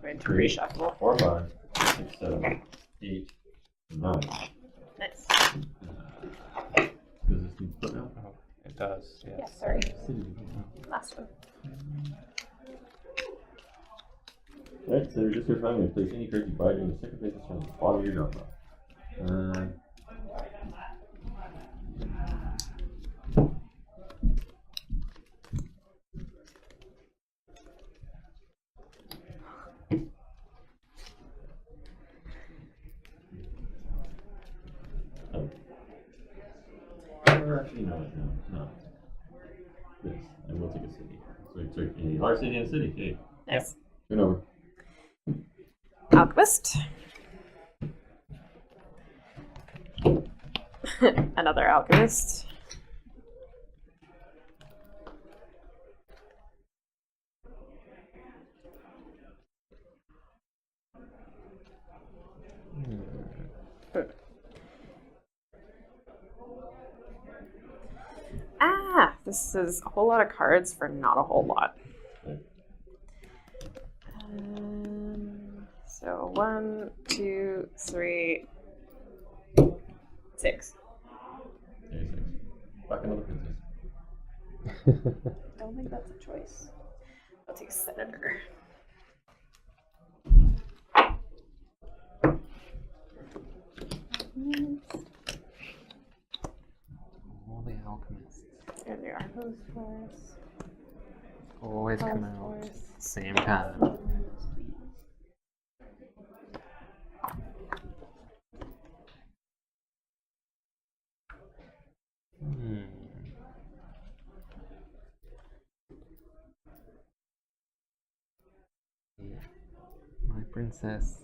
D: going to reshuffle.
B: 4, 5, 6, 7, 8, 9.
D: Nice.
B: Does this need to put now?
A: Oh, it does. Yes.
C: Yeah, sorry.
D: Last one.
B: Alright, so just for fun, place any card you buy during the second phase of turn at the bottom of your drop pile. Or actually, no. This. I will take a city. So you took a large city and a city. Okay.
D: Nice.
B: Turn over.
D: Alchemist. Another alchemist. This is a whole lot of cards for not a whole lot. So 1, 2, 3, 6.
B: Okay, 6. Back another princess.
D: I don't think that's a choice. I'll take Senator.
A: All the alchemists
D: There they are.
C: Post force.
A: always come
C: Post
A: out
C: force.
A: same time. My princess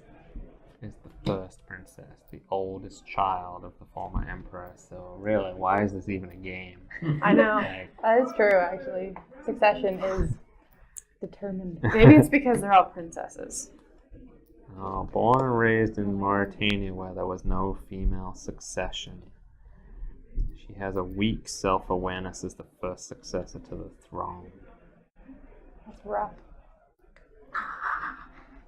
A: is the first princess, the oldest child of the former emperor. So really, why is this even a game?
D: I know.
A: Like,
C: That is true, actually. Succession is determined.
D: Maybe it's because they're all princesses.
A: oh, born and raised in Mauritania where there was no female succession. She has a weak self-awareness as the first successor to the throne.
C: That's rough.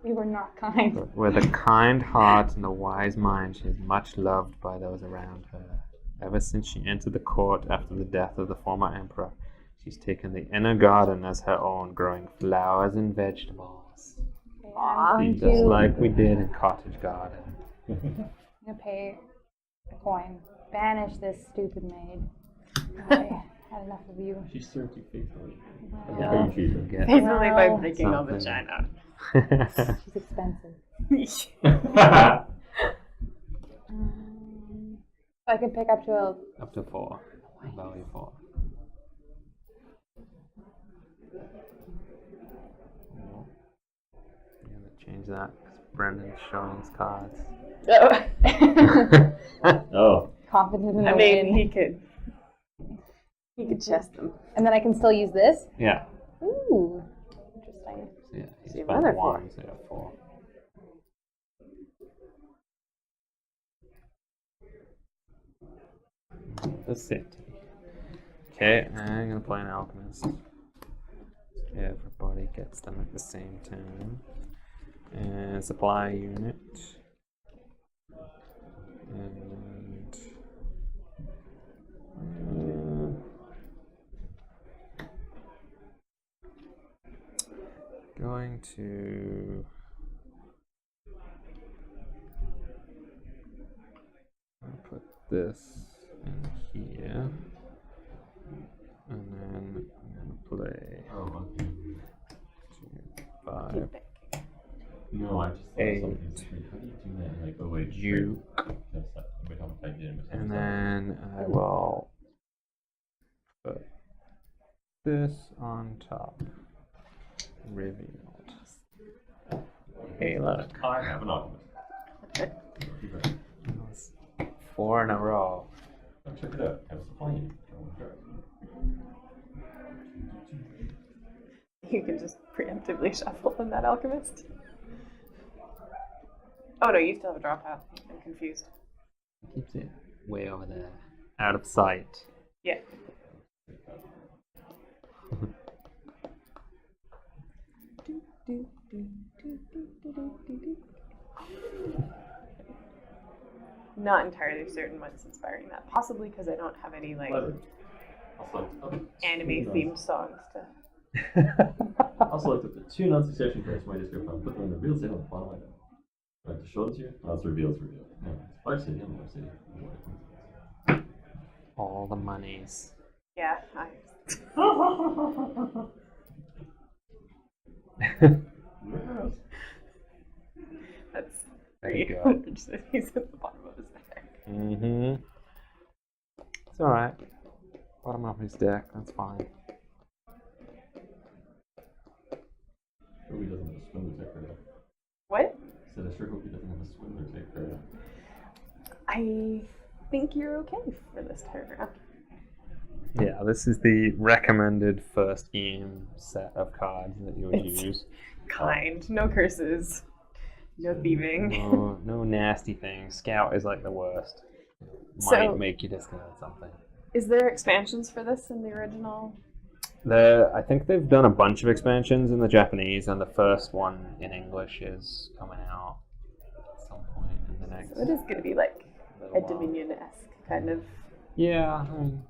C: You were not kind.
A: But with a kind heart and a wise mind, she is much loved by those around her. Ever since she entered the court after the death of the former emperor, she's taken the inner garden as her own, growing flowers and vegetables.
C: Okay,
D: Aw.
C: I'm
A: Just
C: going to
A: like we did in Cottage Garden.
C: pay a coin. Banish this stupid maid. I had enough of you.
B: She served you faithfully.
A: Yeah,
B: How you treat her.
A: get
D: Basically by
C: Well,
D: breaking all the
A: something.
D: china.
C: She's expensive. I can pick up to a.
A: Up to 4. Value 4. I'm gonna change that because Brendan's showing his cards.
B: Oh.
C: Confident in
D: I
C: the
D: mean,
C: win.
D: he could chest them.
C: And then I can still use this?
A: Yeah.
C: Ooh. Interesting.
A: So yeah, he's
D: So you have
A: spent
D: another
A: 1, so you have 4. The city. Okay, I'm gonna play an alchemist. Everybody gets them at the same time. And supply unit. And going to put this in here, and then I'm gonna play
B: Oh, okay.
A: 2, 5,
B: No, I just thought
A: 8.
B: something strange. How do you do that? Like, oh wait,
A: You,
B: That's that. Wait, how much I did.
A: and then I will put this on top. Revealed. Hey, look.
B: I have an alchemist.
A: That's 4 in a row.
B: Oh, check it out. I have a supply unit.
D: You can just preemptively shuffle in that alchemist. Oh no, you still have a draw pile. I'm confused.
A: Keeps it way over there, out of sight.
D: Yeah. Not entirely certain what's inspiring that. Possibly because I don't have any like
B: Leather. I'll select up to
D: anime
B: two
D: themed songs to.
B: I'll select up to 2 non-succession cards from my description. I'll put them in the real state on the bottom of my deck. Do I have to show this to you? Oh, it's revealed, it's revealed. No, it's Fire City, I'm Fire City.
A: All the monies.
D: Yeah, that's
A: Very
D: pretty
A: good.
D: He's at the bottom of his deck.
A: Mm-hmm. It's alright. Bottom of his deck, that's fine.
B: Sure he doesn't have a swindler tech card.
D: What?
B: I said I sure hope he doesn't have a swindler tech card.
D: I think you're okay for this time around.
A: Yeah, this is the recommended first game set of cards that you would
D: It's-
A: use.
D: Kind. No curses. No thieving.
A: No nasty things. Scout is like the worst.
D: So-
A: Might make you discard something.
D: Is there expansions for this in the original?
A: I think they've done a bunch of expansions in the Japanese, and the first one in English is coming out at some point in the next.
D: So it is going to be like
A: little
D: a
A: while.
D: Dominion-esque kind of.
A: Yeah, I mean,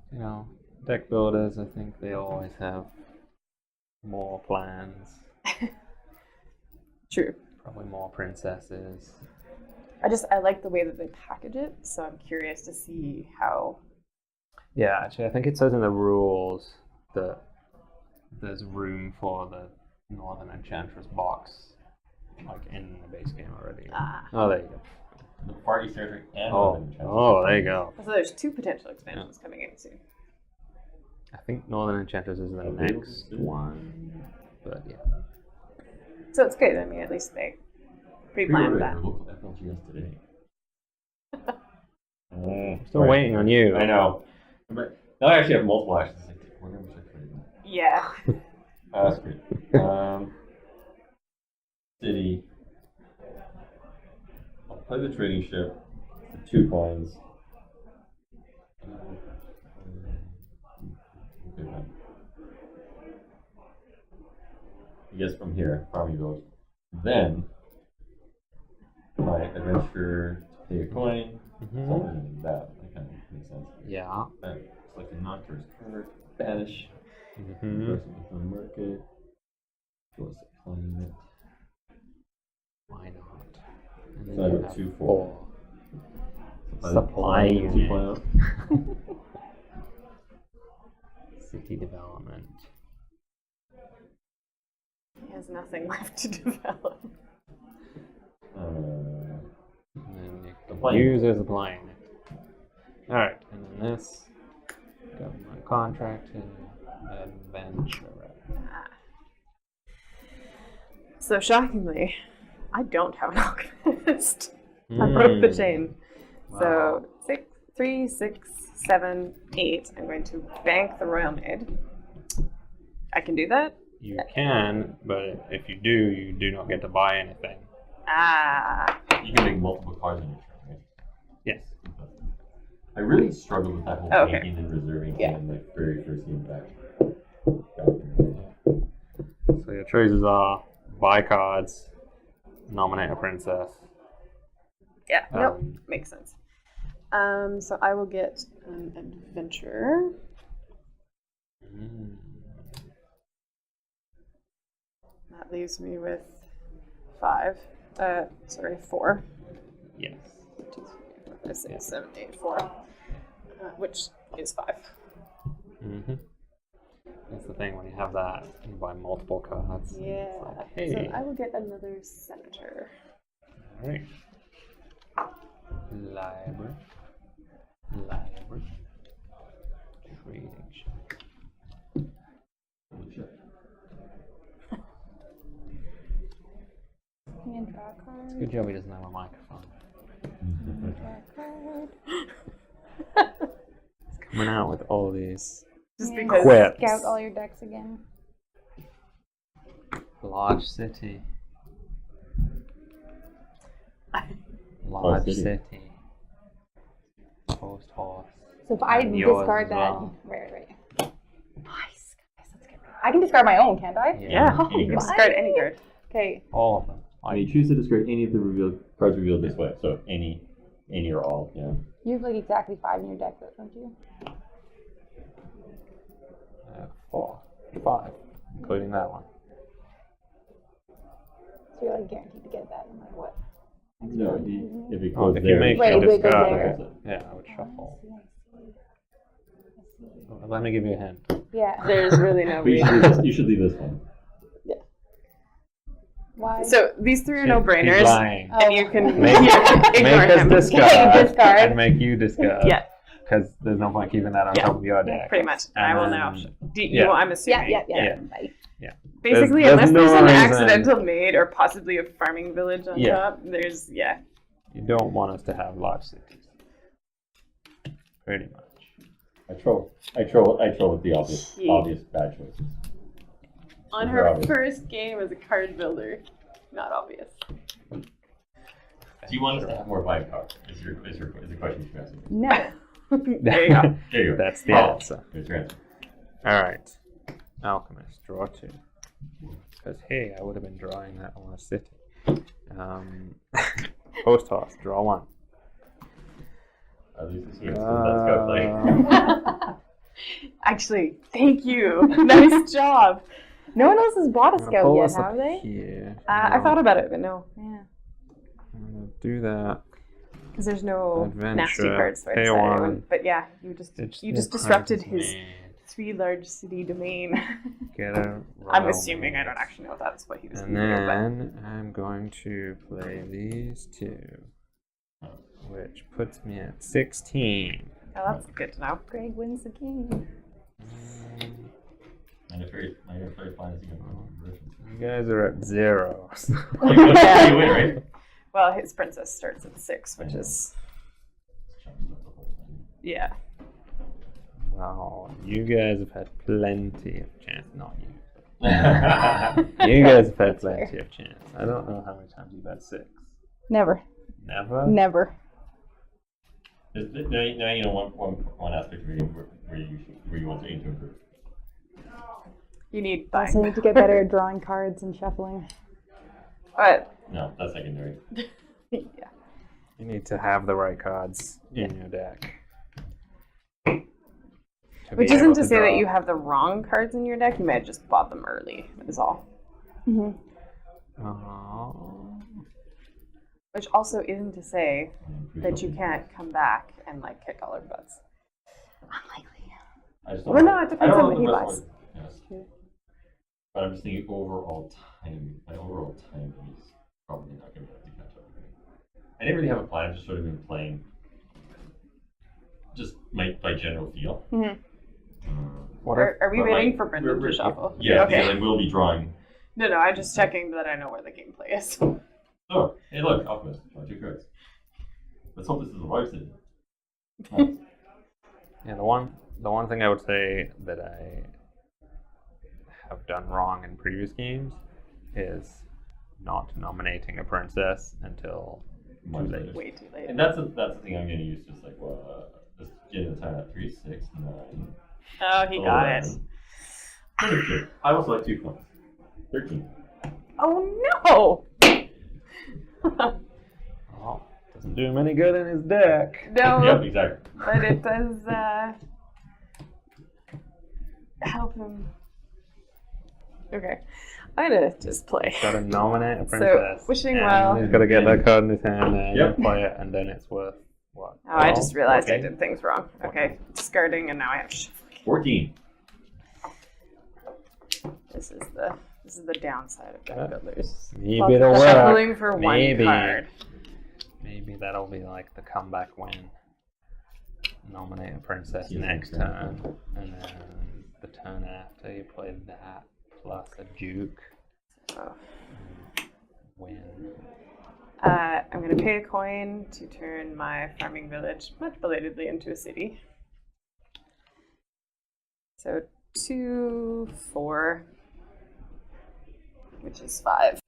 A: deck builders. I think they always have more plans.
D: True.
A: Probably more princesses.
D: I like the way that they package it, so I'm curious to see how.
A: Yeah, actually, I think it says in the rules that there's room for the Northern Enchantress box, like in the base game already.
D: Ah.
A: Oh, there you go.
B: The Far East Sentry and
A: Oh,
B: Northern Enchantress.
A: oh, there you go.
D: So there's 2 potential expansions coming in soon.
A: I think Northern Enchantress is the
B: Oh,
A: next
B: they-
A: one, but yeah.
D: So it's good. I mean, at least they pre-planned that.
B: Pre-ordered your local FLGS today.
A: Still waiting on you.
B: I know. But now I actually have multiple actions. Like, we're going to check for you.
D: Yeah.
B: That's great. City. I'll play the trading ship for 2 coins. Okay, fine. I guess from here, farming village. Then, my adventure to pay a coin.
A: Mhm.
B: Something like that. That kind of makes sense.
A: Yeah.
B: Select a non-tourist card. Banish.
A: Mm-hmm.
B: Person from the market. Go supplying it.
A: Why not? And
B: So I
A: you
B: got
A: have
B: 2,
A: 4.
B: 4.
A: Supply unit.
B: Supply.
A: City development.
D: He has nothing left to develop.
A: And then you can
B: Supply
A: use as a supply unit. Alright, and then this government contract and adventure.
D: So shockingly, I don't have an alchemist. I broke the chain.
A: Wow.
D: So 6, 3, 6, 7, 8. I'm going to bank the Royal Maid. I can do that?
A: You can, but if you do not get to buy anything.
D: Ah.
B: You can make multiple cards in your turn, right?
A: Yes.
B: I really struggled with that whole
D: Oh, okay.
B: banking and reserving
D: Yeah.
B: thing in the very first game back.
A: So your choices are buy cards, nominate a princess.
D: Yeah, nope.
A: Um,
D: Makes sense. So I will get an adventure.
A: Mm.
D: That leaves me with 5. 4.
A: Yes.
D: 2, 3, 4, 5, 6, 7, 8, 4. Which is 5.
A: Mm-hmm. That's the thing, when you have that, you buy multiple cards.
D: Yeah.
A: It's like, hey.
D: So I will get another senator.
A: Alright. Library. Trading shop.
C: Can you draw a card?
A: Good job he doesn't have a microphone.
C: Draw a card.
A: Coming out with all these
D: Just
C: Yeah.
D: because.
A: Quip.
C: Scout all your decks again.
A: large city. Large
B: city.
A: city. Post horse.
C: So if I
A: And yours
C: discard
A: as
C: that,
A: well.
C: right. Nice, guys, that's good. I can discard my own, can't I?
D: Yeah,
C: Oh,
D: you can
C: what?
D: discard any card.
C: Okay.
A: All of them.
B: You choose to discard any of the cards revealed this way. So any or all, yeah.
C: You have like exactly 5 in your deck, though, don't you?
A: 4. 5. Including that one.
C: So you're like guaranteed to get that no matter what.
B: No, if it
A: Oh,
B: goes
A: if
B: there,
A: you make
C: Wait,
A: a
C: it goes
A: discard,
C: there.
A: yeah, I would shuffle.
C: I see.
A: Let me give you a hint.
C: Yeah.
D: There's really no
B: But
D: reason.
B: you should leave this one.
C: Why?
D: So these 3 are
A: He's
D: no-brainers,
A: lying.
C: Oh.
D: and you can
A: Make-
D: ignore
A: Make us
D: him.
A: discard,
C: Discard.
A: and make you discard.
D: Yeah.
A: Because there's no point keeping that on
D: Yeah.
A: top of your deck.
D: Pretty much. And I will now.
A: yeah.
D: I'm
C: yeah,
D: assuming.
C: yeah. Bye.
D: Basically,
A: There's
D: unless
A: no
D: there's an
A: reason-
D: accidental maid or possibly a farming village on
A: Yeah.
D: top, there's
A: You don't want us to have large cities. Pretty much.
B: I troll with the obvious bad choices.
D: On
B: They're
D: her
B: obvious.
D: first game as a card builder, not obvious.
B: Do you want us to have more vibe cards? Is the question you're asking?
C: No.
D: There you go.
B: There you go.
A: That's the
B: Oh,
A: answer.
B: There's your answer.
A: All right. Alchemist, draw 2. Because, hey, I would have been drawing that on a city. Post toss, draw 1.
B: At least it's here, so let's go play.
D: Actually, thank you. Nice job. No one else has bought a
A: I'm gonna
D: scout
A: pull
D: yet,
A: this up
D: have they?
A: here.
D: I thought about it, but no.
C: Yeah.
A: I'm gonna do that.
D: Because there's no
A: Adventure,
D: nasty cards, so I
A: pay
D: decided I
A: one.
D: wouldn't. But yeah, you just disrupted his 3 large city domain.
A: Get a
D: I'm
A: roll.
D: assuming I don't actually know if that's what he was
A: And
D: going to do.
A: then I'm going to play these 2, which puts me at 16.
D: Oh, that's good to know.
C: Greg wins the game.
B: My fairy flying is even version.
A: You guys are at 0.
B: You win, right?
D: Well, his princess starts at 6, which is yeah.
A: Well, you guys have had plenty of chance. Not you. You guys have had plenty of chance. I don't know how many times you've had 6.
C: Never.
A: Never?
C: Never.
B: Now you know one aspect of your game where you want to aim to improve.
D: You need
C: Also
D: buying.
C: need to get better at drawing cards and shuffling.
D: But
B: No, that's secondary.
D: yeah.
A: You need to have the right cards in your deck.
D: Which isn't to say that you have the wrong cards in your deck. You might have just bought them early, is all.
C: Mm-hmm.
A: Oh.
D: Which also isn't to say that you can't come back and like kick all our butts. Unlikely.
B: I just
D: Well, no, it depends on what he
B: rest
D: buys.
B: of my- Yes. But I'm just thinking overall time. My overall time is probably not going to be able to catch up. I didn't really have a plan. I've just sort of been playing, just by general feel.
D: Mm-hmm.
A: What
D: Are we
B: but
D: waiting for Brendan to shuffle?
B: Yeah,
D: Okay.
B: because I will be drawing.
D: No, I'm just checking that I know where the gameplay is.
B: Oh, hey, look, Alchemist, draw 2 cards. Let's hope this is a large city. Nice.
A: Yeah, the one thing I would say that I have done wrong in previous games is not nominating a princess until
B: Much
A: late.
B: later.
D: Way too late.
B: And that's the thing I'm going to use. Just like just getting the time at 3, 6, 9.
D: Oh, he got it.
B: 22. I will select 2 coins. 13.
D: Oh
A: Oh, doesn't do him any good in his deck.
D: no!
B: Yep,
D: No,
B: exactly.
D: but it does help him. Okay, I'm gonna just play.
A: Got to nominate a princess.
D: wishing
A: and
D: well.
A: He's got to get that card in his hand and
B: Yep.
A: play it, and then it's worth what?
D: Oh, I just realized I
A: 14?
D: did things wrong. Okay, discarding, and now I have to shuffle.
B: 14.
D: This is the downside of Jack Butlers.
A: Maybe it'll work.
D: Shuffling for one
A: Maybe.
D: card.
A: Maybe that'll be like the comeback win. Nominate a princess
B: Yeah,
A: next
B: exactly.
A: turn, and then the turn after you play that plus a duke.
D: So,
A: Win.
D: I'm gonna pay a coin to turn my farming village, much belatedly, into a city. So 2, 4, which is 5.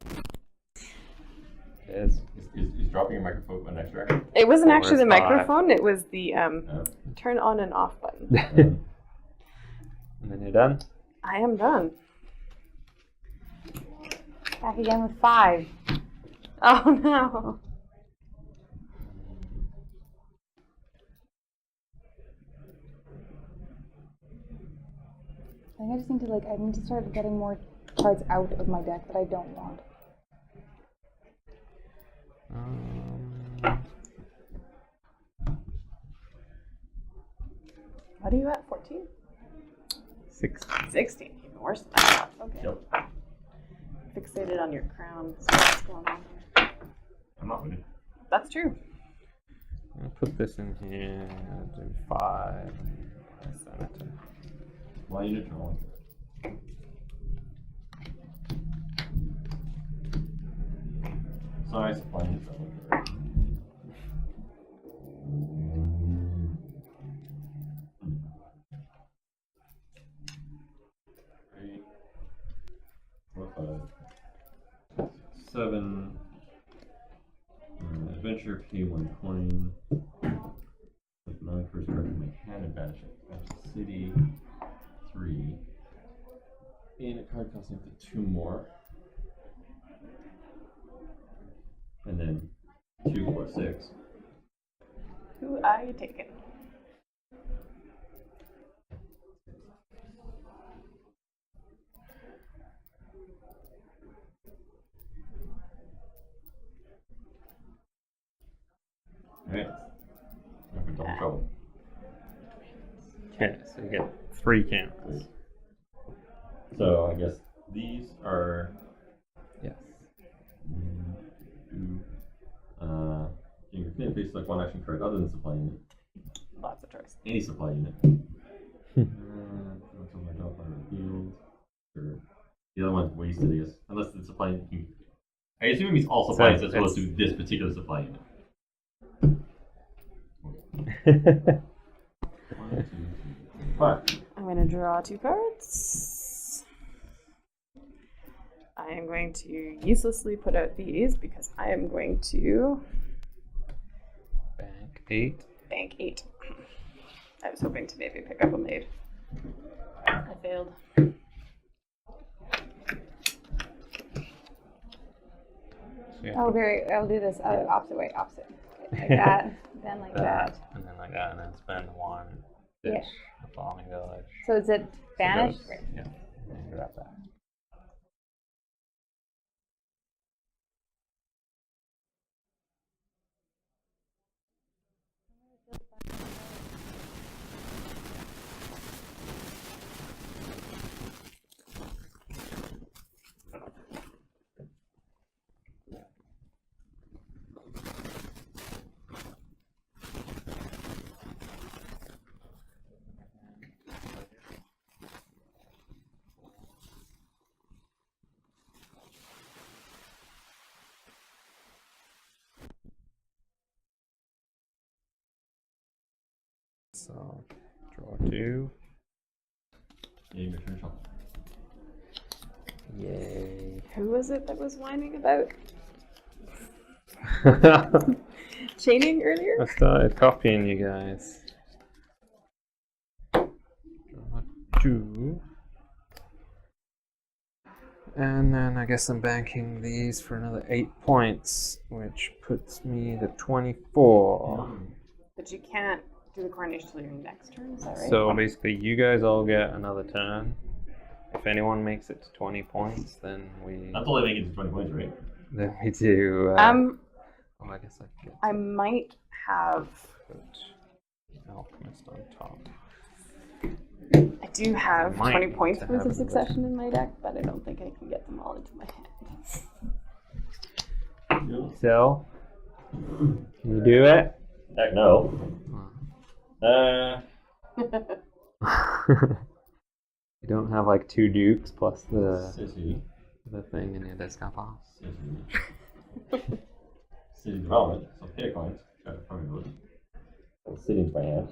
A: Is
B: Is dropping your microphone an extra?
D: It wasn't
A: 4
D: actually
A: is
D: the
A: 5.
D: microphone; it was the
B: No.
D: turn on and off button.
A: and then you're done.
D: I am done.
C: Back again with 5.
D: Oh no!
C: I think I just need to I need to start getting more cards out of my deck that I don't want.
D: What are you at? 14?
A: 16.
D: 16. Even worse than I thought. Okay.
B: Yep.
D: Fixated on your crown. So what's going on here?
B: I'm not winning.
D: That's true.
A: I'll put this in here. Do 5. And senator.
B: Why you did draw? Sorry, supplying it. Three, 4, 5, 7. Adventure, pay 1 coin. With my first card from my hand and banish it. Banish the city. 3. And a card costing up to 2 more. And then 2, 4, 6.
D: Who are you taking?
B: Alright. I'm in double trouble.
A: Okay, so you get 3 cannons.
B: So I guess these are
A: Yes.
B: you can face like one action card other than supply unit.
D: Lots of choice.
B: Any supply unit. The other one's wasted, I guess. Unless the supply unit can... I assume it means all supply units as opposed to this particular supply unit. 1, 2, 3, 4, 5.
D: I'm going to draw 2 cards. I am going to uselessly put out these because I am going to
A: Bank 8.
D: bank 8. I was hoping to maybe pick up a maid. I failed.
A: So you have
C: Oh,
A: to
C: I'll do this opposite way, opposite. Like that, then like that.
A: and then like that, and then spend 1
C: Yeah.
A: fish, a bombing village.
C: So is it banished?
A: So yeah, and grab that. So draw 2.
B: Yeah, you return shuffle.
A: Yay.
D: Who was it that was whining about chaining earlier?
A: I started copying you guys. Draw 2. And then I guess I'm banking these for another 8 points, which puts me to 24.
D: But you can't do the coronation till your next turn, is that right?
A: So basically, you guys all get another turn. If anyone makes it to 20 points, then we
B: That's all I make it to 20 points, right?
A: do. Oh, I guess I could
D: I might have.
A: put Alchemist on top.
D: I do have
A: Might
D: 20
A: need
D: points
A: to
D: worth
A: have
D: of
A: another
D: succession in my deck, but I don't think I can get them all into my hand.
A: So, can you do it?
B: Heck no.
A: You don't have like 2 dukes plus the
B: City.
A: thing in your discapa.
B: City. City development. So pay a coin. Try to find those. City in my hand.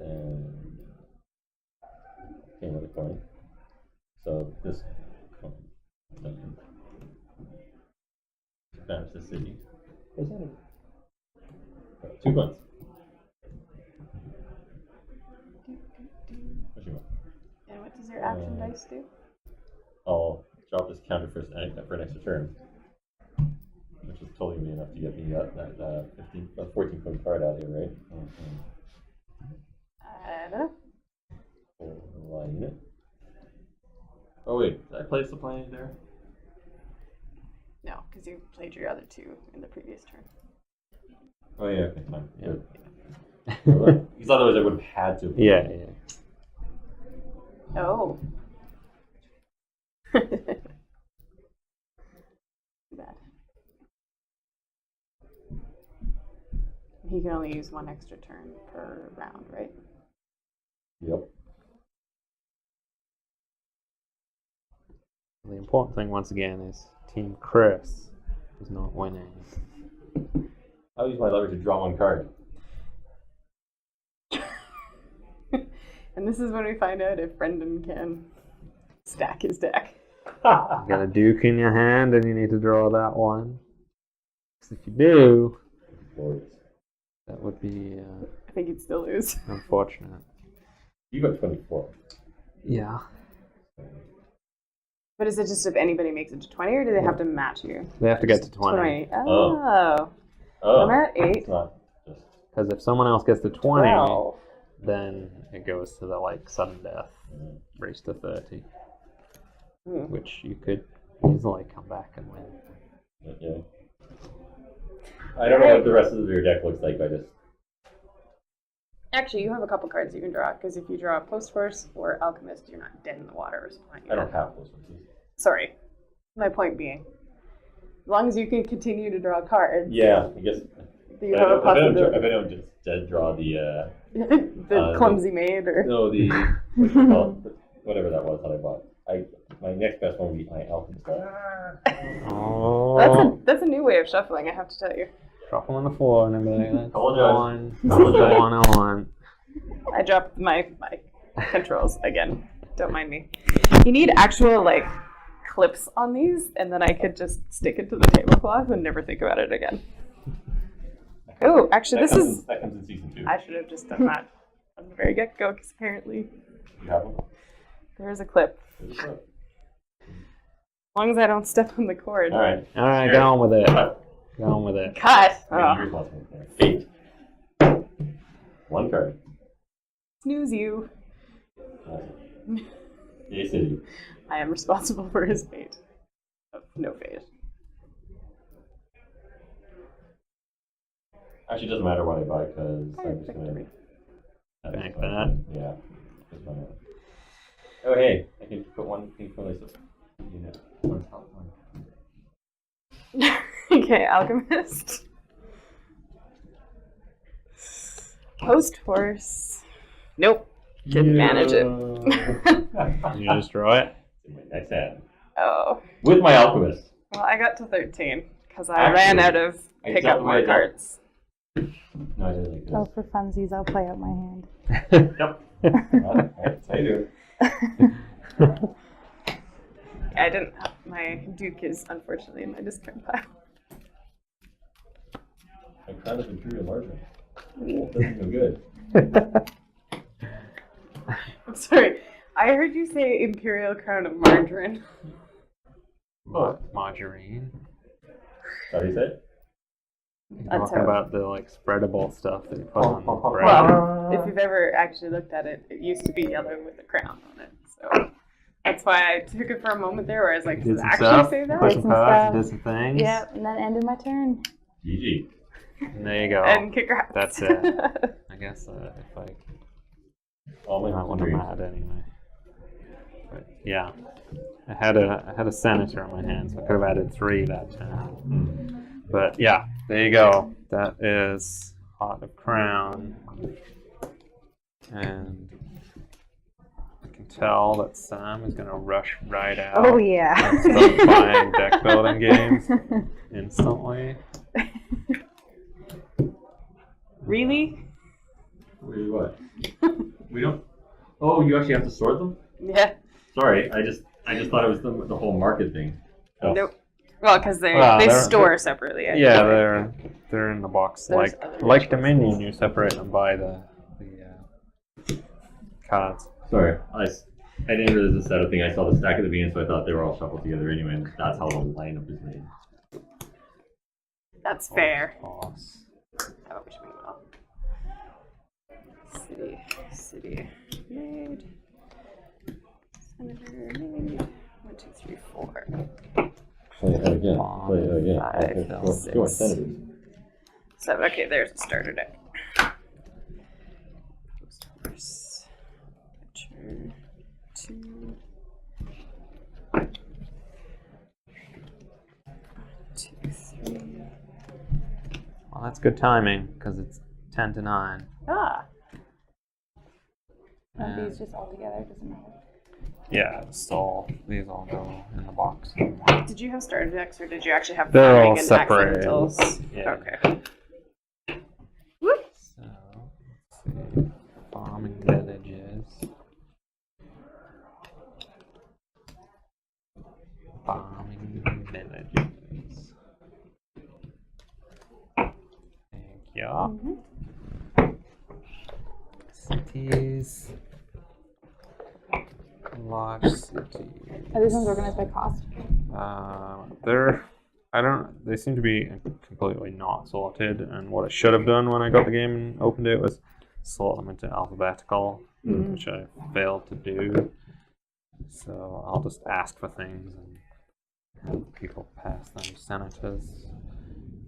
B: And pay another coin. So this coin. Banish the city. Where's that? 2 coins. What you want?
D: And what does your action dice do?
B: I'll drop this counter for an extra turn, which is totally me enough to get me that 14 point card out of here, right?
D: I don't know.
B: Supply unit. Oh wait, did I play supply unit there?
D: No, because you played your other 2 in the previous turn.
B: Oh yeah, okay, fine.
A: Yeah.
B: Good. Because otherwise I would have had to.
A: Yeah.
D: Oh. Too bad. He can only use 1 extra turn per round, right?
B: Yep.
A: The important thing once again is Team Chris is not winning.
B: I'll use my lever to draw 1 card.
D: And this is when we find out if Brendan can stack his deck.
A: You got a duke in your hand and you need to draw that one. 'Cause if you do,
B: Glorious.
A: That would be
D: I think you'd still lose.
A: unfortunate.
B: You got 24.
A: Yeah.
D: But is it just if anybody makes it to 20, or do they have to match you?
A: They have to get to 20.
D: Oh.
B: Oh,
D: I'm at 8.
B: it's not just.
A: Because if someone else gets to 20,
D: 12.
A: then it goes to the like sudden death race to 30,
D: Hmm.
A: which you could easily come back and win.
B: Yeah. I don't know what the rest of your deck looks like. I just.
D: Actually, you have a couple cards you can draw, because if you draw Post Force or Alchemist, you're not dead in the water or something like that.
B: I don't have those ones.
D: Sorry. My point being, as long as you can continue to draw cards,
B: Yeah, I guess.
D: you have a possibility.
B: If I don't just dead draw the.
D: The clumsy maid, or
B: No, the. What you call it? Whatever that was that I bought. My next best one would be my Alchemist.
A: Oh.
D: that's a new way of shuffling, I have to tell you.
A: Drop them on the floor and then be like, that's
B: Apologize.
A: the one I want.
D: I dropped my controls again. Don't mind me. You need actual like clips on these, and then I could just stick it to the tablecloth and never think about it again. Oh, actually,
B: That comes in season 2.
D: I should have just done that from the very get-go, because apparently
B: You have one?
D: there is a clip.
B: There's a clip.
D: As long as I don't step on the cord.
B: All right.
A: All right,
B: Sure.
A: go on with it.
B: Cut.
A: Go on with it.
D: Cut.
B: You're
D: Oh,
B: responsible for it. Fate. 1 card.
D: snooze you.
B: Yay City.
D: I am responsible for his fate. Of no fate.
B: Actually, it doesn't matter what I buy because I'm just gonna.
D: Victory.
A: Bank that.
B: Yeah. Just why not? Oh hey, I can put one thing for myself. You know, one top one.
D: Okay, Alchemist. Post Force. Nope. Didn't manage it.
A: You just draw it?
B: In my next hand.
D: Oh.
B: With my Alchemist.
D: Well, I got to 13 because I ran out of
B: I
D: pick
B: jumped
D: up
B: away,
D: more
B: don't-
D: cards.
B: No, I didn't like this.
C: Oh, for funsies, I'll play out my hand.
B: Yep. That's how you do.
D: I didn't have my Duke is unfortunately in my discard pile.
B: My crown of Imperial Margarine. Doesn't no good.
D: I'm sorry. I heard you say Imperial Crown of Margarine.
A: Margarine.
B: How do you say?
A: You're
D: That's
A: talking
D: how-
A: about the like spreadable stuff that you put on the bread.
D: Well, if you've ever actually looked at it, it used to be yellow with a crown on it. So that's why I took it for a moment there where I was like,
A: Did
D: does it
A: some
D: actually
A: stuff,
D: say that?
A: put
C: Did
A: some
C: some
A: cards,
C: stuff.
A: did some things.
C: Yep, and that ended my turn.
B: GG.
A: And there you go.
D: And kick rats.
A: That's it. I guess if I
B: All my
A: might
B: hopes
A: want
B: and
A: to
B: dreams.
A: mad anyway. But yeah, I had a senator in my hands. So I could have added 3 that turn. But yeah, there you go. That is Heart of Crown, and I can tell that Sam is gonna rush right out.
C: Oh, yeah.
A: And start playing deck building games instantly.
D: Really?
B: Wait, what? We don't. Oh, you actually have to sort them?
D: Yeah.
B: Sorry, I just thought it was the whole market thing. Oh.
D: Nope. Well, because they
A: Well,
D: they
A: they're-
D: store separately.
A: Yeah, they're in the box.
D: There's
A: Like
D: other
A: like Dominion, you separate them by the cards.
B: Sorry, I didn't realize the setup thing. I saw the stack at the beginning, so I thought they were all shuffled together anyway, and that's how the lineup is made.
D: That's fair.
A: Toss.
D: How about we should make them all? City made. Senator made. 1, 2, 3, 4.
B: Play it again. Play it again.
D: Five,
B: Okay,
D: no,
B: go on,
D: six.
B: Senators.
D: 7. Okay, there's a starter deck. Post Force. Picture 2. 2, 3.
A: Well, that's good timing because it's 10 to 9.
D: Ah.
C: Are these just all together? Doesn't matter.
A: Yeah, so these all go in the box.
D: Did you have starter decks, or did you actually have
A: They're
D: farming
A: all
D: and
A: separated.
D: accidentals?
A: Yeah.
D: Okay.
A: So let's see, farming villages. Farming villages. There you you.
C: Mm-hmm.
A: Cities. Large cities.
C: Are these ones organized by cost?
A: They seem to be completely not sorted, and what I should have done when I got the game and opened it was sort them into alphabetical, which I failed to do. So I'll just ask for things and have people pass them. Senators.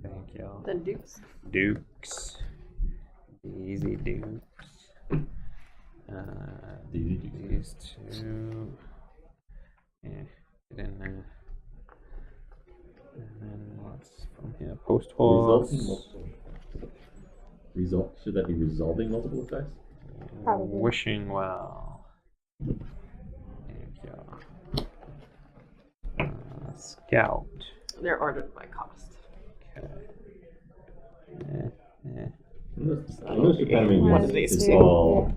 A: Thank you.
D: The Dukes.
A: Dukes. Easy Dukes. These two. Yeah, get in there. And then what's from here? Post horse.
B: Should that be resolving multiple effects?
C: Probably.
A: Wishing well. Thank you. Scout.
D: They're ordered by cost.
A: Okay.
B: Unless Japan
D: One of
B: means
D: these
B: it's
D: two.
B: all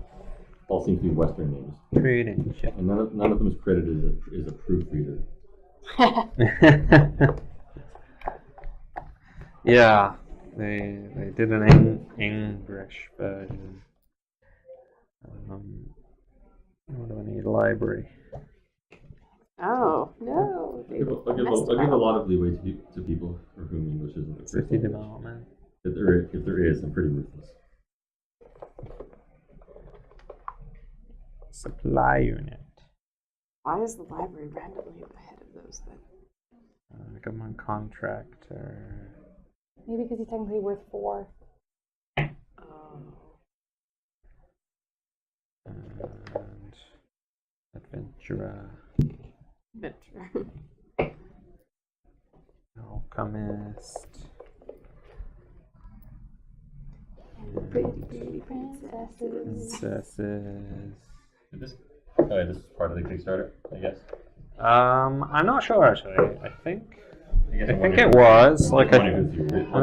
B: seem to be Western names,
A: Trading.
B: and none of them is credited as a proofreader.
A: Yeah, they did an English version. What do I need? Library.
D: Oh, no.
B: I'll give a lot of leeway to people for whom English isn't the first
A: City
B: language.
A: development.
B: If there is, I'm pretty ruthless.
A: Supply unit.
D: Why is the library randomly ahead of those then?
A: Government contractor.
C: Maybe because he's technically worth 4.
D: Oh.
A: And adventurer.
D: Venture.
A: Alchemist.
C: Pretty princesses.
A: Princesses.
B: This is part of the Kickstarter, I guess.
A: I'm not sure actually. I think
B: I
A: it was like
B: an
A: a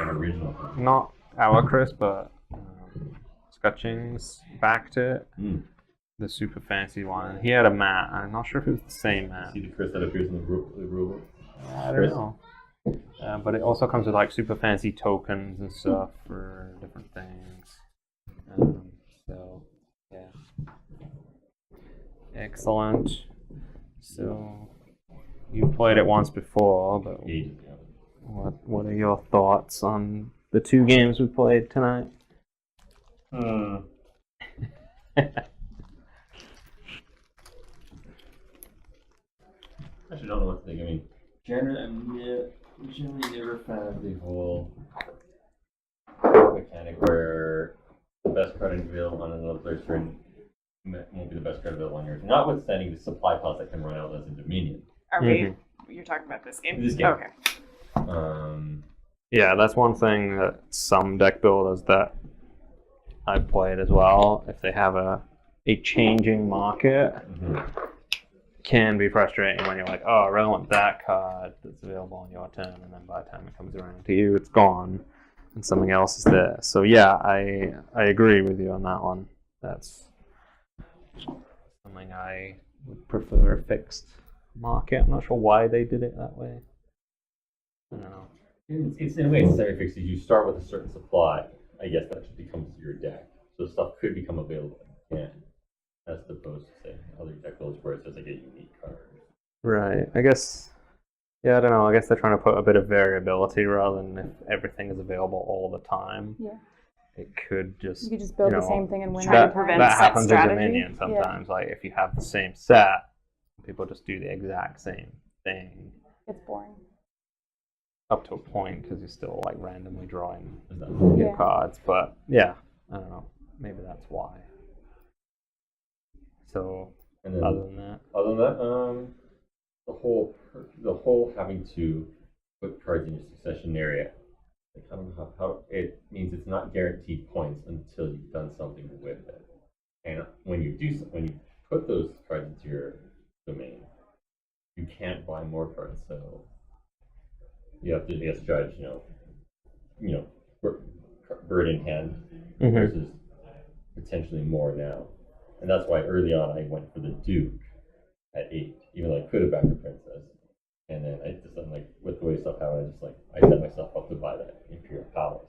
B: original.
A: not our Chris, but Sketchings backed it. The super fancy one. He had a mat. I'm not sure if it was the same mat.
B: See the Chris that appears in the rule.
A: I don't know. But it also comes with like super fancy tokens and stuff for different things. So yeah, excellent. So you've played it once before, but what are your thoughts on the 2 games we played tonight?
B: I actually don't know what to think. I mean, generally, I'm generally never a fan of the whole mechanic where the best card available on another player's turn won't be the best card available on yours. Notwithstanding the supply cost that can run out as a Dominion.
D: Are we? You're talking about this game?
B: This game.
D: Okay.
A: Yeah, that's one thing that some deck builders that I've played as well, if they have a changing market, can be frustrating when you're like, oh, I really want that card that's available on your turn, and then by the time it comes around to you, it's gone, and something else is there. So yeah, I agree with you on that one. That's something I would prefer a fixed market. I'm not sure why they did it that way. I don't know.
B: It's in a way it's semi-fixed. You start with a certain supply. I guess that just becomes your deck. So stuff could become available again, as opposed to say other deck builds where it says like a unique card.
A: Right. I guess. Yeah, I don't know. I guess they're trying to put a bit of variability rather than if everything is available all the time.
C: Yeah.
A: It could just.
C: You could just build the same thing and win
D: try to
C: every time.
D: prevent
A: that
D: set
A: happens in
D: strategy.
A: Dominion sometimes. Like if you have the same set, people just do the exact same thing
C: It's boring.
A: up to a point because you're still like randomly drawing
C: Yeah.
A: your cards. But yeah, I don't know. Maybe that's why. So
B: And then,
A: other than that,
B: the whole having to put cards in your succession area. Like, I don't know how it means it's not guaranteed points until you've done something with it. And when you put those cards into your domain, you can't buy more cards. So you have to judge, bird in hand versus potentially more now. And that's why early on I went for the Duke at 8, even though I could have backed the Princess. And then I'm like, with the way stuff happened, I set myself up to buy that Imperial Palace.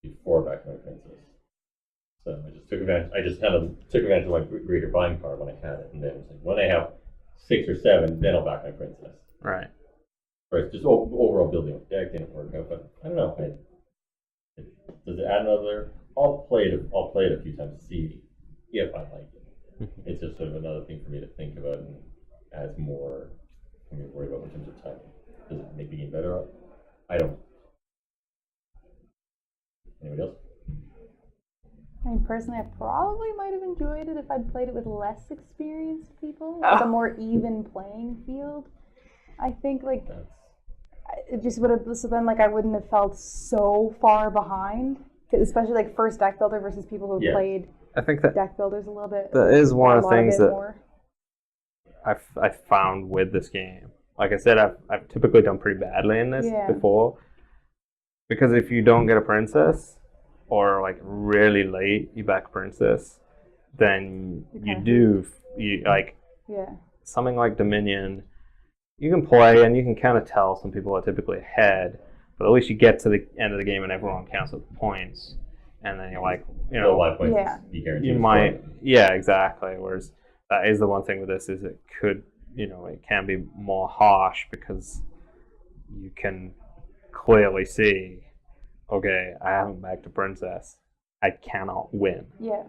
B: before Back to My Princess. So I just took advantage. I just took advantage of my greater buying power when I had it, and then it's like when I have 6 or 7, then I'll back my princess.
A: Right.
B: Or it's just overall building a deck didn't work out, but I don't know. Does it add another? I'll play it a few times to see if I like it. It's just sort of another thing for me to think about and adds more for me to worry about in terms of timing. Does it make the game better? I don't know. Anybody else?
C: I mean, personally, I probably might have enjoyed it if I'd played it with less experienced people, like a more even playing field. I think, like, it just would have been like I wouldn't have felt so far behind, especially like first deck builder versus people who played
A: I think that
C: deck builders a little bit.
A: that is one of the things that
C: more.
A: I've found with this game. Like I said, I've typically done pretty badly in this before, because if you don't get a princess, or like really late you back a princess, then you like something like Dominion. You can play and you can kind of tell some people are typically ahead, but at least you get to the end of the game and everyone counts up the points, and then you're like, you know, you might, exactly. Whereas that is the one thing with this is it could, it can be more harsh because you can clearly see, okay, I haven't backed a princess, I cannot win.
C: Yeah.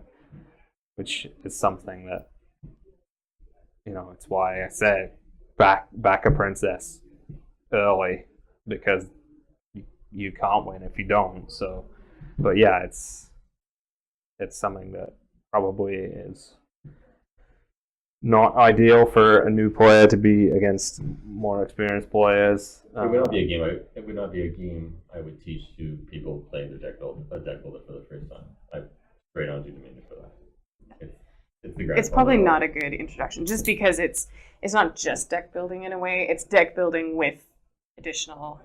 C: Which
A: is something that, it's why I say back a princess early, because you can't win if you don't. So, but yeah, it's something that probably is not ideal for a new player to be against more experienced players.
B: It would not be a game. It would not be a game I would teach to people playing a deck builder for the first time. I straight on to Dominion for that.
D: It's probably not a good introduction, just because it's not just deck building in a way. It's deck building with additional,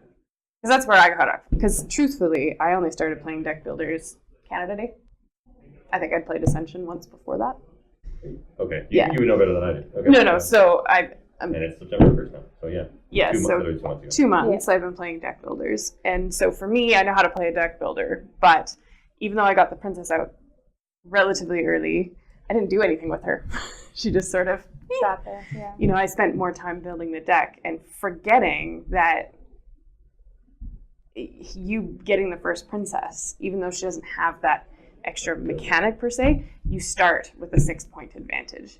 D: because that's where I got up. Because truthfully, I only started playing deck builders Canada Day. I think I'd played Ascension once before that.
B: Okay, you would know better than I do. Okay.
D: No. So
B: and it's September 1st now. So yeah.
D: Yeah.
B: 2
D: so
B: months ago.
D: 2 months I've been playing deck builders, and so for me, I know how to play a deck builder. But even though I got the princess out relatively early, I didn't do anything with her. She just sort of
C: sat there. Yeah.
D: I spent more time building the deck and forgetting that you getting the first princess, even though she doesn't have that extra mechanic per se, you start with a 6-point advantage.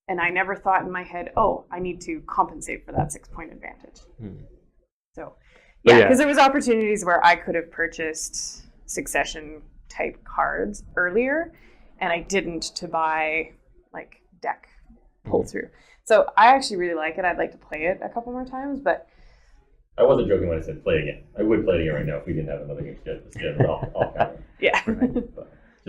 D: And I never thought in my head, oh, I need to compensate for that 6-point advantage. So, because there was opportunities where I could have purchased succession type cards earlier, and I didn't, to buy like deck pull through. So I actually really like it. I'd like to play it a couple more times, but
B: I wasn't joking when I said play again. I would play it again right now if we didn't have another game scheduled off camera.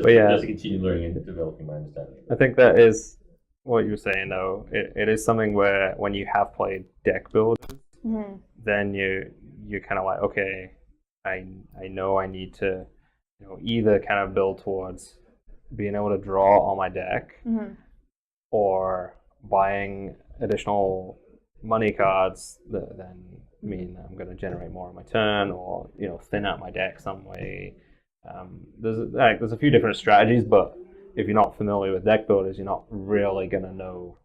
D: Yeah.
B: Just to continue learning and developing my understanding.
A: I think that is what you were saying, though. It is something where when you have played deck builders, then you're kind of like, okay, I know I need to, either kind of build towards being able to draw on my deck, or buying additional money cards that then mean that I'm going to generate more on my turn, or thin out my deck some way. There's a few different strategies, but if you're not familiar with deck builders, you're not really going to know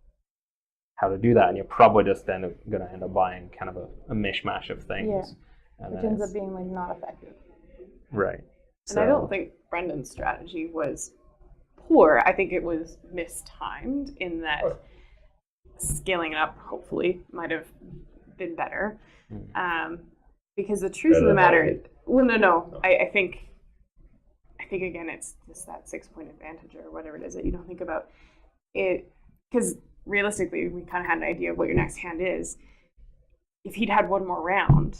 A: how to do that, and you're probably just then going to end up buying kind of a mishmash of things.
C: Yeah, which ends up being like not effective.
A: Right.
D: And I don't think Brendan's strategy was poor. I think it was mistimed in that scaling it up, hopefully, might have been better. Because the truth of the matter, I think again, it's just that 6-point advantage or whatever it is that you don't think about it. Because realistically, we kind of had an idea of what your next hand is. If he'd had one more round,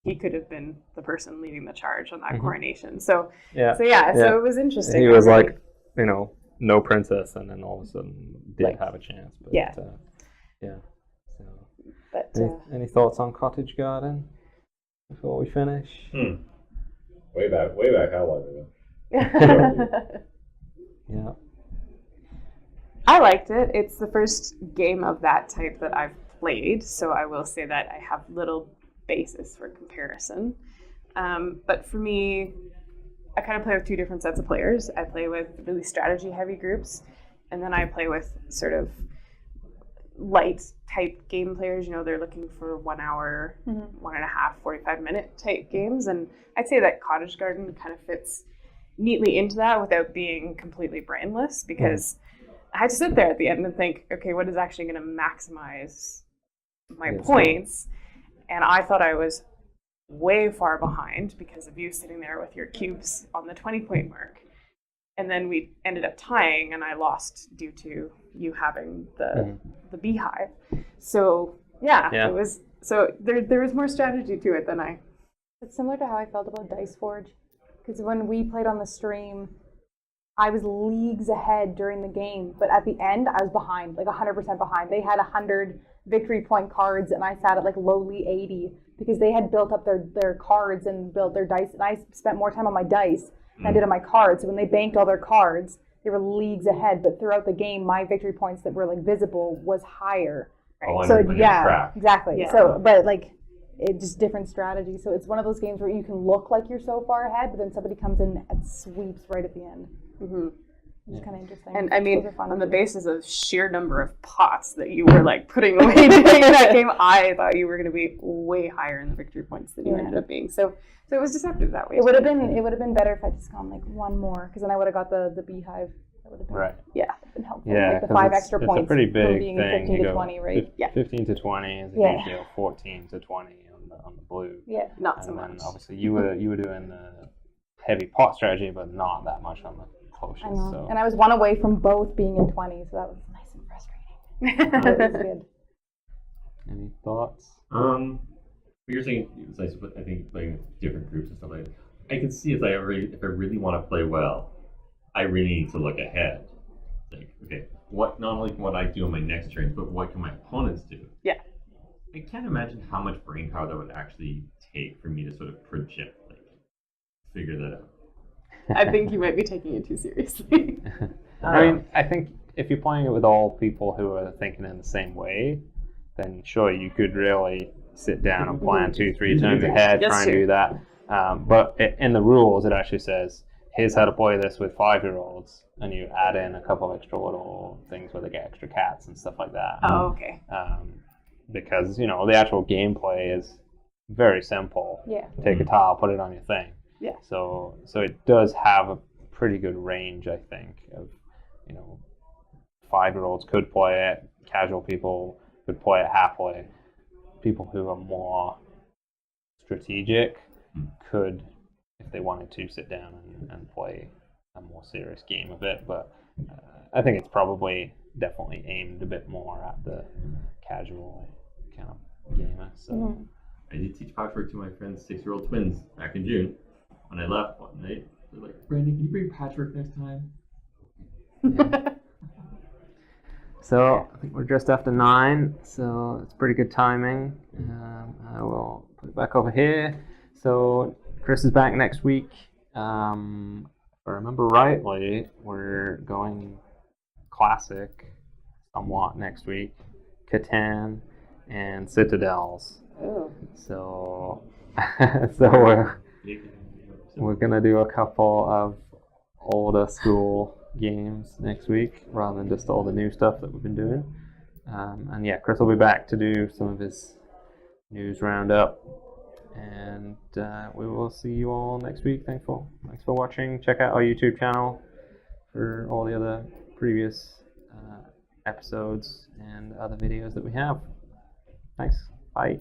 D: he could have been the person leading the charge on that coronation. So it was interesting.
A: He was like, no princess, and then all of a sudden did have a chance. But, So,
C: but
A: any thoughts on Cottage Garden before we finish?
B: Way back, how long ago?
A: Yeah.
D: I liked it. It's the first game of that type that I've played, so I will say that I have little basis for comparison. But for me, I kind of play with two different sets of players. I play with really strategy heavy groups, and then I play with sort of light type game players. You know, they're looking for 1 hour, 1.5, 45-minute type games. And I'd say that Cottage Garden kind of fits neatly into that without being completely brainless, because I had to sit there at the end and think, okay, what is actually going to maximize my points? And I thought I was way far behind because of you sitting there with your cubes on the 20-point mark. And then we ended up tying, and I lost due to you having the beehive. So it was, so there was more strategy to it than I.
C: It's similar to how I felt about Dice Forge, because when we played on the stream, I was leagues ahead during the game, but at the end I was behind, like 100% behind. They had 100 victory point cards, and I sat at like lowly 80 because they had built up their cards and built their dice, and I spent more time on my dice than I did on my cards. So when they banked all their cards, they were leagues ahead, but throughout the game, my victory points that were like visible was higher.
B: Oh,
C: So
B: and
C: yeah,
B: track.
C: exactly.
D: Yeah.
C: So, but like, it just different strategy. So it's one of those games where you can look like you're so far ahead, but then somebody comes in and sweeps right at the end. It's kind of interesting.
D: And I mean,
C: Those are fun
D: on the
C: too.
D: basis of sheer number of pots that you were like putting away during that game, I thought you were going to be way higher in the victory points than you ended up being. So it was deceptive that way.
C: It would have been better if I just gone like one more, because then I would have got the beehive. That would have been
A: Right.
C: been helpful.
A: Yeah,
C: like the
A: 'cause
C: 5
A: it's-
C: extra
A: it's
C: points
A: a pretty
C: from
A: big
C: being
A: thing.
C: 15
A: You
C: to
A: go
C: 20, right?
A: fif-
D: Yeah.
A: 15 to 20 is a
C: Yeah.
A: huge deal. 14 to 20 on the blue.
C: Yeah.
D: Not so
A: And then
D: much.
A: obviously you were doing the heavy pot strategy, but not that much on the potions.
C: I know.
A: So
C: And I was one away from both being in 20, so that was nice and frustrating. But it was good.
A: any thoughts?
B: What you're saying is, I think playing with different groups and stuff like that. I can see if I really want to play well, I really need to look ahead. Like, okay, what not only what I do on my next turn, but what can my opponents do?
D: Yeah.
B: I can't imagine how much brain power that would actually take for me to sort of project, like, figure that out.
D: I think you might be taking it too seriously.
A: I mean, I think if you're playing it with all people who are thinking in the same way, then sure, you could really sit down and plan 2-3 turns ahead,
D: Yes,
A: try and
D: sure.
A: do that. But in the rules, it actually says, here's how to play this with 5-year-olds, and you add in a couple of extra little things where they get extra cats and stuff like that.
D: Oh, okay.
A: Because, the actual gameplay is very simple.
C: Yeah.
A: Take a tile, put it on your thing.
D: Yeah.
A: So it does have a pretty good range, I think, of 5-year-olds could play it, casual people could play it halfway. People who are more strategic could, if they wanted to, sit down and play a more serious game of it. But I think it's probably definitely aimed a bit more at the casual kind of gamer. So
B: I did teach patchwork to my friend's 6-year-old twins back in June. When I left one night, they're like, "Brandon, can you bring patchwork next time?"
A: So I think we're just after 9, so it's pretty good timing. I will put it back over here. So Chris is back next week. If I remember rightly, we're going classic somewhat next week. Catan and Citadels.
D: Oh.
A: So we're gonna do a couple of older school games next week rather than just all the new stuff that we've been doing. And yeah, Chris will be back to do some of his news roundup. And we will see you all next week. Thanks for watching. Check out our YouTube channel for all the other previous episodes and other videos that we have. Thanks. Bye.